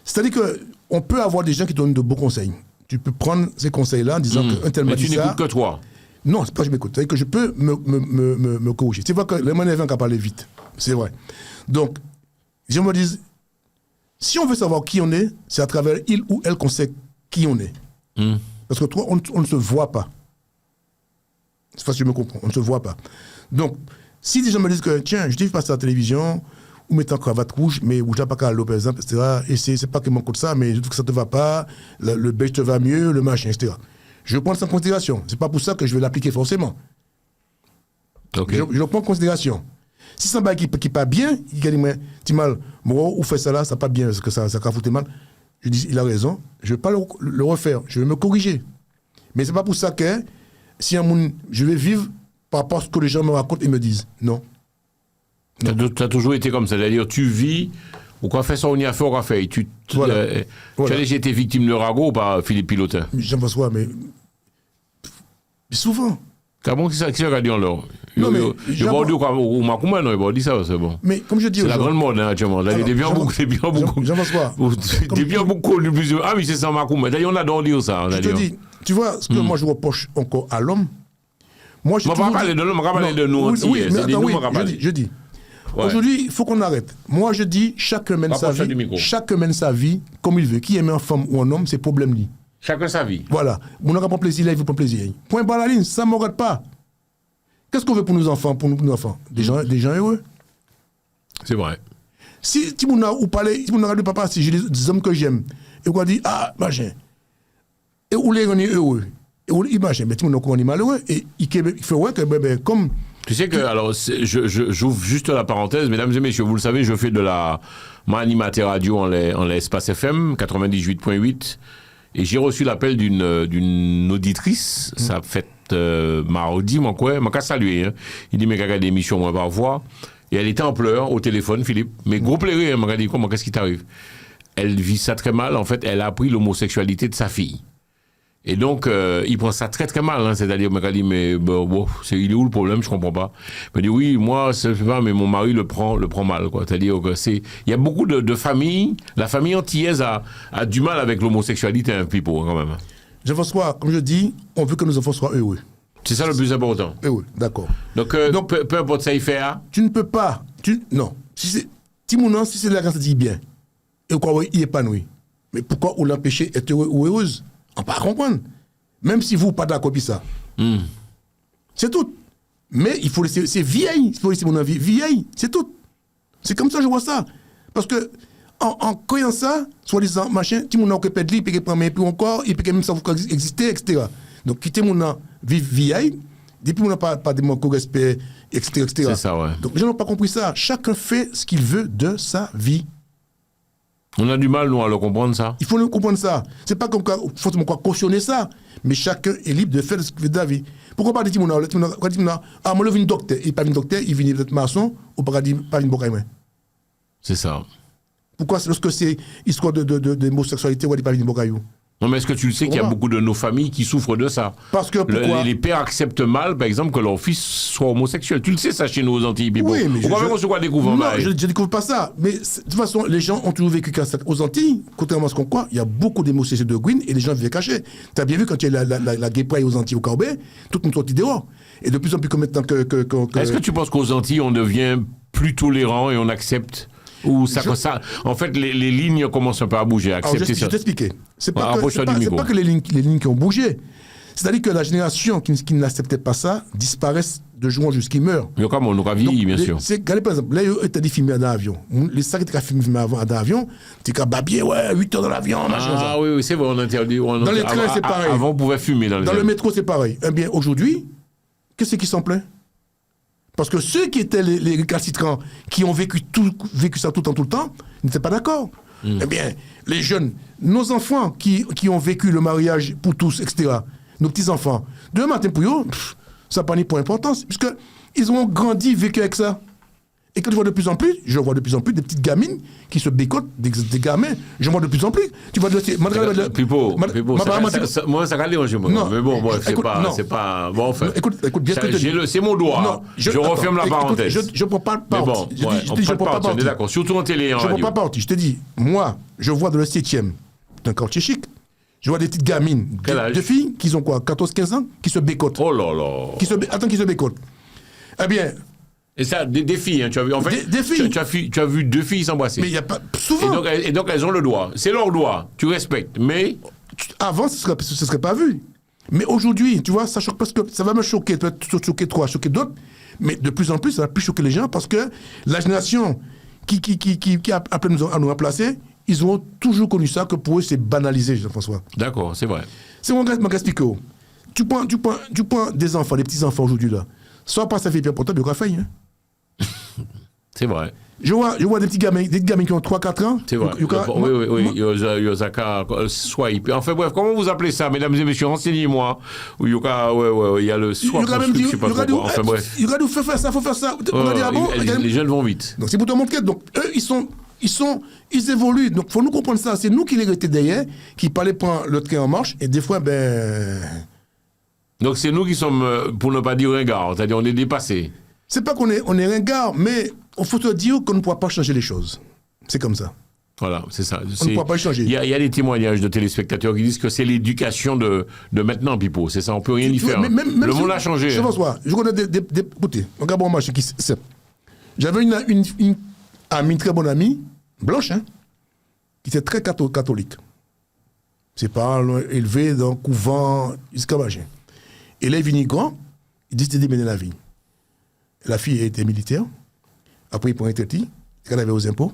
C'est-à-dire qu'on peut avoir des gens qui donnent de beaux conseils. Tu peux prendre ces conseils-là en disant qu'un tel m'a dit ça. Mais tu n'écoutes que toi. Non, c'est pas que je m'écoute. C'est-à-dire que je peux me corriger. Tu vois que le manèvre qui parlé vite. C'est vrai. Donc, je me dis, si on veut savoir qui on est, c'est à travers il ou elle qu'on sait qui on est. Parce que toi, on ne se voit pas. C'est facile de me comprendre. On ne se voit pas. Donc, si des gens me disent que, tiens, je t'ai vu passer à la télévision, ou mettre en cravate rouge, mais où j'ai pas qu'à l'eau, par exemple, etc. Et c'est pas que mon côté ça, mais je trouve que ça te va pas, le beige te va mieux, le machin, etc. Je prends ça en considération. C'est pas pour ça que je vais l'appliquer forcément. Okay. Je le prends en considération. Si c'est un bail qui pas bien, il dit, mais tu mal, moi, ou fait ça là, ça pas bien, parce que ça a foutu mal. Je dis, il a raison, je vais pas le refaire, je vais me corriger. Mais c'est pas pour ça que, si je vais vivre par rapport à ce que les gens me racontent et me disent. Non. Tu as toujours été comme ça, c'est-à-dire tu vis, ou quoi fait ça, on y a fait, on a fait. Tu as déjà été victime de ragot ou pas, Philippe Pilotin? Jean-François, mais souvent. T'as bon qui s'est regardé en l'or? Non, mais. Je vais dire quoi, ou ma commune, non, il va dire ça, c'est bon. Mais comme je dis c'est la grande mode, hein, actuellement. Là, il y a bien beaucoup. Jean-François. Des bien beaucoup connu plusieurs. Ah oui, c'est ça, ma commune. D'ailleurs, on adore dire ça. Je te dis, tu vois, ce que moi je reproche encore à l'homme. Moi, je ne vais pas parler de l'homme, on va parler de nous aussi. Oui, mais attends, je dis. Ouais. Aujourd'hui, il faut qu'on arrête. Moi, je dis, chacun mène sa vie comme il veut. Qui aime une femme ou un homme, c'est problème lui. Chacun sa vie. Voilà. Mon n'a pas plaisir, là, il veut pas plaisir. Point barre la ligne, ça ne me regarde pas. Qu'est-ce qu'on veut pour nos enfants, des gens heureux. C'est vrai. Si mon a ou parler, si mon a papa, si j'ai des hommes que j'aime, et qu'on dit, ah, machin, et où les gens sont heureux, et où ils machin, mais tu mon a malheureux, et il fait ouais que, comme. Tu sais que, alors, j'ouvre juste la parenthèse, mesdames et messieurs, vous le savez, je fais de ma animateur radio en l'espace FM, 98.8, et j'ai reçu l'appel d'une auditrice, ça fait mardi, moi, quoi, m'a qu'à saluer, hein. Il dit, mais qu'à des émissions, moi, par voix. Et elle était en pleurs au téléphone, Philippe. Mais gros pleurer, hein, m'a dit, comment, qu'est-ce qui t'arrive? Elle vit ça très mal. En fait, elle a appris l'homosexualité de sa fille. Et donc, il prend ça très très mal, hein, c'est-à-dire, il m'a dit, mais bon, il est où le problème, je comprends pas. Il m'a dit, oui, moi, je sais pas, mais mon mari le prend mal, quoi. C'est-à-dire que il y a beaucoup de familles, la famille antillaise a du mal avec l'homosexualité, un pipo, quand même. Jean-François, comme je dis, on veut que nos enfants soient heureux. C'est ça le plus important. Heureux, d'accord. Donc, peu importe ça, il fait, hein. Tu ne peux pas, non. Si c'est la grâce dit bien, et quoi, il est épanoui. Mais pourquoi on l'empêcher d'être heureux ou heureuse? On ne peut pas comprendre. Même si vous pas d'accord avec ça. C'est tout. Mais il faut laisser, c'est vieille. Il faut laisser mon avis vieille. C'est tout. C'est comme ça que je vois ça. Parce que, en croyant ça, soi-disant, machin, si mon peut perdre, il peut prendre un peu encore, il peut même savoir exister, etc. Donc, quitter mon vie vieille, depuis mon pas de manque de respect, etc. C'est ça, ouais. Donc, les gens n'ont pas compris ça. Chacun fait ce qu'il veut de sa vie. On a du mal, nous, à le comprendre, ça. Il faut le comprendre ça. C'est pas comme quoi, faut cautionner ça. Mais chacun est libre de faire ce qu'il veut de la vie. Pourquoi pas dire, moi, je viens docteur, il n'est pas un docteur, il vient d'être maçon, ou pas dire, pas une bocaïme. C'est ça. Pourquoi, lorsque c'est histoire de homosexualité, ou il n'est pas une bocaïme? Non, mais est-ce que tu le sais qu'il y a beaucoup de nos familles qui souffrent de ça? Parce que pourquoi? Les pères acceptent mal, par exemple, que leur fils soit homosexuel. Tu le sais, ça, chez nous, aux Antilles, Bibo. Oui, mais pourquoi on se voit découvrir? Non, je ne découvre pas ça. Mais de toute façon, les gens ont toujours vécu aux Antilles, contrairement à ce qu'on croit, il y a beaucoup d'homosexuels de Gwyn et les gens vivaient cachés. Tu as bien vu quand il y a la guépaille aux Antilles, au Carbet, tout le monde sortit dehors. Et de plus en plus, comme maintenant que... Est-ce que tu penses qu'aux Antilles, on devient plus tolérant et on accepte? Ou ça, en fait, les lignes commencent un peu à bouger, à accepter ça. Je t'expliquer. C'est pas que les lignes qui ont bougé. C'est-à-dire que la génération qui n'acceptait pas ça disparaissent de jour en jour jusqu'ils meurent. Mais comme on aura vieilli, bien sûr. Regardez par exemple, là, tu as dit filmer dans l'avion. Les sacs que tu as filmé avant dans l'avion, tu as babier, 8 heures dans l'avion, machin. Ah oui, c'est vrai, on interdit. Dans les trains, c'est pareil. Avant, on pouvait fumer dans les le métro, c'est pareil. Eh bien, aujourd'hui, qu'est-ce qui s'en plaint? Parce que ceux qui étaient les récalcitrants, qui ont vécu ça tout le temps, n'étaient pas d'accord. Eh bien, les jeunes, nos enfants qui ont vécu le mariage pour tous, etc., nos petits-enfants, demain matin pour eux, ça n'a pas ni pour importance, puisqu'ils ont grandi, vécu avec ça. Et quand je vois de plus en plus des petites gamines qui se bécotent, des gamins, je vois de plus en plus. Tu vois Pipo, moi ça galère chez moi. Mais bon, c'est pas bon, enfin. Écoute, bien que c'est mon droit. Je referme la parenthèse. Je ne prends pas le parti. Je prends pas parti. D'accord, surtout en télé en radio. Je ne prends pas parti. Je te dis, moi, je vois dans le 7e d'un quartier chic, je vois des petites gamines, deux filles qui ont quoi, 14-15 ans, qui se bécotent. Oh là là. Qui se bécotent. Eh bien. Et ça, des filles, hein, tu as vu, en fait, des filles. Tu as vu deux filles s'embrasser. Mais il n'y a pas, souvent. Et donc elles ont le droit. C'est leur droit, tu respectes, mais... Avant, ce serait pas vu. Mais aujourd'hui, tu vois, ça choque parce que ça va me choquer, peut-être choquer toi, choquer d'autres, mais de plus en plus, ça va plus choquer les gens parce que la génération qui a appelé à nous remplacer, ils ont toujours connu ça, que pour eux, c'est banalisé, Jean-François. D'accord, c'est vrai. C'est mon expliquer. Tu prends des enfants, des petits-enfants aujourd'hui, là. Soit pas ça fait bien pour toi, de quoi faire, hein. C'est vrai. Je vois des petits gamins qui ont 3-4 ans. C'est vrai. Oui. Yosaka, swipe. Enfin bref, comment vous appelez ça, mesdames et messieurs? Renseignez-moi. Il y a le swipe. Je sais pas trop. Enfin bref. Il faut faire ça, faut faire ça. Les jeunes vont vite. Donc c'est pour te montrer. Donc eux, ils évoluent. Donc faut nous comprendre ça. C'est nous qui les étions derrière, qui parlaient prendre le train en marche. Et des fois, Donc c'est nous qui sommes, pour ne pas dire ringards, c'est-à-dire on est dépassés. C'est pas qu'on est ringards, mais il faut te dire qu'on ne pourra pas changer les choses. C'est comme ça. Voilà, c'est ça. On ne pourra pas changer. Il y a des témoignages de téléspectateurs qui disent que c'est l'éducation de maintenant, Pipo. C'est ça, on ne peut rien y faire. Même le monde a changé. Je connais écoutez, regarde mon match. J'avais une amie, très bonne amie, blanche, hein, qui était très catholique. Ses parents élevés dans le couvent jusqu'à machin. Et là, il est venu grand, il décide de mener la vie. La fille était militaire. Après, il prend un traité, qu'elle avait aux impôts.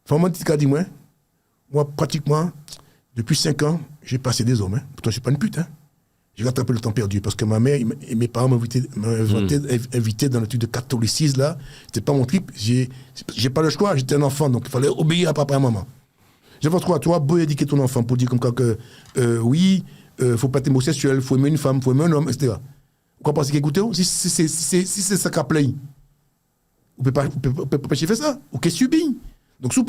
Enfin, dit moi, pratiquement, depuis 5 ans, j'ai passé des hommes. Hein. Pourtant, je ne suis pas une pute. Hein. J'ai rattrapé le temps perdu parce que ma mère et mes parents m'avaient invité dans le truc de catholicisme. Là. C'était pas mon trip. J'ai pas le choix. J'étais un enfant, donc il fallait obéir à papa et à maman. Je pense quoi, toi, beau éduquer ton enfant pour dire comme quoi que oui, faut pas être homosexuel, faut aimer une femme, faut aimer un homme, etc. Vous pensez qu'il écoute? Si c'est ça qu'a plaît, vous ne pouvez pas faire ça. Ou qu'il subit. Donc, si vous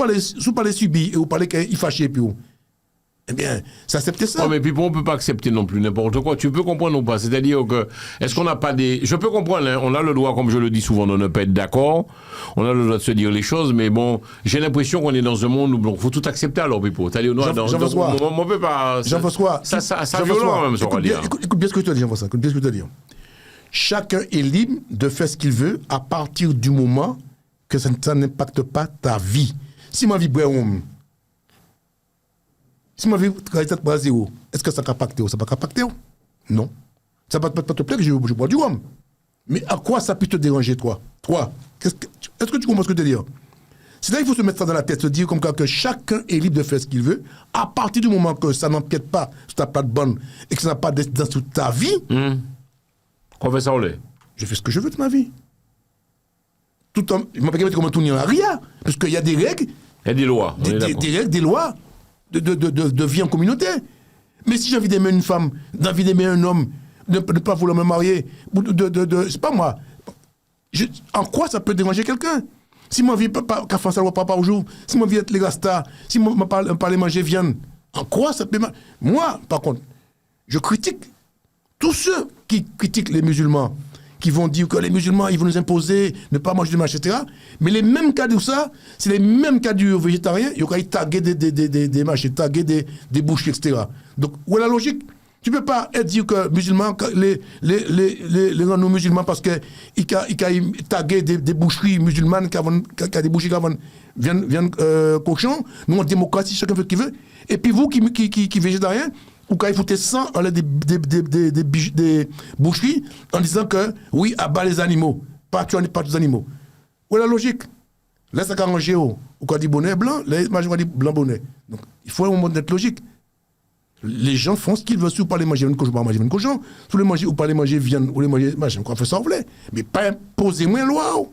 parlez subi et vous parlez qu'il fâché, puis eh bien, c'est accepter ça. Non, mais puis on ne peut pas accepter non plus n'importe quoi. Tu peux comprendre ou pas? C'est-à-dire que, est-ce qu'on n'a pas des... Je peux comprendre, hein, on a le droit, comme je le dis souvent, de ne pas être d'accord. On a le droit de se dire les choses, mais bon, j'ai l'impression qu'on est dans un monde où il faut tout accepter alors, Pipo. C'est-à-dire, Jean-François. On ne peut pas... Jean-François. Ça violent, même, ça, on va dire. Écoute bien ce que je te dis, Jean-François. Écoute bien ce que je te dis. Chacun est libre de faire ce qu'il veut à partir du moment que ça n'impacte pas ta vie. Si ma vie est si ma vie est à zéro, est-ce que ça va impacter? Ça va pas impacter? Non. Ça va pas te plaire que je bois du rhum. Mais à quoi ça peut te déranger, toi? Est-ce que tu comprends ce que je veux dire? C'est là qu'il faut se mettre ça dans la tête, se dire comme que chacun est libre de faire ce qu'il veut, à partir du moment que ça n'empiète pas sur ta plate-bonne et que ça n'a pas d'incidence sur ta vie. Qu'on fait ça, on l'est. Je fais ce que je veux de ma vie. Tout en... Je ne m'appelle pas comme tout à rien, parce qu'il y a des règles. Il y a des lois. Des règles, des lois de vie en communauté. Mais si j'ai envie d'aimer une femme, d'envie d'aimer un homme, de ne pas vouloir me marier, c'est pas moi. En quoi ça peut déranger quelqu'un? Si mon vie qu'à faire ça pas par jour, si mon vie être les rastas, si mon parler manger viande, en quoi ça peut... Moi, par contre, je critique tous ceux qui critiquent les musulmans, qui vont dire que les musulmans, ils vont nous imposer ne pas manger de match, etc. Mais les mêmes cas de ça, c'est les mêmes cas du végétarien, ils ont tagué des matchs, tagué des boucheries, etc. Donc, où est la logique? Tu ne peux pas dire que musulmans, les musulmans, parce qu'ils ont tagué des boucheries musulmanes, qui ont des boucheries qui viennent cochon, nous en démocratie, chacun fait ce qu'il veut. Et puis vous qui végétariens, ou quand ils foutaient 100 en des boucheries en disant que oui, abat les animaux, pas tuer les animaux. Où est la logique? Là, ça a rangé ou quand on dit bonnet blanc, les majorité dit blanc bonnet. Donc, il faut un moment d'être logique. Les gens font ce qu'ils veulent, si vous parlez manger une cochon, pas manger une cochon, si vous les manger ou pas les manger viande, ou les manger machin, on fait ça, vous voulez. Mais pas imposer-moi une loi.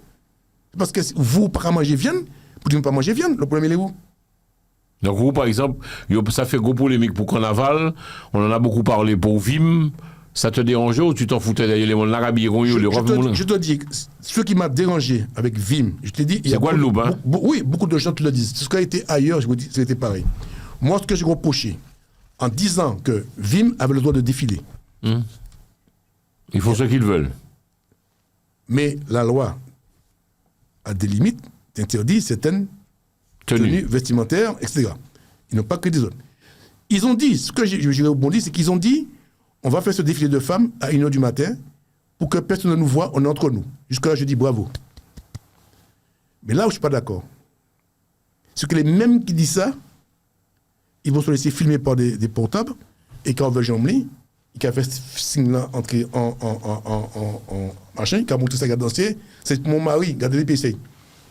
Parce que vous, pas manger viande, vous ne pas manger viande, le problème il est où? Donc vous, par exemple, ça fait gros polémique pour Carnaval, on en a beaucoup parlé pour Vim, ça te dérangeait ou tu t'en foutais d'ailleurs les mondes l'Arabie, je te dis, ce qui m'a dérangé avec Vim, je te dis... C'est quoi le loup, hein? Oui, beaucoup de gens te le disent. Ce qui a été ailleurs, je vous dis, c'était pareil. Moi, ce que j'ai reproché, en disant que Vim avait le droit de défiler. Ils font ce qu'ils veulent. Mais la loi a des limites, interdit certaines tenues vestimentaires, etc. Ils n'ont pas que des autres. Ils ont dit, ce que j'ai rebondi, c'est qu'ils ont dit, on va faire ce défilé de femmes à 1h du matin pour que personne ne nous voit, on est entre nous. Jusque-là, je dis bravo. Mais là où je ne suis pas d'accord, c'est que les mêmes qui disent ça, ils vont se laisser filmer par des portables, et quand on veut Jean-Mli, qui a fait ce signe-là entrer en machin, qui a montré ça, qui a dansé, c'est mon mari, regardez les PC.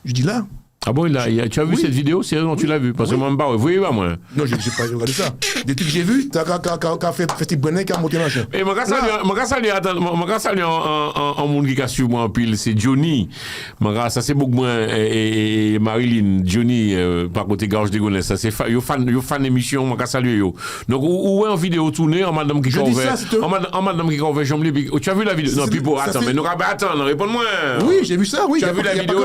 Je dis là. Ah bon, tu as vu cette vidéo? C'est non, tu l'as vu? Parce que moi, vous voyez pas, moi. Non, je n'ai pas regardé ça. Des trucs que j'ai vus, tu as fait petit bonnet qui a monté machin. Et mon gars, salut en monde qui a suivi moi en pile, c'est Johnny. Mon gars, ça c'est beaucoup moins, et Marilyn, Johnny, par côté Gorge des Gonesse, ça c'est fan émission, mon gars, salut yo. Donc, où est en vidéo tournée, en madame qui convainc, en madame qui convainc, tu as vu la vidéo? Non, Pipo, attends, mais nous, attends, réponds-moi. Oui, j'ai vu ça, oui. Tu as vu la vidéo,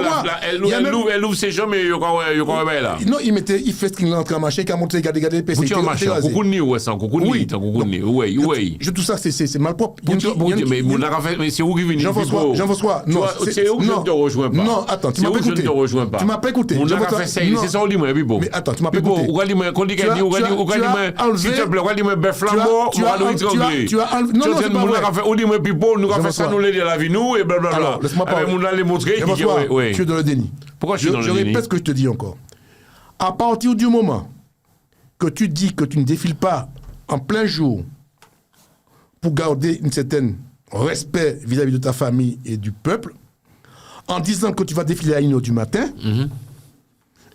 elle ouvre ses jambes et il y là. Non, il fait ce qu'il entre en machin, qui a montré, regardez les PC. Vous tu en machin, coucou de nid, ouais, ça, coucou de nid, oui. Tout ça, c'est malpropre. Mais c'est où qui vient? Jean-François, non. C'est où je ne te rejoins pas? Non, attends, tu m'as pas écouté. Tu m'as pas écouté. C'est ça, on dit moi, Bibo. Mais attends, tu m'as pas écouté. Regarde-moi, quand il dit, s'il te plaît, regarde-moi, bœuf flambeau, on va nous étrangler. Non, c'est pas vrai. On dit moi, Bibo, nous avons fait ça, nous l'aider la vie, nous, et blablabla. Laisse-moi pas. On a les montrer. Tu es dans le déni. Pourquoi je suis dans le déni? Je répète ce que je te dis encore. À partir du moment que tu dis que tu ne défiles pas en plein jour pour garder un certain respect vis-à-vis de ta famille et du peuple, en disant que tu vas défiler à 1h du matin,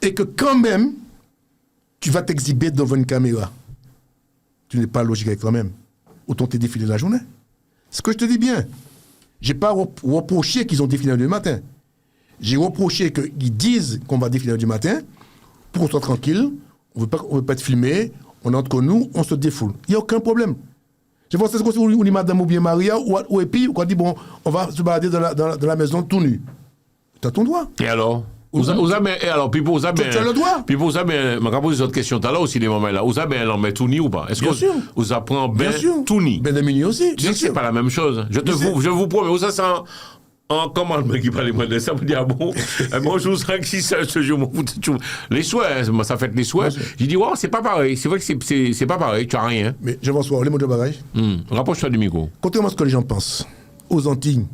et que quand même, tu vas t'exhiber devant une caméra, tu n'es pas logique avec toi-même. Autant te défiler la journée. C'est ce que je te dis bien. Je n'ai pas reproché qu'ils ont défilé le matin. J'ai reproché qu'ils disent qu'on va défiler du matin pour qu'on soit tranquille, on ne veut pas être filmé, on est entre nous, on se défoule. Il n'y a aucun problème. Je pense que c'est comme si on dit madame ou bien Maria, ou et puis, on dit, bon, on va se balader dans la maison tout nu. Tu as ton droit. Et alors puis pour ça, Tu as le droit. Puis pour ça, je posé cette question tout à l'heure aussi, les moments là. Vous avez un met tout nu ou pas? Est-ce Bien que sûr. vous apprenez ben tout nu? Ben de minuit aussi. Je sais que c'est pas la même chose. Je vous promets, ça c'est en commandement qui parle de ça, me dit, ah bon, bonjour, 5, 6, 7, ce jour, les souhaits, ça fait les souhaits. J'ai dit, wow, c'est pas pareil, c'est vrai que c'est pas pareil, tu as rien. Mais je pense voir les mots de bagage. Rapproche-toi du micro. Contrairement à ce que les gens pensent, aux Antilles,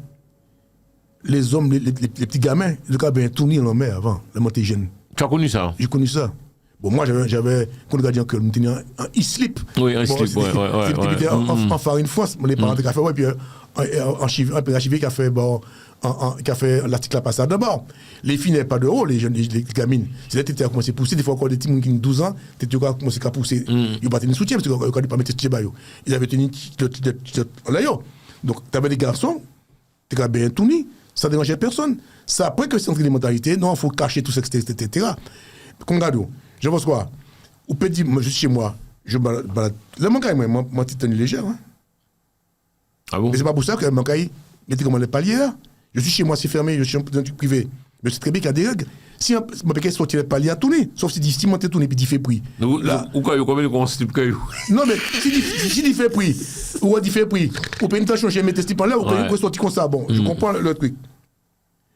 les hommes, les petits gamins, le cas bien tourné en mer avant, la montée jeune. Tu as connu ça? J'ai connu ça. Bon, moi, j'avais, quand le gardien que nous tenions un e-slip. Oui, un e-slip, ouais. En farine fosse, les parents qui ont fait, ouais, puis un peu archivé qui a fait, bon, qui a fait l'article à passage d'abord. Les filles n'avaient pas de haut, les jeunes, les gamines. C'est là que tu as commencé à pousser, des fois encore des petits qui ont 12 ans, tu as commencé à pousser. Ils n'ont pas tenu soutien, parce que quand ils pas mettre ce baillot. Ils avaient tenu là. Donc, tu avais des garçons, tu as bien tourné, ça ne dérangeait personne. C'est après que c'est entre les mentalités, non, il faut cacher tout ça, etc. Congrado, je pense quoi? Ou peut dire, moi, je suis chez moi, je balade. Le mancaille, moi, petite tenue légère. Hein. Ah bon? Mais c'est pas pour ça que le mancaille, mettez comme les paliers là. Je suis chez moi, c'est fermé, je suis dans un truc privé. Mais c'est très bien qu'il y a des règles. Si un paquet sortit les paliers à tourner, sauf si si monter tourner puis il fait prix. Ou quand il y a combien de slip que non, mais si il fait prix, ou il fait prix, ou peut une changer, mettre ce type là, ou quand il sortir comme ça, bon, je comprends le truc.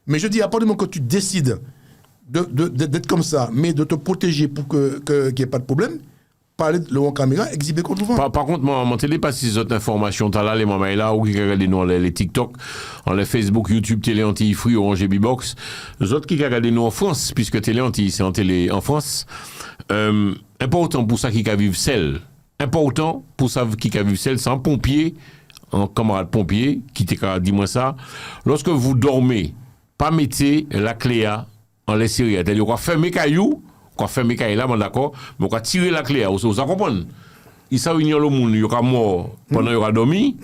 Mais je dis, à partir du moment que tu décides d'être comme ça, mais de te protéger pour qu'il n'y ait pas de problème, parler de en caméra, exhiber contre le vent. Par contre, moi, mon télé passe ces autres informations, t'as là, les mamans là, ou qui regardent nous, les TikTok, les Facebook, YouTube, Télé Antilles, Free, Orange et B-Box. Les autres qui regardent nous en France, puisque Télé Antilles, c'est en télé en France. Important pour ça qui vivent seul. Important pour ça qui vivent seul, c'est un pompier, un camarade pompier, qui t'a dit moi ça. Lorsque vous dormez, pas mettez la clé en laisse série. C'est-à-dire qu'on va fermer caillou, qu'on va fermer caillou là, d'accord, mais on va tirer la clé. Vous comprenez? Il s'est réuni le monde, il y aura mort pendant qu'il aura dormi.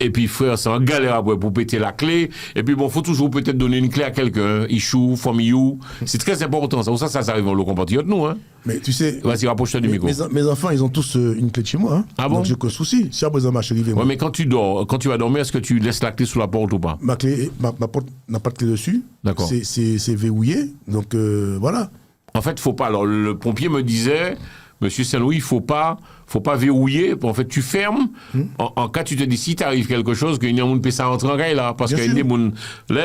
Et puis, frère, c'est en galère après pour péter la clé. Et puis, bon, faut toujours peut-être donner une clé à quelqu'un. Ichou, famille. C'est très important. Ça arrive dans le compatriote, nous, hein. Mais tu sais. Vas-y, rapproche-toi du micro. Mes enfants, ils ont tous une clé de chez moi, hein. Ah bon? Donc, j'ai aucun souci. Si après, ça marche, arrivé. Ouais, mais quand tu dors, quand tu vas dormir, est-ce que tu laisses la clé sous la porte ou pas? Ma porte n'a pas de clé dessus. D'accord. C'est verrouillé. Donc, voilà. En fait, faut pas. Alors, le pompier me disait, Monsieur Saint-Louis, il faut pas verrouiller. En fait, tu fermes. En cas, tu te dis, si t'arrive quelque chose, qu'il y a un monde peut ça rentrer en caille là. Parce qu'il y a des monde. Tu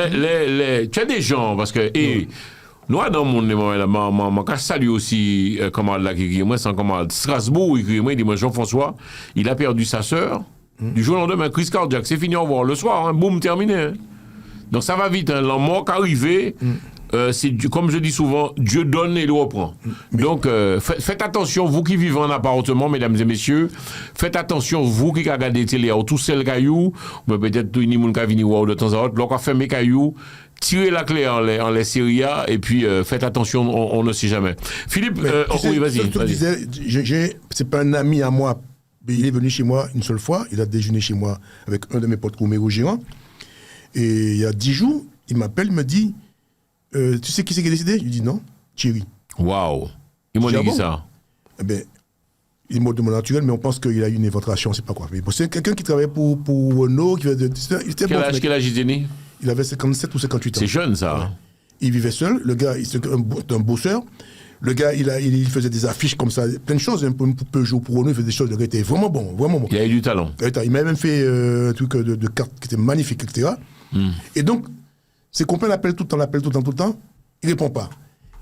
as des gens, parce que, nous, dans le monde, je salue aussi, comment là, qui moi, c'est comment Strasbourg, il dit, moi, Jean-François, il a perdu sa sœur. Du jour au lendemain, crise cardiaque, c'est fini, au revoir. Le soir, boum, terminé. Hein. Donc, ça va vite, hein. La mort arrivé. C'est comme je dis souvent, Dieu donne et il reprend. Donc, faites attention, vous qui vivez en appartement, mesdames et messieurs, faites attention, vous qui regardez télé, tous ces cailloux, peut-être tout le monde qui vient de temps en temps, donc fermez cailloux, tirez la clé en les séries et puis faites attention, on ne sait jamais. Philippe, oui, vas-y. C'est pas un ami à moi, il est venu chez moi une seule fois, il a déjeuné chez moi avec un de mes potes Roméo Géant, et il y a 10 jours, il m'appelle, il me dit, tu sais qui c'est qui a décidé? Je lui dis non, Thierry. Waouh. Ils m'ont dit ça. Eh ben, il est mort de mon naturel, mais on pense qu'il a eu une éventration, c'est pas quoi. Mais bon, c'est quelqu'un qui travaillait pour Renault, qui quel âge il était? Il avait 57 ou 58 ans. C'est jeune, ça. Ouais. Il vivait seul, le gars, c'est un bosseur. Le gars, il faisait des affiches comme ça, plein de choses, un peu Peugeot pour Renault, il faisait des choses, le gars était vraiment bon, vraiment bon. Il avait du talent. Il m'avait même fait un truc de cartes qui était magnifique, etc. Et donc, ses copains l'appellent tout le temps, il répond pas.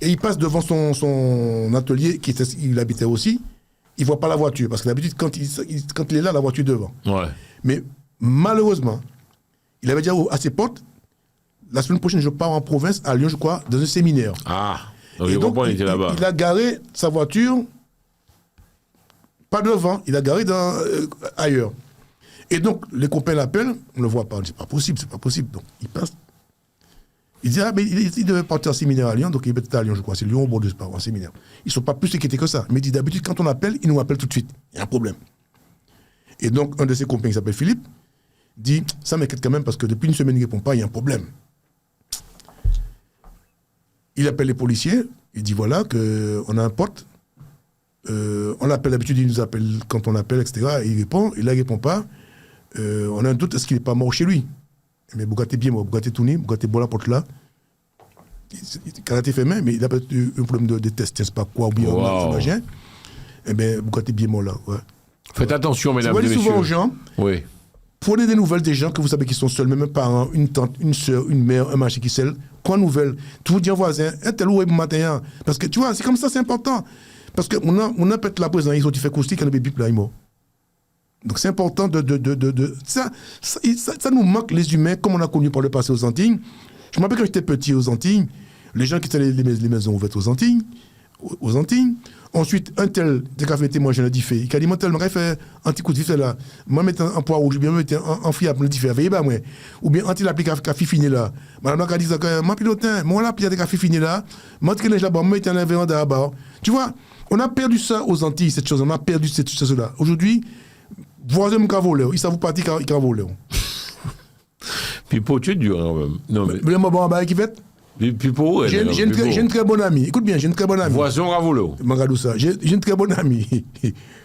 Et il passe devant son atelier, il habitait aussi, il voit pas la voiture, parce que d'habitude, quand il est là, la voiture est devant. Ouais. Mais malheureusement, il avait dit à ses potes, la semaine prochaine, je pars en province, à Lyon, je crois, dans un séminaire. Ah, donc il était là-bas. Il a garé sa voiture, pas devant, il a garé ailleurs. Et donc, les copains l'appellent, on ne le voit pas, on dit, c'est pas possible. Donc, il passe. Il dit, mais il devait partir en séminaire à Lyon, donc il était à Lyon, je crois. C'est Lyon au Bordeaux, en séminaire. Ils ne sont pas plus inquiétés que ça. Mais il dit, d'habitude, quand on appelle, ils nous appellent tout de suite. Il y a un problème. Et donc, un de ses copains, qui s'appelle Philippe, dit, ça m'inquiète quand même, parce que depuis une semaine, il ne répond pas, il y a un problème. Il appelle les policiers, il dit, voilà, qu'on a un pote, On l'appelle, d'habitude, il nous appelle quand on appelle, etc. Et il répond, et là, il ne répond pas. On a un doute, est-ce qu'il n'est pas mort chez lui? Mais Bougaté bien mort, Bougaté tourné, Bougaté bon la porte là. Karaté fait main, mais il a peut-être eu un problème de test, je sais pas quoi, ou bien, j'imagine. Eh bien, Bougaté bien mort là, ouais. Faites attention, mesdames et messieurs. messieurs. Souvent aux gens, oui. Prenez des nouvelles des gens que vous savez qui sont seuls, même un parent, une tante, une soeur, une mère, un machin qui est seul. Quoi nouvelle? Tout dire voisin, un tel ou un matin. Parce que tu vois, c'est comme ça, c'est important. Parce que on a peut-être la présence, ils ont fait caustique, quand on a bip là, ils mort. Donc c'est important ça nous manque les humains, comme on a connu par le passé aux Antilles. Je me rappelle quand j'étais petit aux Antilles, les gens qui étaient les maisons ouvertes aux Antilles. Ensuite, un tel, dès qu'il a fait témoin, j'en ai dit fait. Il a dit, moi, tel, je fait un petit coup de vif là. Moi, je mettais un poids rouge, ou bien je mettais un friable, le diffé, veillez pas, moi. Ou bien, un tel applique à fini là. Madame, elle a dit, moi, pilotin, moi, là, puis il y a des fini là. Moi, je là-bas, moi, je mettais un véranda là-bas. Tu vois, on a perdu ça aux Antilles, cette chose, on a perdu cette chose-là. Aujourd'hui, voisin, mon volé, il s'avoue parti qu'il a volé. Puis pour tu es dur, quand même. Non, mais. Le moment qui fait. Puis pour j'ai une très bonne amie. Écoute bien, j'ai une très bonne amie. Voisin Ravolo. Regardez ça. J'ai une très bonne amie.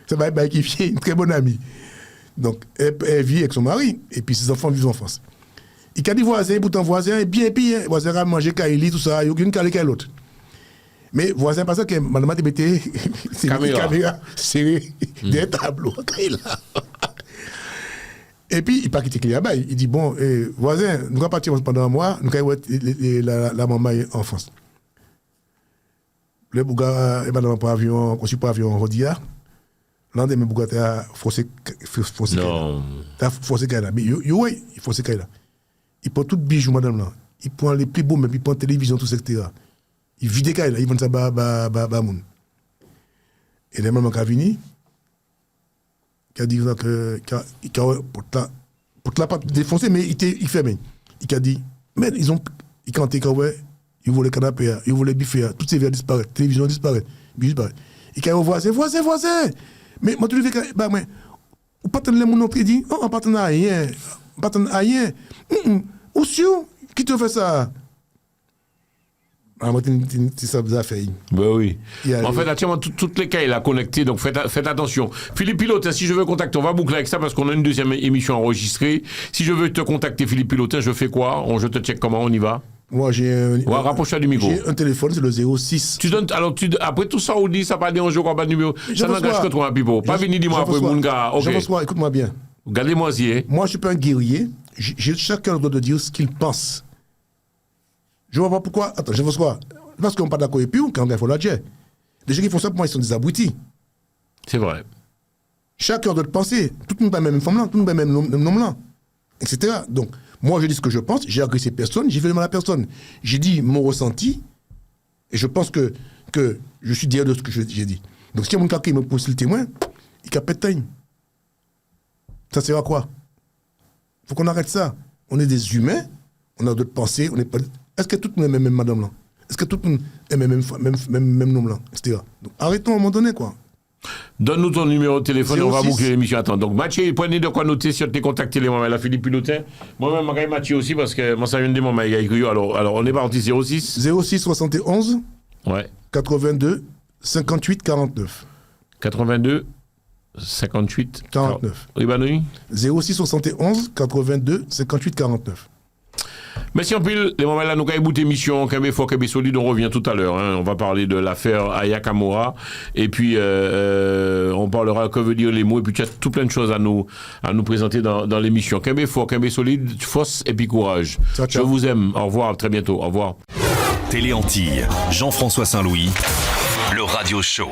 Ça va être qui une très bonne amie. Donc, elle vit avec son mari, et puis ses enfants vivent en France. Il a dit voisin, pourtant voisin, et bien, voisin a mangé Kaili, tout ça, il y a aucune calé qu'à l'autre. Mais voisin, parce que madame a été caméra serrée des tableaux. Et puis, il pas quitté client là-bas. Il dit, bon, voisin, nous allons partir pendant un mois, nous allons la maman en France. Le Bouga, et madame pas avion, on suit pas avion en Rodia. L'endemain, Bouga a forcé non. T'as forcé Kaila. Mais oui, il forcé Kaila. Il prend tout bijou, madame là. Il prend les plus beaux, mais il prend télévision, tout ça, etc. Il vide Kaila, il vend ça à moun. Et les mamans qui sont venues, qui a dit que pour la pas défoncer, mais il fait bien. Il a dit, mais ils cantaient quand ils voulaient canapé, ils voulaient biffer, toutes ces verres disparaissent, télévision disparaît, disparaît. Il a dit, voisin. Mais moi, tu lui fais, bah, moi, ou pas tenir mon autre, il dit, oh, on pas tenir rien. Où sûr, qui te fait ça? Ah, moi, c'est ça que vous avez fait. Ben oui. En fait, tiens, toutes les cas, il a connecté, donc faites attention. Philippe Pilotin, si je veux contacter, on va boucler avec ça parce qu'on a une deuxième émission enregistrée. Si je veux te contacter, Philippe Pilotin, je fais quoi? Je te check comment, on y va? Moi, rapproche-toi du micro. J'ai un téléphone, c'est le 06. Tu donnes, alors, après tout ça, on dit, ça pas déranger quoi, pas de numéro. Ça n'engage que toi, Pipo. Pas venir dis-moi après, mon gars. Ok. Jean-François, écoute-moi bien. Regardez-moi si, Moi, je suis pas un guerrier. Chacun doit de dire ce qu'il pense. Je vois pas pourquoi. Attends, Jean-François. Parce qu'on n'est pas d'accord avec eux, quand il faut la dire. Les gens qui font ça, pour moi, ils sont des abrutis. C'est vrai. Chacun doit penser. Tout le monde n'a pas la même femme-là, tout le monde n'a pas le même nom-là, etc. Donc, moi, je dis ce que je pense, j'ai agressé personne, j'ai fait le mal à personne. J'ai dit mon ressenti, et je pense que je suis derrière de ce que j'ai dit. Donc, si il y a mon cas qui me pose le témoin, il a pas de time. Ça sert à quoi? Il faut qu'on arrête ça. On est des humains, on a d'autres pensées, on n'est pas. Est-ce que tout le monde est même madame là? Est-ce que tout le monde est même nom là, etc. Donc, arrêtons à un moment donné, quoi. Donne-nous ton numéro de téléphone et on va boucler l'émission. Attends, donc Mathieu, prenez de quoi noter si on t'a contacté les moments. La Philippe Pilotin. Moi-même, je Mathieu aussi parce que moi, ça vient de moments. Alors, on est parti 06 71 ouais. 82 58 49. 82 58 49. Ribanoui 06 71 82 58 49. Merci en pile, les moments là, nous avons écouté émission, Kébé Fort, Kébé Solide, on revient tout à l'heure. On va parler de l'affaire Aya Kamora. Et puis, on parlera que veut dire les mots. Et puis, tu as tout plein de choses à nous présenter dans l'émission. Kébé Fort, Kébé Solide, force et puis courage. Ciao, ciao. Je vous aime. Au revoir, à très bientôt. Au revoir. Télé Antilles, Jean-François Saint-Louis, le Radio Show.